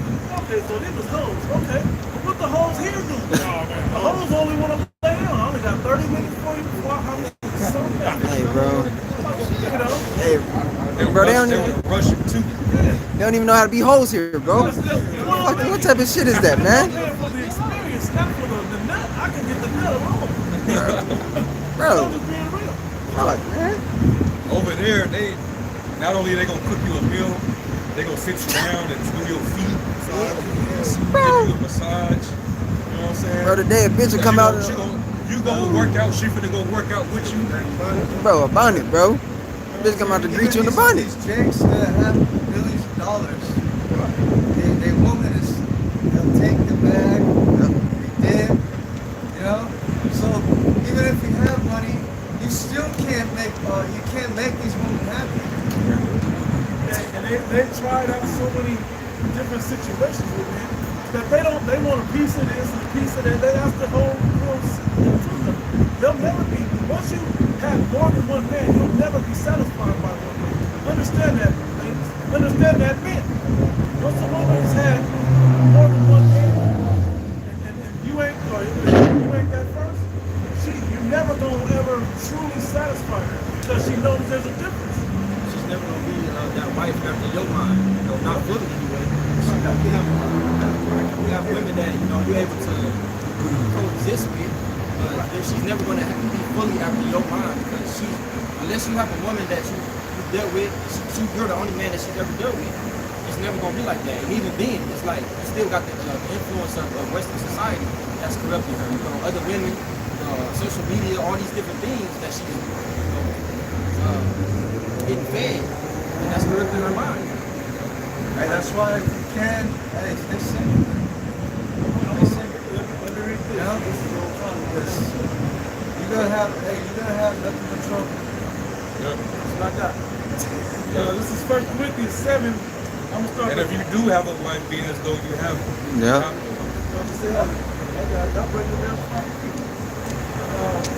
Okay, so this was hoes. Okay, but what the hoes here do? The hoes only want to lay down. I only got 30 minutes for you before I come. Hey, bro. You know? Hey, bro, they don't even know how to be hoes here, bro. What type of shit is that, man? For the experience, not for the nut. I can get the nut alone. Bro. I'm just being real. Fuck, man. over there, they not only they gonna cook you a meal, they gonna sit you down and do your feet, give you a massage. You know what I'm saying? Bro, today a bitch will come out. You go work out, she finna go work out with you. Bro, a bonnet, bro. Bitch come out to greet you in the bonnet. These chicks that have millions of dollars, they woman is, they'll take the bag, be dead, you know? So even if you have money, you still can't make, you can't make these women happy. And they tried out so many different situations with me that they want a piece of this and a piece of that. That's the whole system. They'll never be, once you have more than one man, you'll never be satisfied by one man. Understand that, ladies. Understand that, men. Once a woman has had more than one man, and you ain't that first, you're never gonna ever truly satisfy her because she knows there's a difference. She's never gonna be that wife after your mind, not fully anyway. We have women that you're able to coexist with, but she's never gonna be fully after your mind because unless you have a woman that you dealt with, you're the only man that she's ever dealt with. It's never gonna be like that. And even then, it's like you still got the influence of Western society that's corrupting her. Other women, social media, all these different things that she's getting fed, and that's corrupting her mind. And that's why if you can, hey, stay single. Stay single. You know? Because you're gonna have nothing but trouble. That's what I got. This is 1 Corinthians 7. I'm gonna start. And if you do have a wife, be as though you have. Yeah.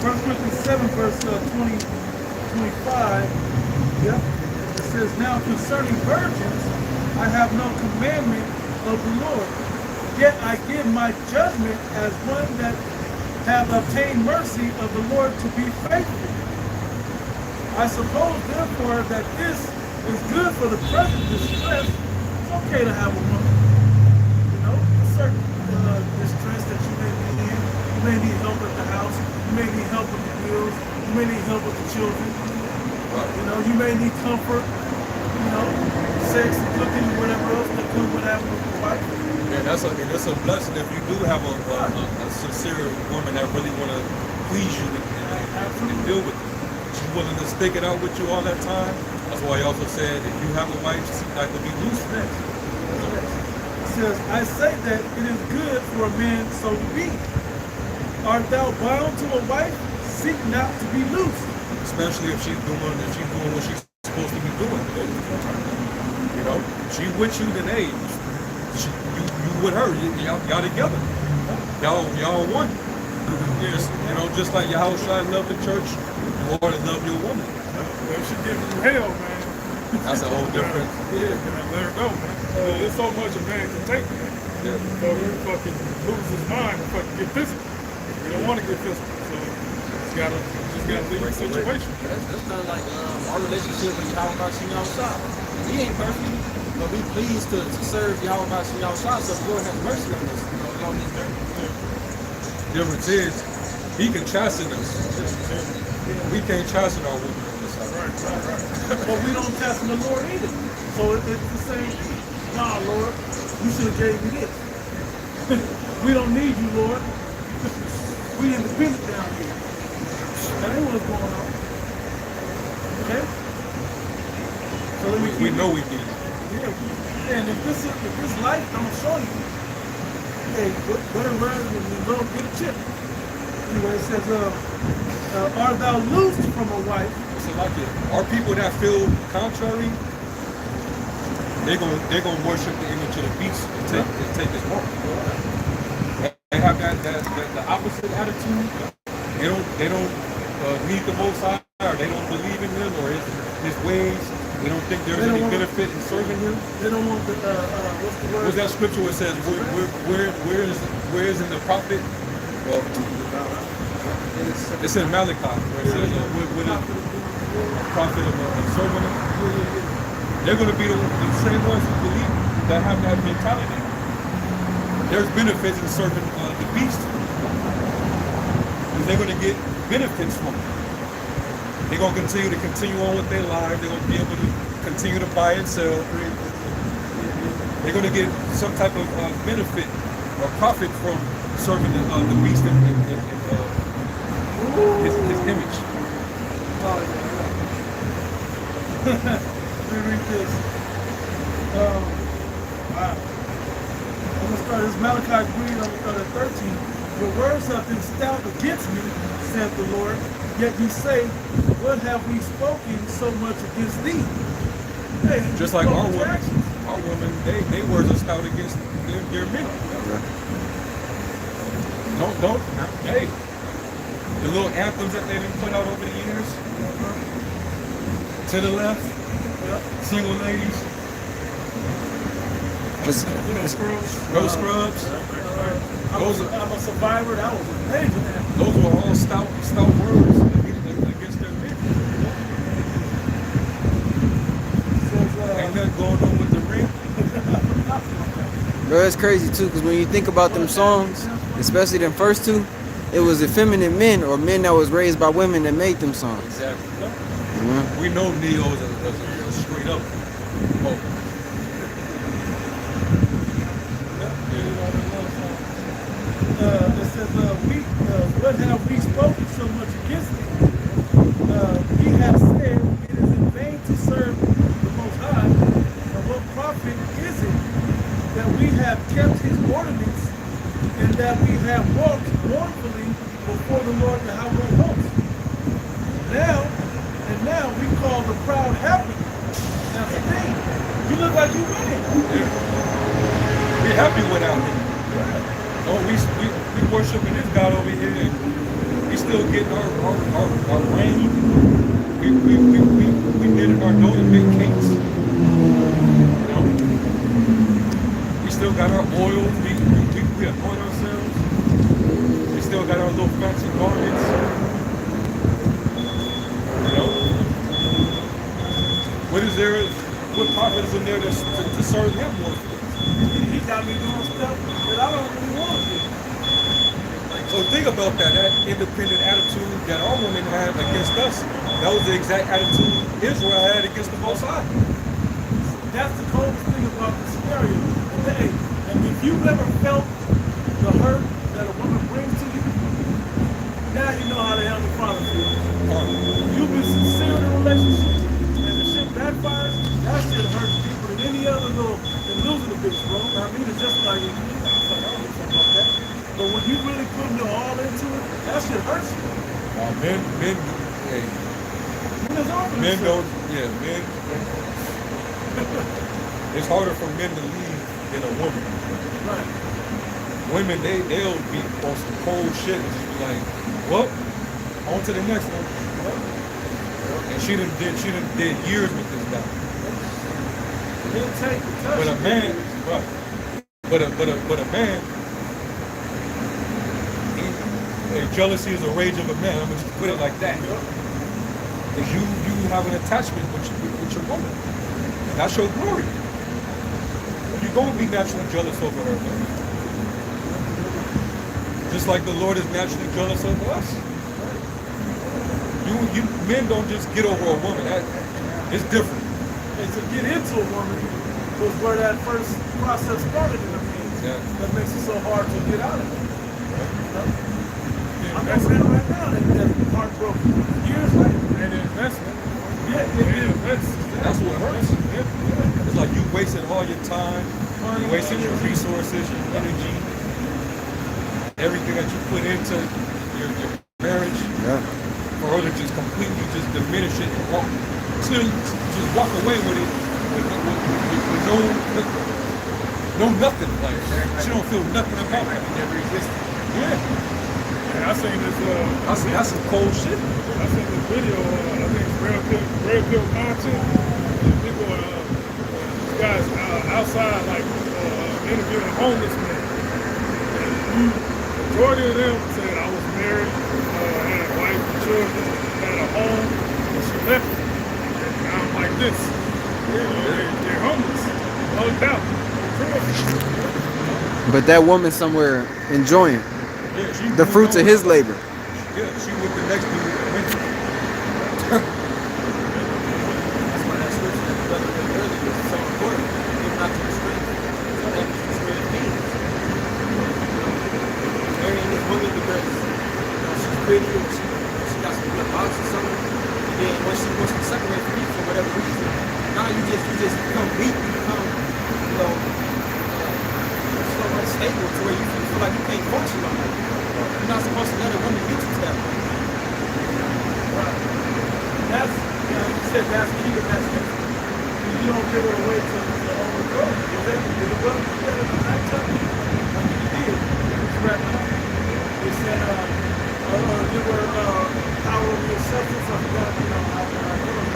1 Corinthians 7, verse 20, 25. Yeah. It says, now concerning virgins, I have no commandment of the Lord. Yet I give my judgment as one that have obtained mercy of the Lord to be faithful. I suppose therefore that this It's good for the present distress. It's okay to have a woman. You know, a certain distress that you may be in. You may need help at the house. You may need help with the bills. You may need help with the children. You know, you may need comfort. You know, sex, cooking, whatever else that comes with having a wife. Yeah, that's a blessing if you do have a sincere woman that really want to please you and deal with you. She's willing to stick it out with you all that time. That's why he also said, if you have a wife, seek not to be loose. It says, I say that it is good for a man so to be. Art thou bound to a wife? Seek not to be loose. Especially if she's doing what she's supposed to be doing. You know, she with you, then hey, you with her, y'all together. Y'all one. Just like Yahushua loved the church, you ought to love your woman. If she gives you hell, man. That's a whole different. Yeah, let her go, man. There's so much a man can take, man. Yeah. So he fucking lose his mind and fucking get physical. We don't want to get physical, so just gotta leave the situation. That's kind of like our relationship with Yahweh Bashim Yahushua. He ain't perfect, but we pleased to serve Yahweh Bashim Yahushua, so the Lord has mercy on us, on this journey. Difference is, he can chasten us. We can't chasten our women on this side. Right. But we don't chasten the Lord either. So it's the same thing. Nah, Lord, you should have gave me this. We don't need you, Lord. We independent down here. That ain't what's going on. Okay? So let me We know we need it. Yeah. And if this life don't show you, hey, what around and go get a chip. Anyway, it says, art thou loosed from a wife? So like it. Our people that feel contrary, they're gonna worship the image of the beast and take his mark. They have the opposite attitude. They don't need the Most High, or they don't believe in him or his ways. They don't think there's any benefit in serving him. They don't want the what's the word? What's that scripture where it says where is in the prophet? Well, it's in Malachi where it says with a prophet of serving him. They're going to be the same ones who believe that have that mentality. There's benefits in serving the beast. They're going to get benefits from it. They're going to continue on with their lives. They're going to be able to continue to buy and sell. They're going to get some type of benefit or profit from serving the beast and his image. Let me read this. Wow. I'm going to start this Malachi 3, I'm going to start at 13. Your words have been stout against me, saith the Lord. Yet you say, what have we spoken so much against thee? Hey, just like our women, they words are stout against their men. Don't, hey, the little anthems that they've been put out over the years, to the left, single ladies, no scrubs. I'm a survivor. That was amazing. Those were all stout words against their men. Ain't nothing going on with the ring. Bro, it's crazy too, because when you think about them songs, especially them first two, it was effeminate men or men that was raised by women that made them songs. Exactly. Mm-hmm. We know Neo is a straight up poet. It says, what have we spoken so much against thee? Ye have said, it is in vain to serve the Most High. And what profit is it that we have kept his ordinance and that we have walked mournfully before the Lord Yahweh of hosts? Now we call the proud happy. That's the thing. You look like you winning. We're happy without him. Oh, we worshiping this God over here, and we still getting our rain. We knitted our dough and made cakes. You know, we still got our oil. We anoint ourselves. We still got our little fancy garments. You know, What is there? What profit is in there to serve him more? He got me doing stuff that I don't really want to do. So think about that independent attitude that our women had against us. That was the exact attitude Israel had against the Most High. That's the coldest thing about the scenario. Hey, and if you've ever felt the hurt that a woman brings to you, now you know how the Heavenly Father feels. You've been sincere in a relationship, and the shit backfires, that shit hurts deeper than any other little, than losing a bitch, bro. I mean, it's just like, I don't give a fuck about that. But when you really put your all into it, that shit hurts you. Men, hey, men don't, men. It's harder for men to leave than a woman. Right. Women, they'll be on some cold shit and just be like, well, on to the next one. And she done did years with this guy. But a man, but a man, jealousy is a rage of a man. I'm gonna just put it like that. Because you have an attachment with your woman. That's your glory. You're going to be naturally jealous over her, man. Just like the Lord is naturally jealous over us. You men don't just get over a woman. It's different. And to get into a woman was where that first process started in the men's. Yeah. That makes it so hard to get out of it. I'm not saying right now that heartbroken years later. And investment. That's what hurts. It's like you wasted all your time, you wasted your resources, your energy, everything that you put into your marriage. Yeah. For her to just completely just diminish it and walk away with it with no nothing. Like she don't feel nothing about it. Never existed. Yeah. I seen this. That's some cold shit. I seen this video. I think it's Red Pill content. And people, this guy's outside, like interviewing homeless men. And majority of them said, "I was married, had a wife, and children, had a home, and she left me. And now I'm like this. They're homeless, hugged out, But that woman somewhere enjoying Yeah, the fruits of his labor. Yeah, she with the next dude. That's why that scripture that the brother read earlier is so important. Give not to the strength, so that is the spirit of peace. Marrying this woman because she's pretty or she got some good box or something. And then once she wants to separate from you for whatever reason, now you just become weak, you become, so unstable to where you feel like you can't function on that. You're not supposed to let a woman beat you to that point. That's, you said that's key to that stuff. You don't give it away to overthrow it. If they did it well, you said it the night time. Like you did. It's wrapped up. They said, give her power of your substance. I forgot, how to do it.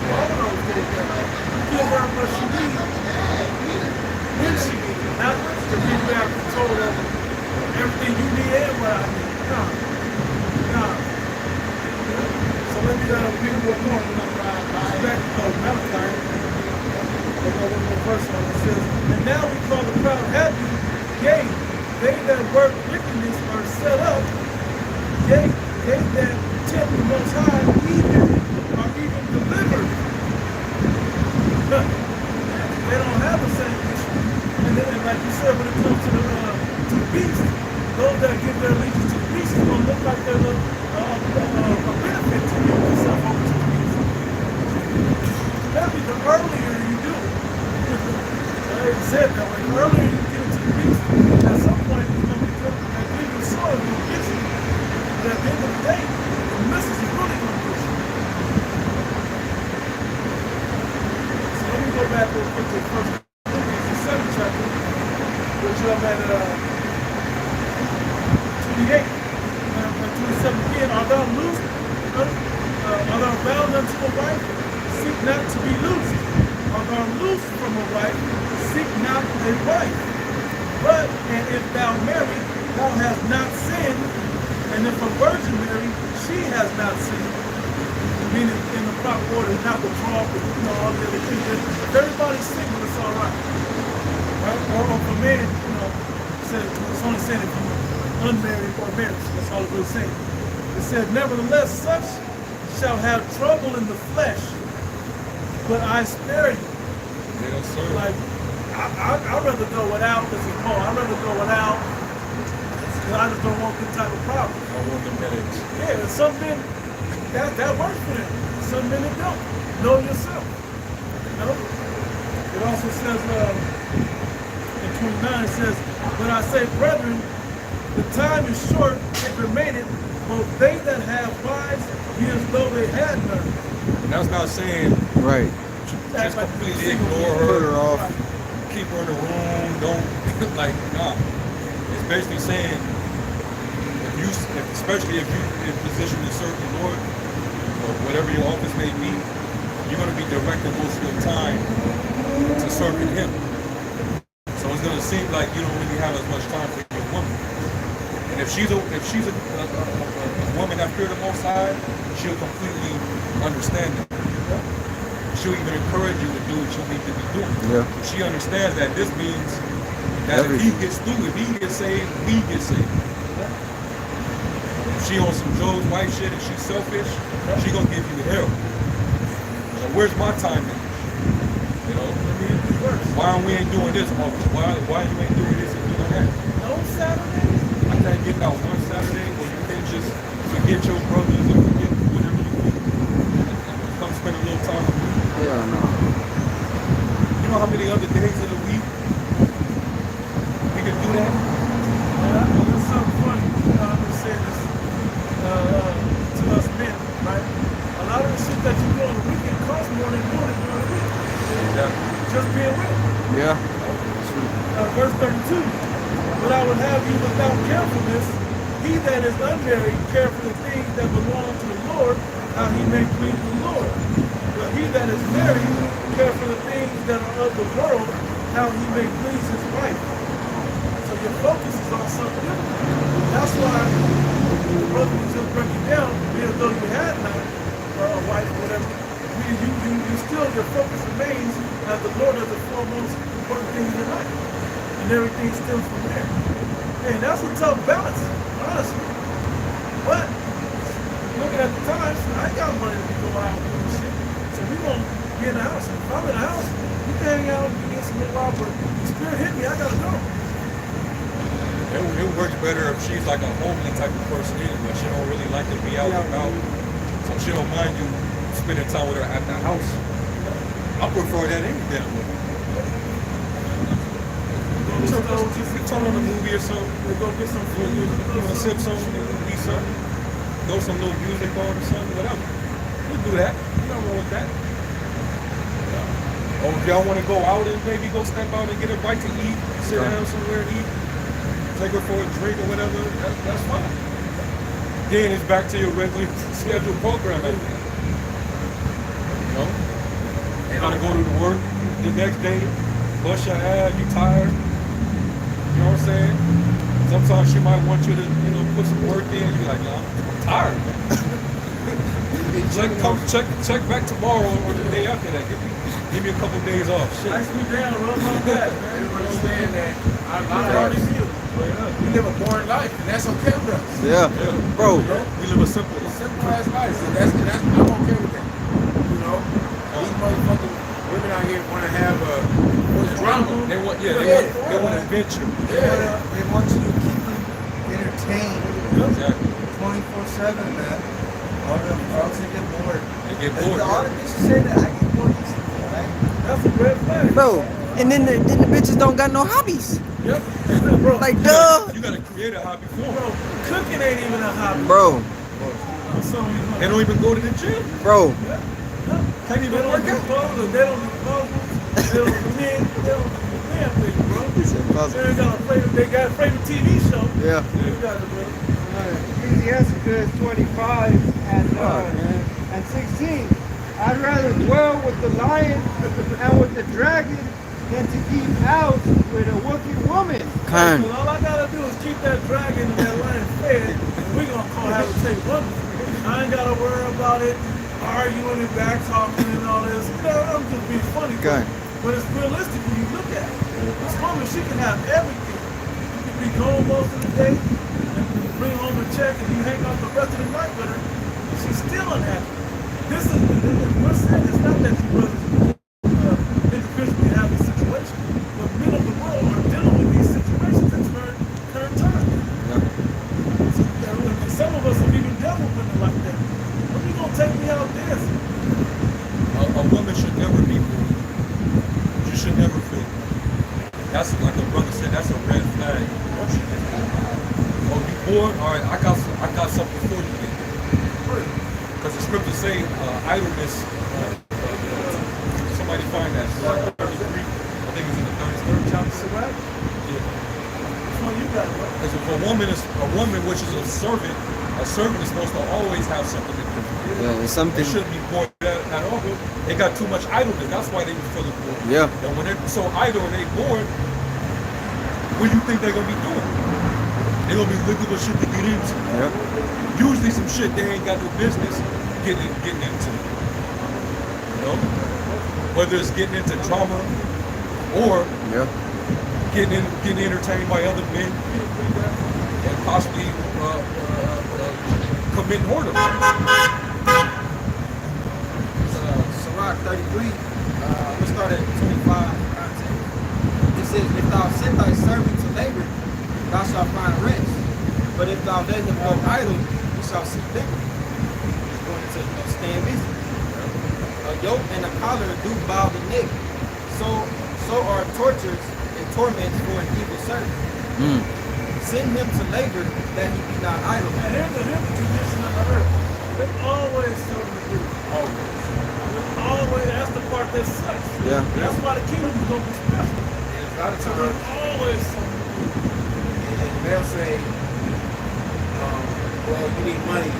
All of those things, give her what she needs. When she needs it. Not to be back control of everything you need and what I need. Nah. So let me read a little more. Back to Malachi. One more verse on it says, and now we call the crowd happy. Yea, they that work wickedness are set up. Yea, they that tempt the Most High are even delivered. They don't have the same issue. And then, like you said, when it comes to the beast, those that give their allegiance to the beast is going to look like they're a benefit to give yourself over to the beast. Maybe the earlier you do it. I said that way. The earlier you get into the beast, at some point it's going to be good. That give you sword will get you. But at the end of the day, the missus is really going to get you. So let me go back real quick to the first Corinthians, the 7th chapter, which I'm at 28. 27 again, are thou loosed? Are thou bound unto a wife? Seek not to be loosed. Are thou loosed from a wife? Seek not a wife. But, and if thou marry, thou hast not sinned. And if a virgin marry, she has not sinned. Meaning, in the proper order, not the talk, and all the other things. If everybody's single, it's all right. Right? Or for men, it's only saying if you're unmarried or married. That's all it was saying. It said, nevertheless, such shall have trouble in the flesh, but I spare you. Yes, sir. Like, I'd rather go without, this is Paul, I'd rather go without, because I just don't want this type of problem. I want them headaches. Yeah, and some men, that works for them. Some men it don't. Know yourself. It also says, in 29, it says, but I say, brethren, the time is short, it remaineth, both they that have wives, be as though they had none. And that's not saying Right. just completely ignore her, Put her off. keep her in the room, don't like nah. It's basically saying especially if you're in position to serve the Lord or whatever your office may be, you're gonna be directed most of your time to serving Him. So it's gonna seem like you don't really have as much time for your woman. And if she's a woman that fears the Most High, she'll completely understand it. She'll even encourage you to do what you need to be doing. Yeah. She understands that this means that if he gets through, if he gets saved, we get saved. If she on some Joe's wife shit and she's selfish, she gonna give you hell. So where's my time in? Why we ain't doing this, Marcus? Why you ain't doing this and doing that? No Saturday? I can't get out one Saturday where you can just forget your brothers or forget whatever you do. Come spend a little time with me. Hell no. You know how many other days of the week we can do that? It's something funny. I'm going to say this to us men, right? A lot of the shit that you do on the weekend costs more than doing it during the week. Exactly. Just being real. Yeah. Verse 32. But I would have you without carefulness, he that is unmarried care for the things that belong to the Lord, how he may please the Lord. But he that is married care for the things that are of the world, how he may please his wife. So your focus is on something different. That's why the brother was just breaking down, as though you had not a wife or whatever. You still, your focus remains as the Lord is the foremost important thing in your life. And everything stems from there. And that's a tough balance, honestly. But looking at the times, I ain't got money to go out and do shit. So we gonna be in the house. If I'm in the house, we can hang out and get some while, but the spirit hit me, I gotta go. It works better if she's like a homely type of person anyway. She don't really like to be out and about. So she don't mind you spending time with her at the house. I prefer that any damn way. Turn on a movie or something. We go get some food. You want to sip something, eat something, throw some little music on or something, whatever. We'll do that. Nothing wrong with that. Or if y'all want to go out and maybe go step out and get a bite to eat, sit down somewhere and eat, take her for a drink or whatever, that's fine. Then it's back to your regularly scheduled program. You know? You gotta go to work the next day, bust your ass, you tired. You know what I'm saying? Sometimes she might want you to, put some work in. You're like, I'm tired. check back tomorrow or the day after that. Give me a couple days off. Shit. Ice me down, rub my back, man. You understand that our lives, we live a boring life, and that's okay with us. Yeah. Bro. We live a simple Simple-ass life, and that's I'm okay with that. These motherfucking women out here want to have drama. They want, they want adventure. They want you to keep them entertained Exactly. 24/7, man. Or else they get bored. They get And bored. a lot of bitches say that I get bored easily, right? That's a red flag. Bro. And then the bitches don't got no hobbies. Yep. Bro, Like, duh. You gotta create a hobby for them. bro, cooking ain't even a hobby. Bro. They don't even go to the gym. Bro. Can't even work out. They don't do puzzles. They don't do men. They don't do damn things, bro. They got a favorite TV show. Yeah. You got it, bro. Ecclesiasticus 25 and 16. I'd rather dwell with the lion and with the dragon than to keep house with a wicked woman. Kind. So all I gotta do is keep that dragon and that lion fed, and we gonna call have a take one. I ain't gotta worry about it. arguing and back talking and all this. You know, I'm just being funny. Okay. But it's realistic when you look at it. This woman, she can have everything. You can be gone most of the day and bring home a check and you hang out the rest of the night with her. And she's still unhappy. This is, we're saying it's not that you brothers individually have this situation, but men of the world are dealing with these situations in current time. So, and some of us have even dealt with women like that. When you gonna take me out dancing? A woman should never be born. You should never feel. That's like a brother said. That's a red flag. Oh, you born? All right. I got something for you. Because the scriptures say idleness. Somebody find that. I think it's in the 33rd chapter. Right? Yeah. Which one you got, bro? Because if a woman which is a servant is supposed to always have something to do. Yeah, it's something. They shouldn't be bored at all. They got too much idleness. That's why they were feeling bored. Yeah. And when they're so idle and they bored, what do you think they're gonna be doing? They're gonna be looking for shit to get into. Yeah. Usually some shit they ain't got no business getting into. You know? Whether it's getting into drama or getting entertained by other men and possibly committing whoredom. Sirach 33, let's start at 25 context. It says, if thou send thy servant to labor, thou shalt find rest. But if thou let him go idle, you shall see liberty. He's going to stand busy. A yoke and a collar do bow the neck. So are tortures and torments for an evil servant. Send him to labor that he be not idle. And here's the condition of the earth. There's always something to do. Always. That's the part that sucks. Yeah. That's why the kingdom is going to be special. A lot of So times, there's always something to do. they'll say, well, you need money.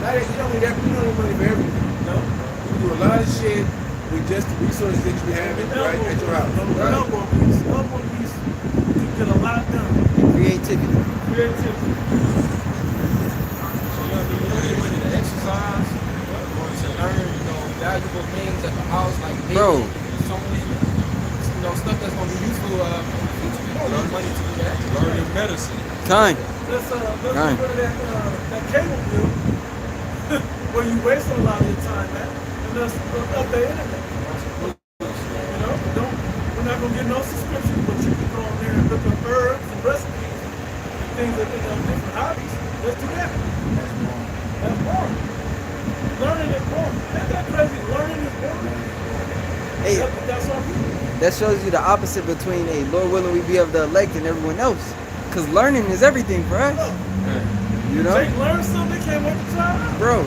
Not, you don't need money for everything. No? You do a lot of shit with just the resources that you have right at your house. Right? Elbow piece. You get a lot done. Creativity. Creativity. So you're ready to exercise or to learn, valuable things at the house like Bro. sewing, stuff that's gonna be useful in the future. You don't need money to do that. Learn your medicine. Time. Let's Right. go to that cable bill where you waste a lot of your time at, and let's look up the internet. We're not gonna get no subscription, but you can go on there and look up herbs and recipes and things that different hobbies. Let's do that. That's boring. Learning is boring. Ain't that crazy? Learning is boring. Hey, That's on people. that shows you the opposite between a Lord willing we be of the elect and everyone else. Because learning is everything for us. You know? They learn something, they can't wait to try it out. Bro.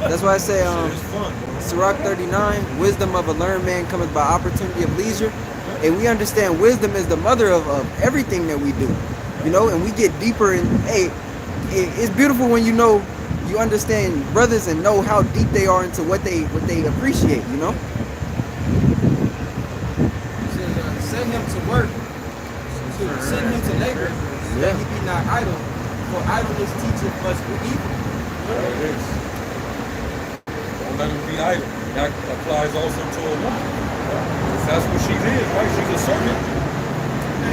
That's why I say Shit is fun. Sirach 39, wisdom of a learned man cometh by opportunity of leisure. And we understand wisdom is the mother of everything that we do. And we get deeper in, it's beautiful when you understand brothers and know how deep they are into what they appreciate, It says, send him to work, send him to labor, that he be not idle, for idleness teacheth much evil. There it is. Don't let him be idle. That applies also to a woman. That's what she is, right? She's a servant.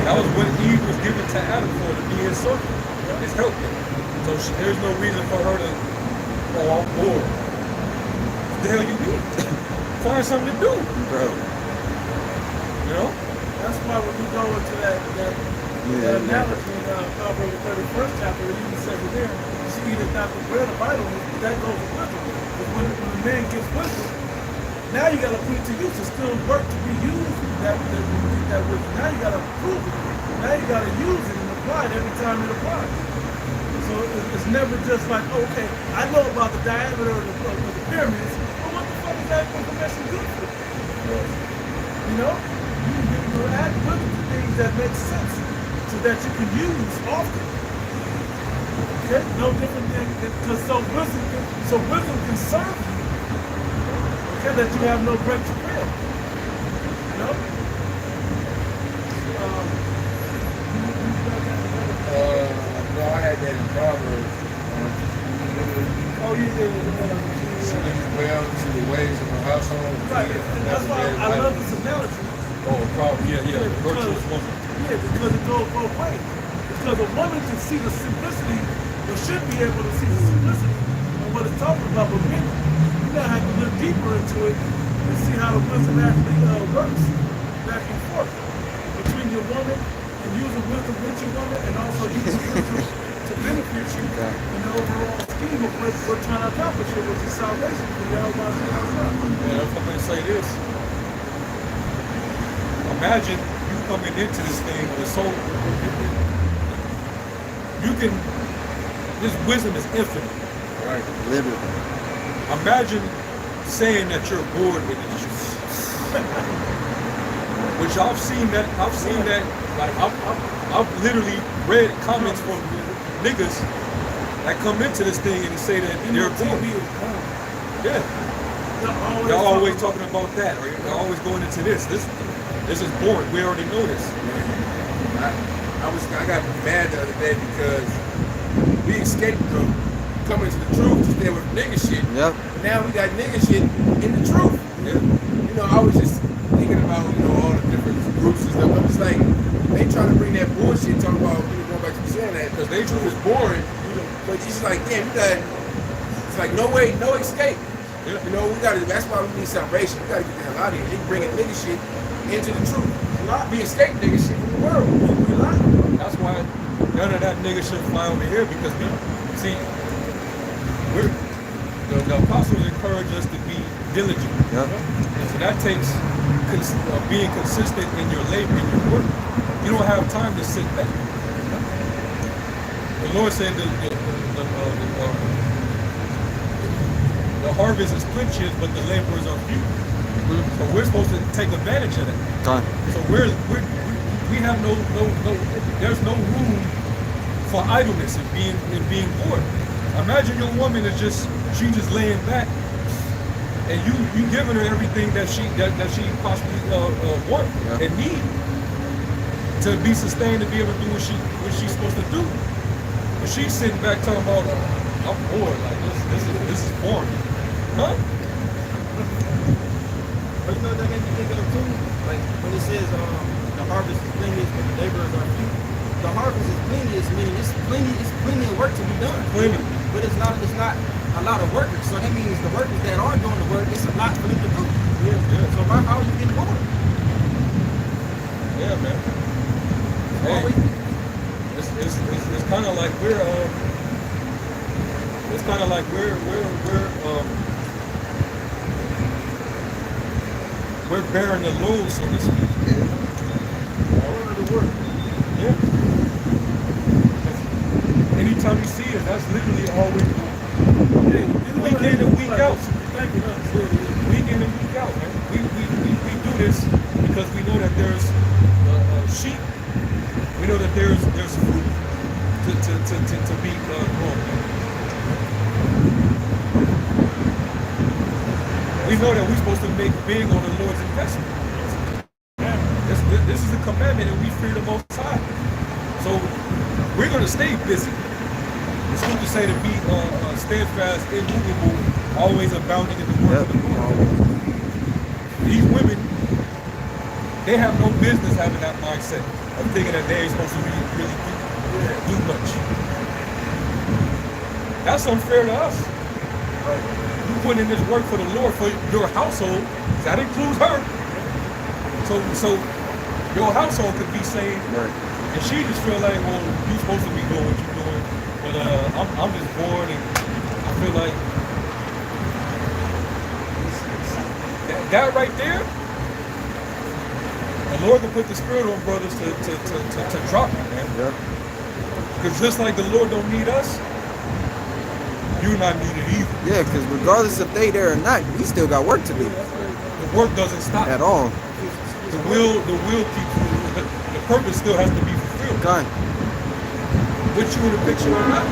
That was what Eve was given to Adam for, to be his servant, his helper. So there's no reason for her to, I'm bored. What the hell you mean? Find something to do. bro. That's why when we go into that analogy in Proverbs 31st chapter, it even says it there, she eateth not the bread of idleness, but that goes with wisdom. But when a man gets wisdom, now you got to put it to use. It's still work to be used, that wisdom. Now you got to prove it. Now you got to use it and apply it every time it applies. So it's never just like, okay, I know about the diameter of the pyramids, but what the fuck is that information good for? You add wisdom to things that make sense so that you can use often. Okay? No different than, because wisdom can serve you. Okay, that you have no break to fail. No, I had that in Proverbs. Oh, yeah. She means well to the ways of her household. Right. And that's why I love this analogy. Oh, probably, yeah. Virtuous Because, woman. yeah, because it goes both ways. Because a woman can see the simplicity, or should be able to see the simplicity of what it's talking about, but men, you gotta have to look deeper into it and see how the wisdom actually works back and forth between your woman and using wisdom with your woman, and also using wisdom to benefit you in the overall scheme of what we're trying to accomplish here, which is salvation for y'all by outside. Yeah, if I'm gonna say this, imagine you coming into this thing with so you can. This wisdom is infinite. Right. Literally. Imagine saying that you're bored with this shit. Which I've seen that. Like I've literally read comments from niggas that come into this thing and say that they're bored. Yeah. They're always talking about that, or they're always going into this. This is boring. We already know this. I got mad the other day because we escaped from coming to the truth to stay with nigga shit. Yep. But now we got nigga shit in the truth. Yeah. You know, I was just thinking about, all the different groups and stuff. I'm just like, they trying to bring that bullshit, talking about, going back to saying that, because they truth is boring. But it's just like, damn, it's like no way, no escape. Yeah. That's why we need salvation. We gotta get the hell out of here. They bringing nigga shit into the truth. We escape nigga shit from the world. We lie. That's why none of that nigga shit fly over here, because the apostles encourage us to be diligent. Yep. And so that takes being consistent in your labor, in your work. You don't have time to sit back. The Lord said the harvest is plenteous, but the laborers are few. So we're supposed to take advantage of that. So we have there's no room for idleness and being bored. Imagine your woman is just laying back, and you giving her everything that she possibly want and need to be sustained, to be able to do what she's supposed to do. But she's sitting back talking about, I'm bored, like this is boring. Huh? But you know what that makes me think of too? Like when it says the harvest is plenteous, but the laborers are few. The harvest is plenteous, meaning it's plenty of work to be done. Plenty. But it's not a lot of workers. So that means the workers that are doing the work, it's a lot for them to do. Yeah. So how are you getting bored? Yeah, man. Hey, it's kind of like we're bearing the load, so to speak. All of the work. Yeah. Anytime you see it, that's literally all we do. Week in and week out. Week in and week out, man. We do this because we know that there's sheep. We know that there's fruit to be grown. We know that we're supposed to make big on the Lord's investment. This is a commandment, and we fear the Most High. So we're going to stay busy. The scriptures say to be steadfast, immovable, always abounding in the work of the Lord. These women, they have no business having that mindset of thinking that they ain't supposed to really do much. That's unfair to us. You put in this work for the Lord, for your household. That includes her. So your household could be saved, and she just feel like, well, you're supposed to be doing what you're doing, but I'm just bored, and I feel like that right there, the Lord can put the spirit on brothers to drop it, man. Because just like the Lord don't need us, you're not needed either. Yeah, because regardless if they there or not, we still got work to do. The work doesn't stop at all. The will keeps moving. The purpose still has to be fulfilled. God. With you in the picture or not.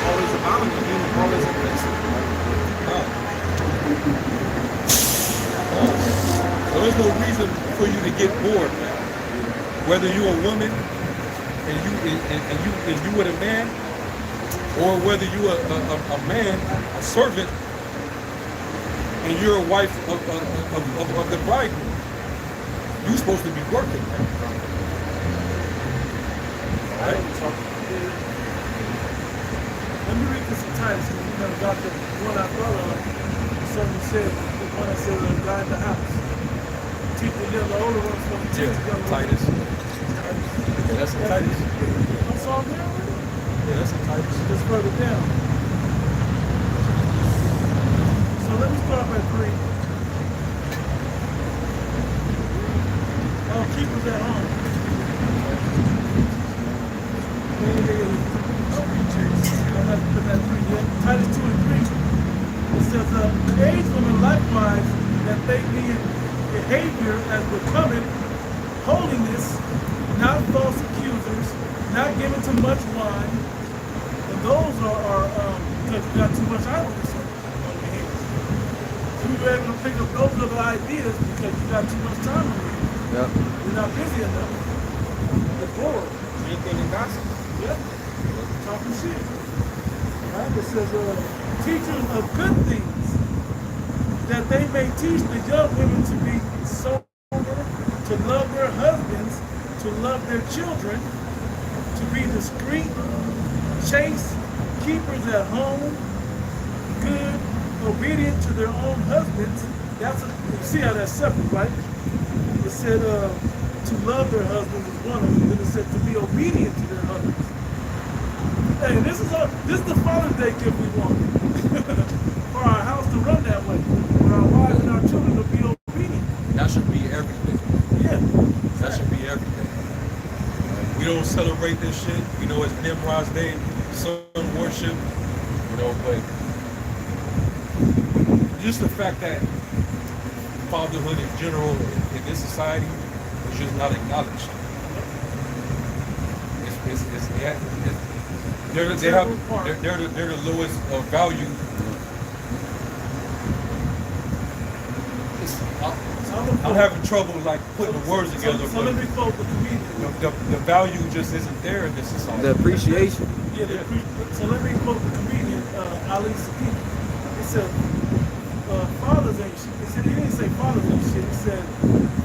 Always abounding, meaning always increasing. So there's no reason for you to get bored, man. Whether you're a woman and you with a man, or whether you a man, a servant, and you're a wife of the bridegroom. You're supposed to be working. Right? Let me read this in Titus. You know, about the one I brought up. Something said, the one that said, guide the house. Teach the young, the older ones supposed to teach the young Titus. Yeah, that's in Titus. That's all there already? Yeah, that's in Titus. Just further down. So let me start at 3. Oh, keepers at home. Titus 2 and 3. It says, age women likewise, that they be in behavior as becoming holiness, not false accusers, not given to much wine. And those are because you got too much idleness on your hands. So we were able to pick up those other ideas because you got too much time on your hands. Yep. You're not busy enough. You're bored. Anything in gossip? Yep. Talking shit. Right? It says, teachers of good things, that they may teach the young women to be sober, to love their husbands, to love their children, to be discreet, chaste, keepers at home, good, obedient to their own husbands. You see how that's separate, right? It said to love their husbands is one of them. Then it said to be obedient to their husbands. Hey, this is the Father's Day gift we want. For our house to run that way. For our wives and our children to be obedient. That should be everything. Yeah. That should be everything. We don't celebrate this shit. You know, it's Nimrod's Day, sun worship, you know, but just the fact that fatherhood in general in this society is just not acknowledged. They're the lowest value. I'm having trouble like putting the words together. So let me quote the comedian. The value just isn't there in this society. The appreciation. Yeah, so let me quote the comedian Ali Sadiq. He said, fathers ain't shit. He said he didn't say fathers ain't shit. He said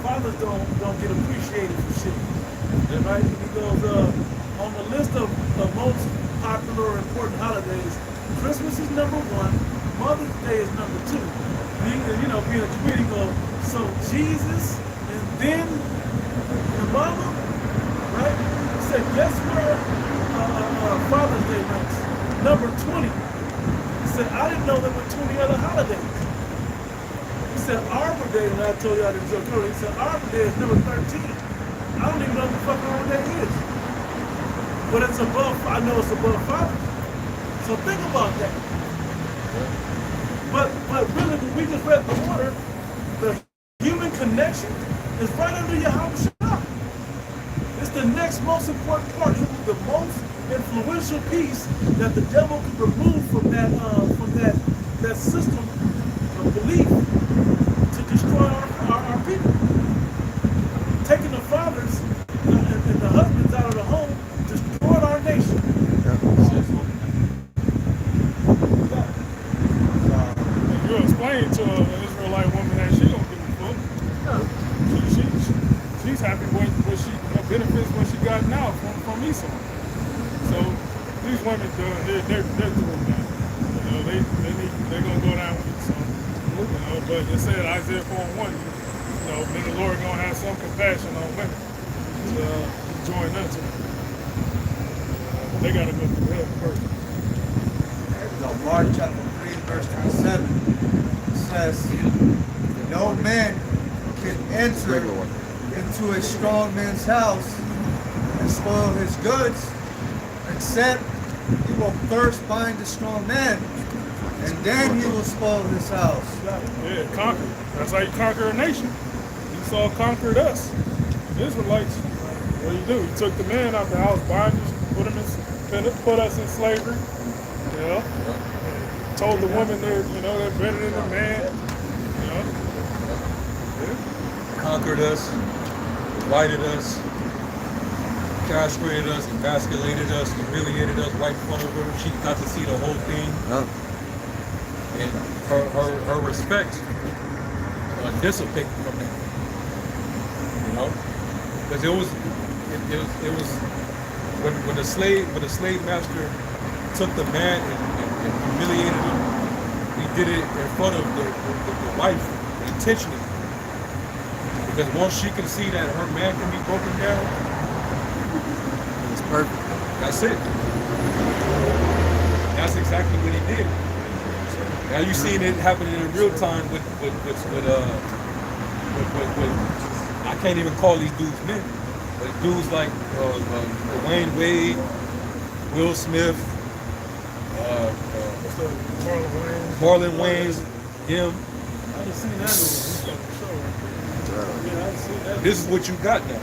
fathers don't get appreciated for shit. Right? He goes on the list of most popular or important holidays, Christmas is number 1, Mother's Day is number 2. You know, being a comedian, go, so Jesus and then your mama, right? He said, guess where Father's Day ranks? Number 20. He said, I didn't know there were 20 other holidays. He said, Arbor Day, and I told you I didn't joke earlier, he said, Arbor Day is number 13. I don't even know what the fuck Arbor Day is. But it's above, I know it's above Father's Day. So think about that. But really, when we just read the order, the human connection is right under your house shop. It's the next most important part. It was the most influential piece that the devil could remove from that system of belief to destroy our people. Taking the fathers and the husbands out of the home destroyed our nation. You explain to an Israelite woman that she don't give a fuck. She's happy with what she benefits what she got now from Esau. So these women they're doing that. You know, they're gonna go down with Esau. You know, but it said Isaiah 4:1, you know, then the Lord gonna have some compassion on women to join unto them. They gotta go through hell first. Mark chapter 3, verse 27 says, no man can enter into a strong man's house and spoil his goods, except he will first bind the strong man, and then he will spoil his house. Yeah, conquer. That's how you conquer a nation. Esau conquered us, the Israelites. What do? He took the man out the house, bondage, put us in slavery. You know, told the woman they're better than the man. You know, conquered us, divided us, castrated us, emasculated us, humiliated us, right in front of her. She got to see the whole thing. And her respect dissipated from that. You know? Because it was when the slave master took the man and humiliated him, he did it in front of the wife intentionally. Because once she can see that her man can be broken down, It's perfect. that's it. That's exactly what he did. Now you seen it happening in real time with I can't even call these dudes men, but dudes like Dwayne Wade, Will Smith, Marlon Wayans, him. I done seen that on the show. Yeah, I done seen that. This is what you got now.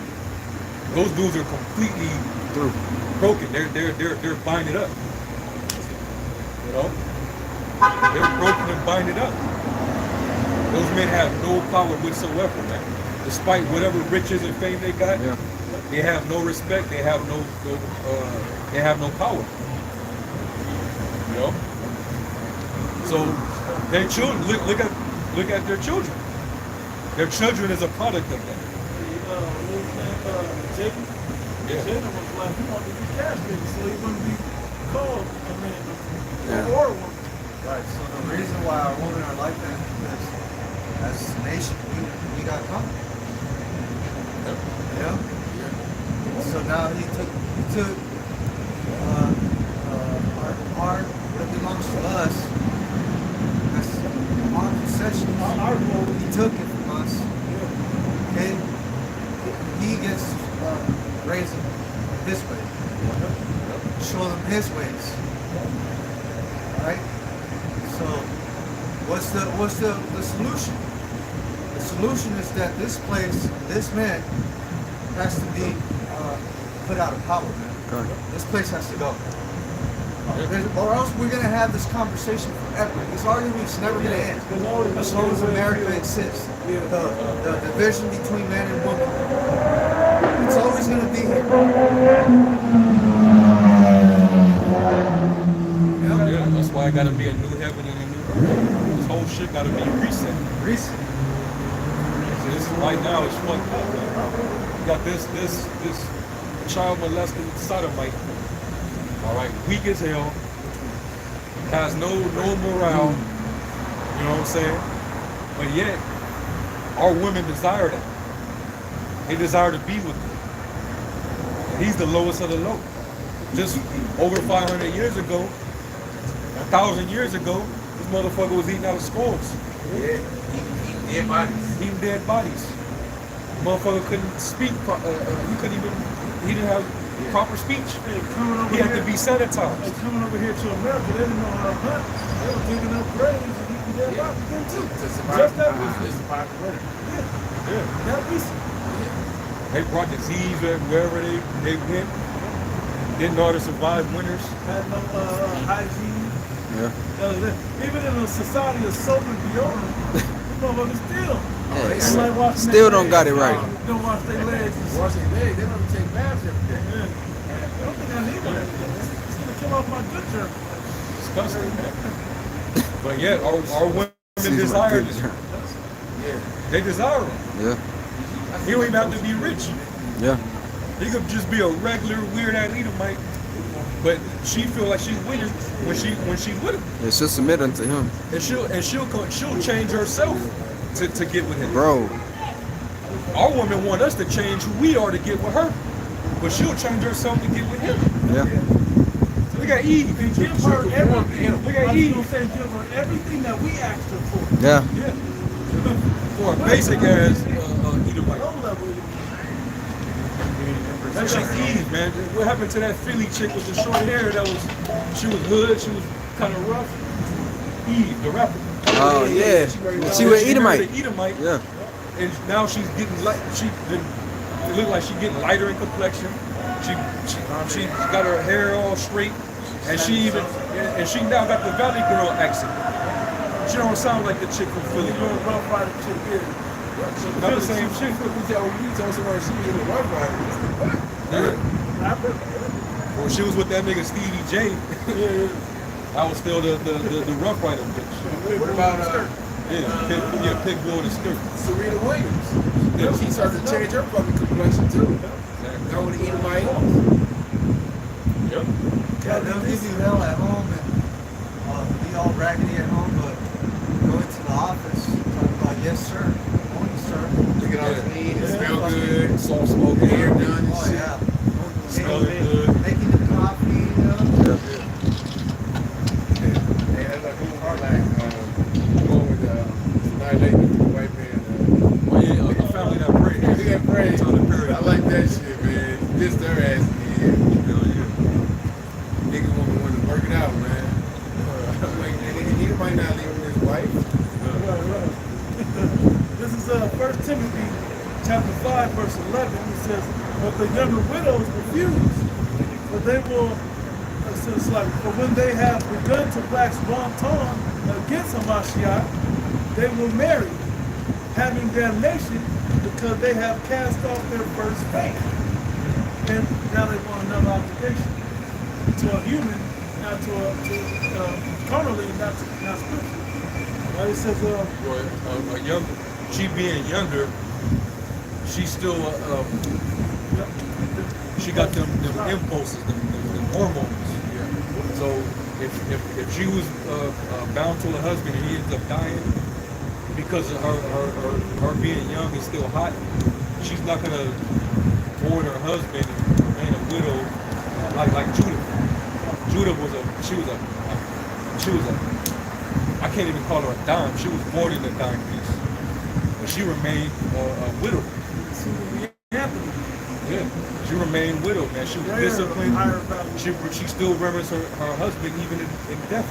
Those dudes are completely Through. broken. They're binded up. You know? They're broken and binded up. Those men have no power whatsoever, man. Despite whatever riches and fame they got, they have no respect. They have no power. You know. So their children look at their children. Their children is a product of that. Jacob? Yeah. Jacob was like, he wanted to be castrated, so he wouldn't be called a man or a woman. Right. So the reason why our women are like that is because as a nation, we got caught. Yeah. So now he took our part that belongs to us. That's our possession. He took it from us. Okay. He gets raised his way. Show them his ways. Right. So what's the solution? The solution is that this man has to be put out of power, man. This place has to go. Or else we're gonna have this conversation forever. This argument's never gonna end. As long as America exists. The division between man and woman. It's always gonna be here. Yeah, that's why I gotta be a new heaven and a new earth. This whole shit gotta be reset. Reset. So this right now is fucked up, man. You got this child molesting sodomite. All right, weak as hell, has no morale. You know what I'm saying? But yet, our women desire that. They desire to be with him. And he's the lowest of the low. Just over 500 years ago, 1,000 years ago, this motherfucker was eating out of skulls. Yeah, dead bodies. Eating dead bodies. Motherfucker couldn't speak. He didn't have proper speech. He had to be sanitized. And coming over here to America, they didn't know how to hunt. They were digging up graves and eating dead bodies then too. Just that recent. Yeah. That recent. They brought disease wherever they went. Didn't know how to survive winters. Had no hygiene. Yeah. Even in a society of soap and deodorant, motherfuckers still. Yeah, Like washing still their don't got it legs. right. Don't wash their legs. Wash their legs. They don't take baths every day. I don't think I need that. It's gonna kill off my good germ. Disgusting, man. But yet, our women desire this. They desire it. Yeah. He don't even have to be rich. Yeah. He could just be a regular weird ass Edomite, but she feel like she's winning when she's with him, Yeah, she'll submit unto him. and she'll change herself to get with him. Bro. Our women want us to change who we are to get with her, but she'll change herself to get with him. Yeah. Look at Eve. Give her everything. Look at I was Eve. gonna say, give her everything that we asked her for. Yeah. Yeah. For a basic ass Edomite. Low level. That's just Eve, man. What happened to that Philly chick with the short hair? She was hood. She was kind of rough. Eve, the rapper. Oh yeah. She was Edomite. married an Edomite. Yeah. And now she's getting light. It look like she's getting lighter in complexion. She got her hair all straight, and she now got the Valley Girl accent. She don't sound like the chick from Philly. Little rough rider chick, yeah. Not the same chick. We tell somebody she was in the Rough Riders. Yeah. When she was with that nigga Stevie J, I was still the Rough Rider bitch. What about Pitbull and the skirt. Serena Williams? She started to change her fucking complexion too. That would eat my own. Yep. Yeah, they'll give you hell at home and be all raggedy at home, but go into the office, talk about, yes, sir. Morning, sir. Look at all the clean, it smell good, soft smoke, hair done and Oh, shit. yeah. Smell good. Making the coffee, you know. Hey, that's like who are like going with tonight lately with the white man. Oh yeah, a family that prays. Look at praise. Tyler Perry. I like that shit, man. This their ass in. Hell yeah. Niggas want to work it out, man. Like, he might not live with his wife. This is 1 Timothy chapter 5, verse 11. It says, but the younger widows refuse, but they will, for when they have begun to wax wanton against Hamashiach, they will marry, having damnation, because they have cast off their first faith. And now they want another obligation to a human, not to carnally, not spiritually. Right? It says, a young, she being younger, she still, she got them impulses, them hormones. So if she was bound to a husband and he ends up dying because of her being young and still hot, she's not gonna mourn her husband and remain a widow like Judah. Judah was a I can't even call her a dime. She was more than a dime piece, but she remained a widow. Yeah, she remained widow, man. She was disciplined. She still reverenced her husband even in death.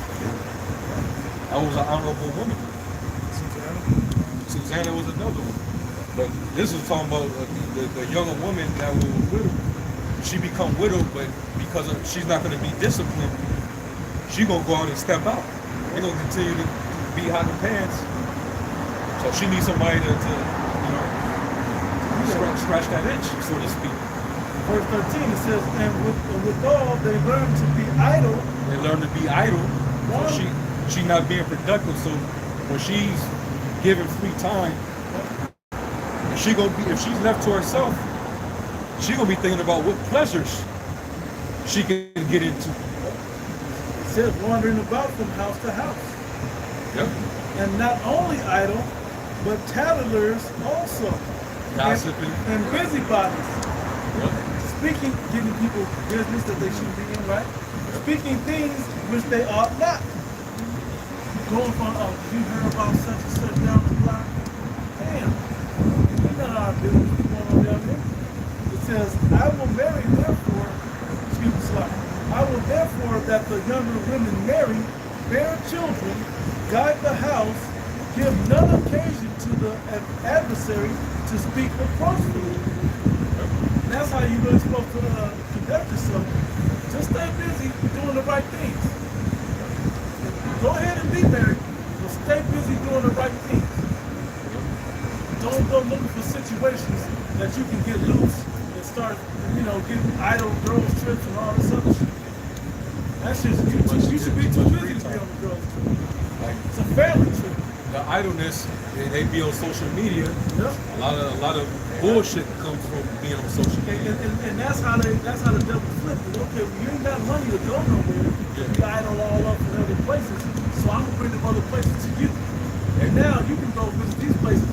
That was an honorable woman. Susanna was another one. But this was talking about the younger woman that was a widow. She become widow, but because she's not going to be disciplined, she going to go out and step out. They're going to continue to be hot in the pants. So she needs somebody to scratch that itch, so to speak. Verse 13, it says, and withal they learn to be idle. They learn to be idle. So she not being productive. So when she's given free time, if she's left to herself, she gonna be thinking about what pleasures she can get into. It says wandering about from house to house. Yep. And not only idle, but tattlers also. Gossiping. And busybodies. Yep. Speaking, giving people business that they shouldn't be in, right? Speaking things which they ought not. Going from, you heard about such and such down the block? Damn. That's not our business going on down there. It says, I will marry, therefore, I will therefore that the younger women marry, bear children, guide the house, give none occasion to the adversary to speak reproachfully. And that's how you're really supposed to conduct yourself. Just stay busy doing the right things. Go ahead and be married, but stay busy doing the right things. Don't go looking for situations that you can get loose and start, getting idle girls trips and all this other shit. That's just, you should be too busy to be on the girls trip. It's a family trip. The idleness, they be on social media. Yep. A lot of bullshit comes from being on social media. And that's how the devil flipped it. Okay, well, you ain't got money to go nowhere. Yeah. You idle all up in other places. So I'm gonna bring them other places to you. And now you can go visit these places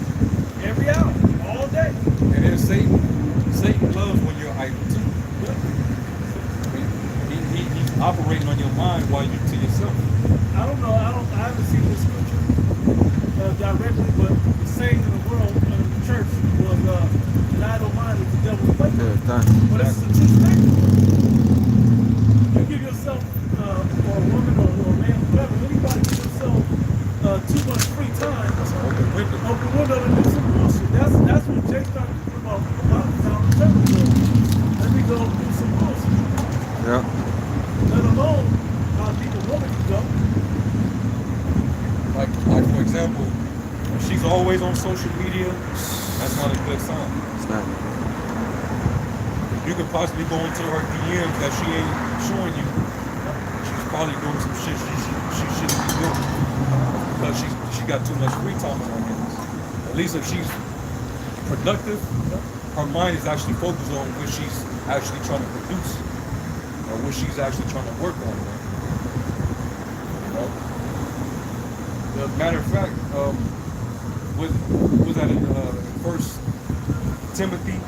every hour, all day. And then Satan loves when you're idle too. He's operating on your mind while you're to yourself. I don't know. I haven't seen this scripture directly, but the saying in the world, in the church, was an idle mind is the devil's playground. But this is a true statement. You give yourself, or a woman, or a man, whoever, anybody give yourself too much free time. Open Window to do some bullshit. That's what Jay started to do about a lot of times. Let me go do some bullshit. Yeah. Let alone how deep a woman can go. Like for example, if she's always on social media, that's not a good sign. It's not. You could possibly go into her DMs that she ain't showing you. She's probably doing some shit she shouldn't be doing because she got too much free time on her hands. At least if she's productive, her mind is actually focused on what she's actually trying to produce or what she's actually trying to work on. You know? As a matter of fact, was that in First Timothy,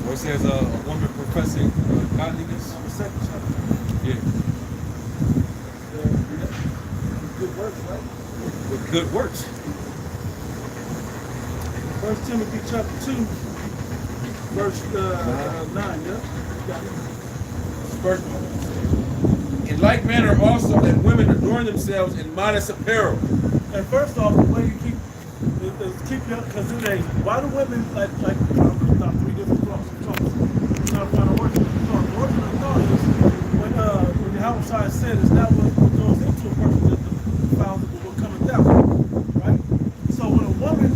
where it says a woman professing godliness? Yeah. Good works, right? With good works. First Timothy chapter 2, verse 9, yeah? Got it. First, in like manner also that women adorn themselves in modest apparel. And first off, the way you keep your, because today, why do women like about 3 different thoughts? Not trying to work with the thought. The original thought is when the Hawashai said it's not what goes into a person that defiles it, but what cometh out. Right? So when a woman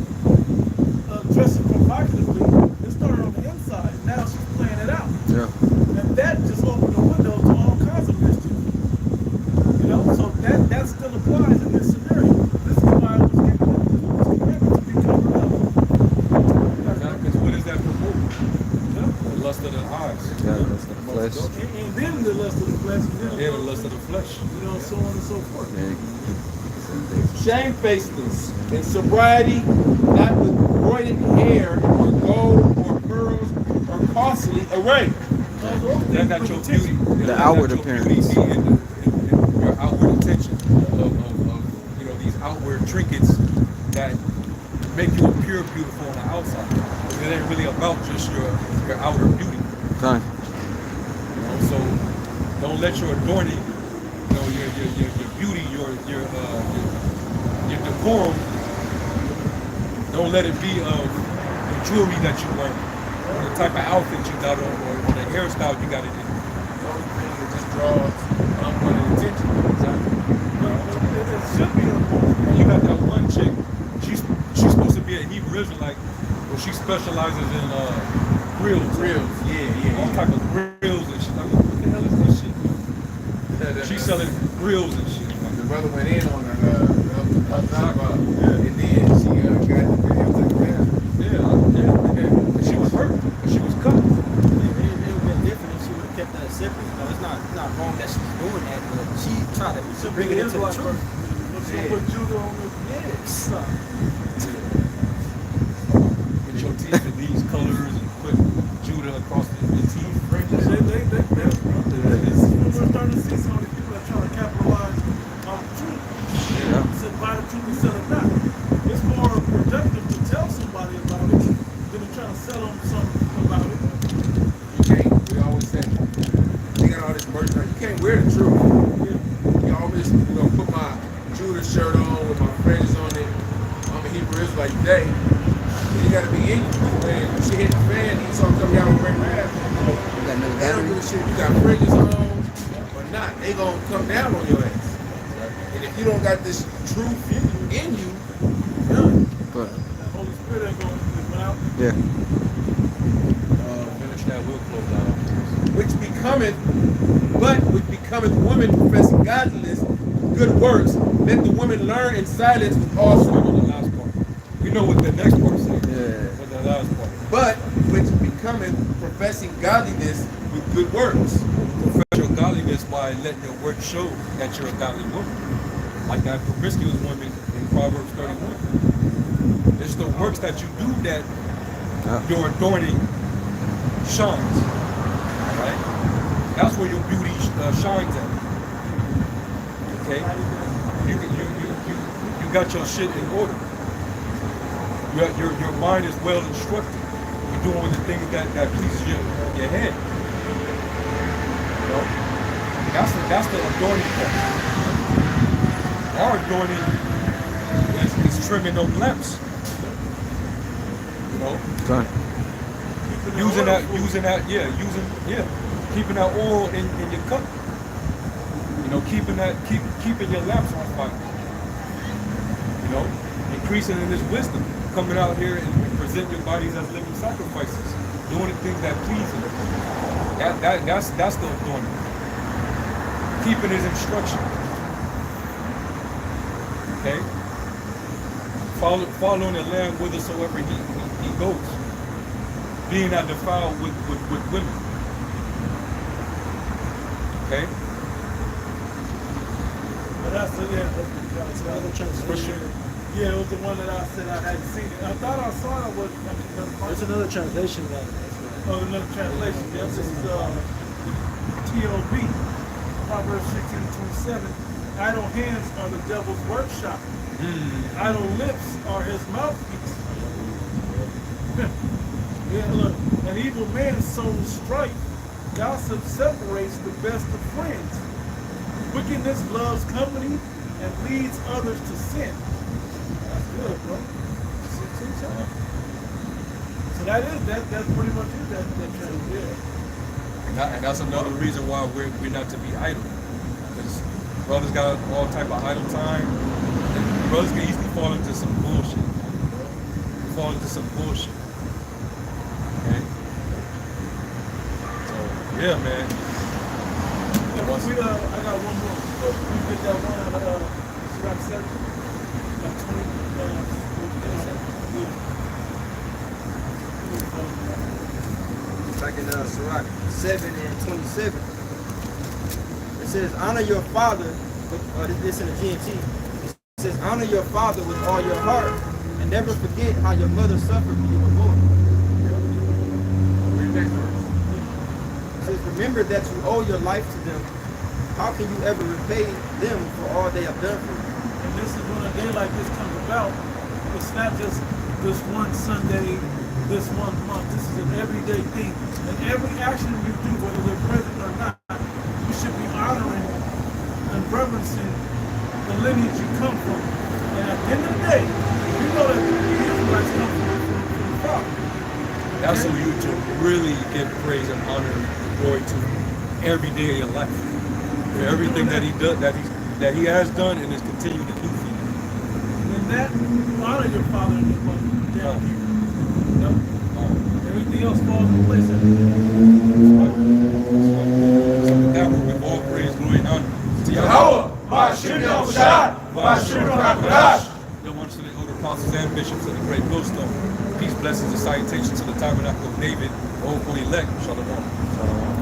dresses provocatively, it started on the inside. Now she's playing it out. Yeah. And that just opened the window to all kinds of mischief. You know, so that still applies in this scenario. This is why I was given to be covered up. Because what is that promote? The lust of the eyes. Yeah, that's the flesh. And then the lust of the flesh, and then the lust of the flesh. you know, so on and so forth. Shamefacedness and sobriety, not with broided hair or gold or pearls or costly array. That got your beauty. The outward appearance. In your outward intention of you know, these outward trinkets that make you appear beautiful on the outside. It ain't really about just your outer beauty. Done. You know, so don't let your adorning, you know, your beauty, your decorum, don't let it be of the jewelry that you wear, or the type of outfit you got on, or the hairstyle you got it in. It just draws unwanted attention. Exactly. It should be a And you got that one chick, she's supposed to be a Hebrew Israelite, but she specializes in grills. All type of grills and shit. I mean, what the hell is this shit? She's selling grills and shit. The brother went in on her, and then she got the video taken down. Yeah. She was hurt, but she was cut. It would have been different if she would have kept that separate. You know, it's not wrong that she's doing that, but she tried to bring it into the truth. She put Judah on the side. Get your teeth in these colors and put Judah across the teeth. We're starting to see some of the people that are trying to capitalize on the truth. Yeah. Said buy the truth and sell it not. It's more productive to tell somebody about it than to try to sell them something about it. You can't, we always say, you got all this merchandise, you can't wear the truth. You always, put my Judah shirt on with my fringes on it. I'm a Hebrew Israelite today. You gotta be in you. When she hit the fan, you saw them come down with red wrap. You got another They don't battery? give a shit if you got fringes on or not. They gonna come down on your ass. And if you don't got this truth in you, done. But, The Holy Spirit ain't going to come out. yeah. Finish that, we'll close out. which becometh woman professing godliness, good works. Let the woman learn in silence with all Also on the last part. We know what the next part says. Yeah. But the last part. but which becometh professing godliness with good works. Profess your godliness by letting your work show that you're a godly woman. Like that promiscuous woman in Proverbs 31. It's the works that you do that your adorning shines. Right? That's where your beauty shines at. Okay? You got your shit in order. Your mind is well instructed. You're doing the things that pleases your head. You know? That's the adorning part. Our adorning is trimming those lamps. You know? Done. Keeping that oil in your cup. You know, keeping your lamps on fire. You know, increasing in this wisdom, coming out here and present your bodies as living sacrifices. doing the things that please him. That's the authority. Keeping his instruction. Okay? Following the land whithersoever he goes. Being not defiled with women. Okay? But that's another translation. Yeah, it was the one that I said I hadn't seen it. I thought I saw it. There's another translation that. Oh, another translation. Yeah, this is TLB, Proverbs 16:27. Idle hands are the devil's workshop. Idle lips are his mouthpiece. Yeah, look, an evil man sows strife. Gossip separates the best of friends. Wickedness loves company and leads others to sin. That's good, bro. So that's pretty much it. That translation. And that's another reason why we're not to be idle. Because brothers got all type of idle time. And brothers can easily fall into some bullshit. Okay? So, yeah, man. I got one more. We get that one out of Sirach 7. Back in Sirach 7 and 27. It says, honor your father, this in the GMT. It says, honor your father with all your heart, and never forget how your mother suffered when you were born. It says, remember that you owe your life to them. How can you ever repay them for all they have done for you? And this is when a day like this comes about. It's not just this one Sunday, this one month. This is an everyday thing. And every action you do, whether they're present or not, you should be honoring and reverencing the lineage you come from. And at the end of the day, you know that the Israelites come from the Father. That's who you to really give praise and honor and glory to every day of your life. For everything that he does, that he has done and is continuing to do for you. And that, you honor your father and your mother down here. Yep. Everything else falls in place. So with that, we give all praise, glory, and honor to Yahweh. The ones to the older apostles and bishops of the great millstone. Peace, blessings, and salutations to the tabernacle of David, the hopeful elect. Shalom.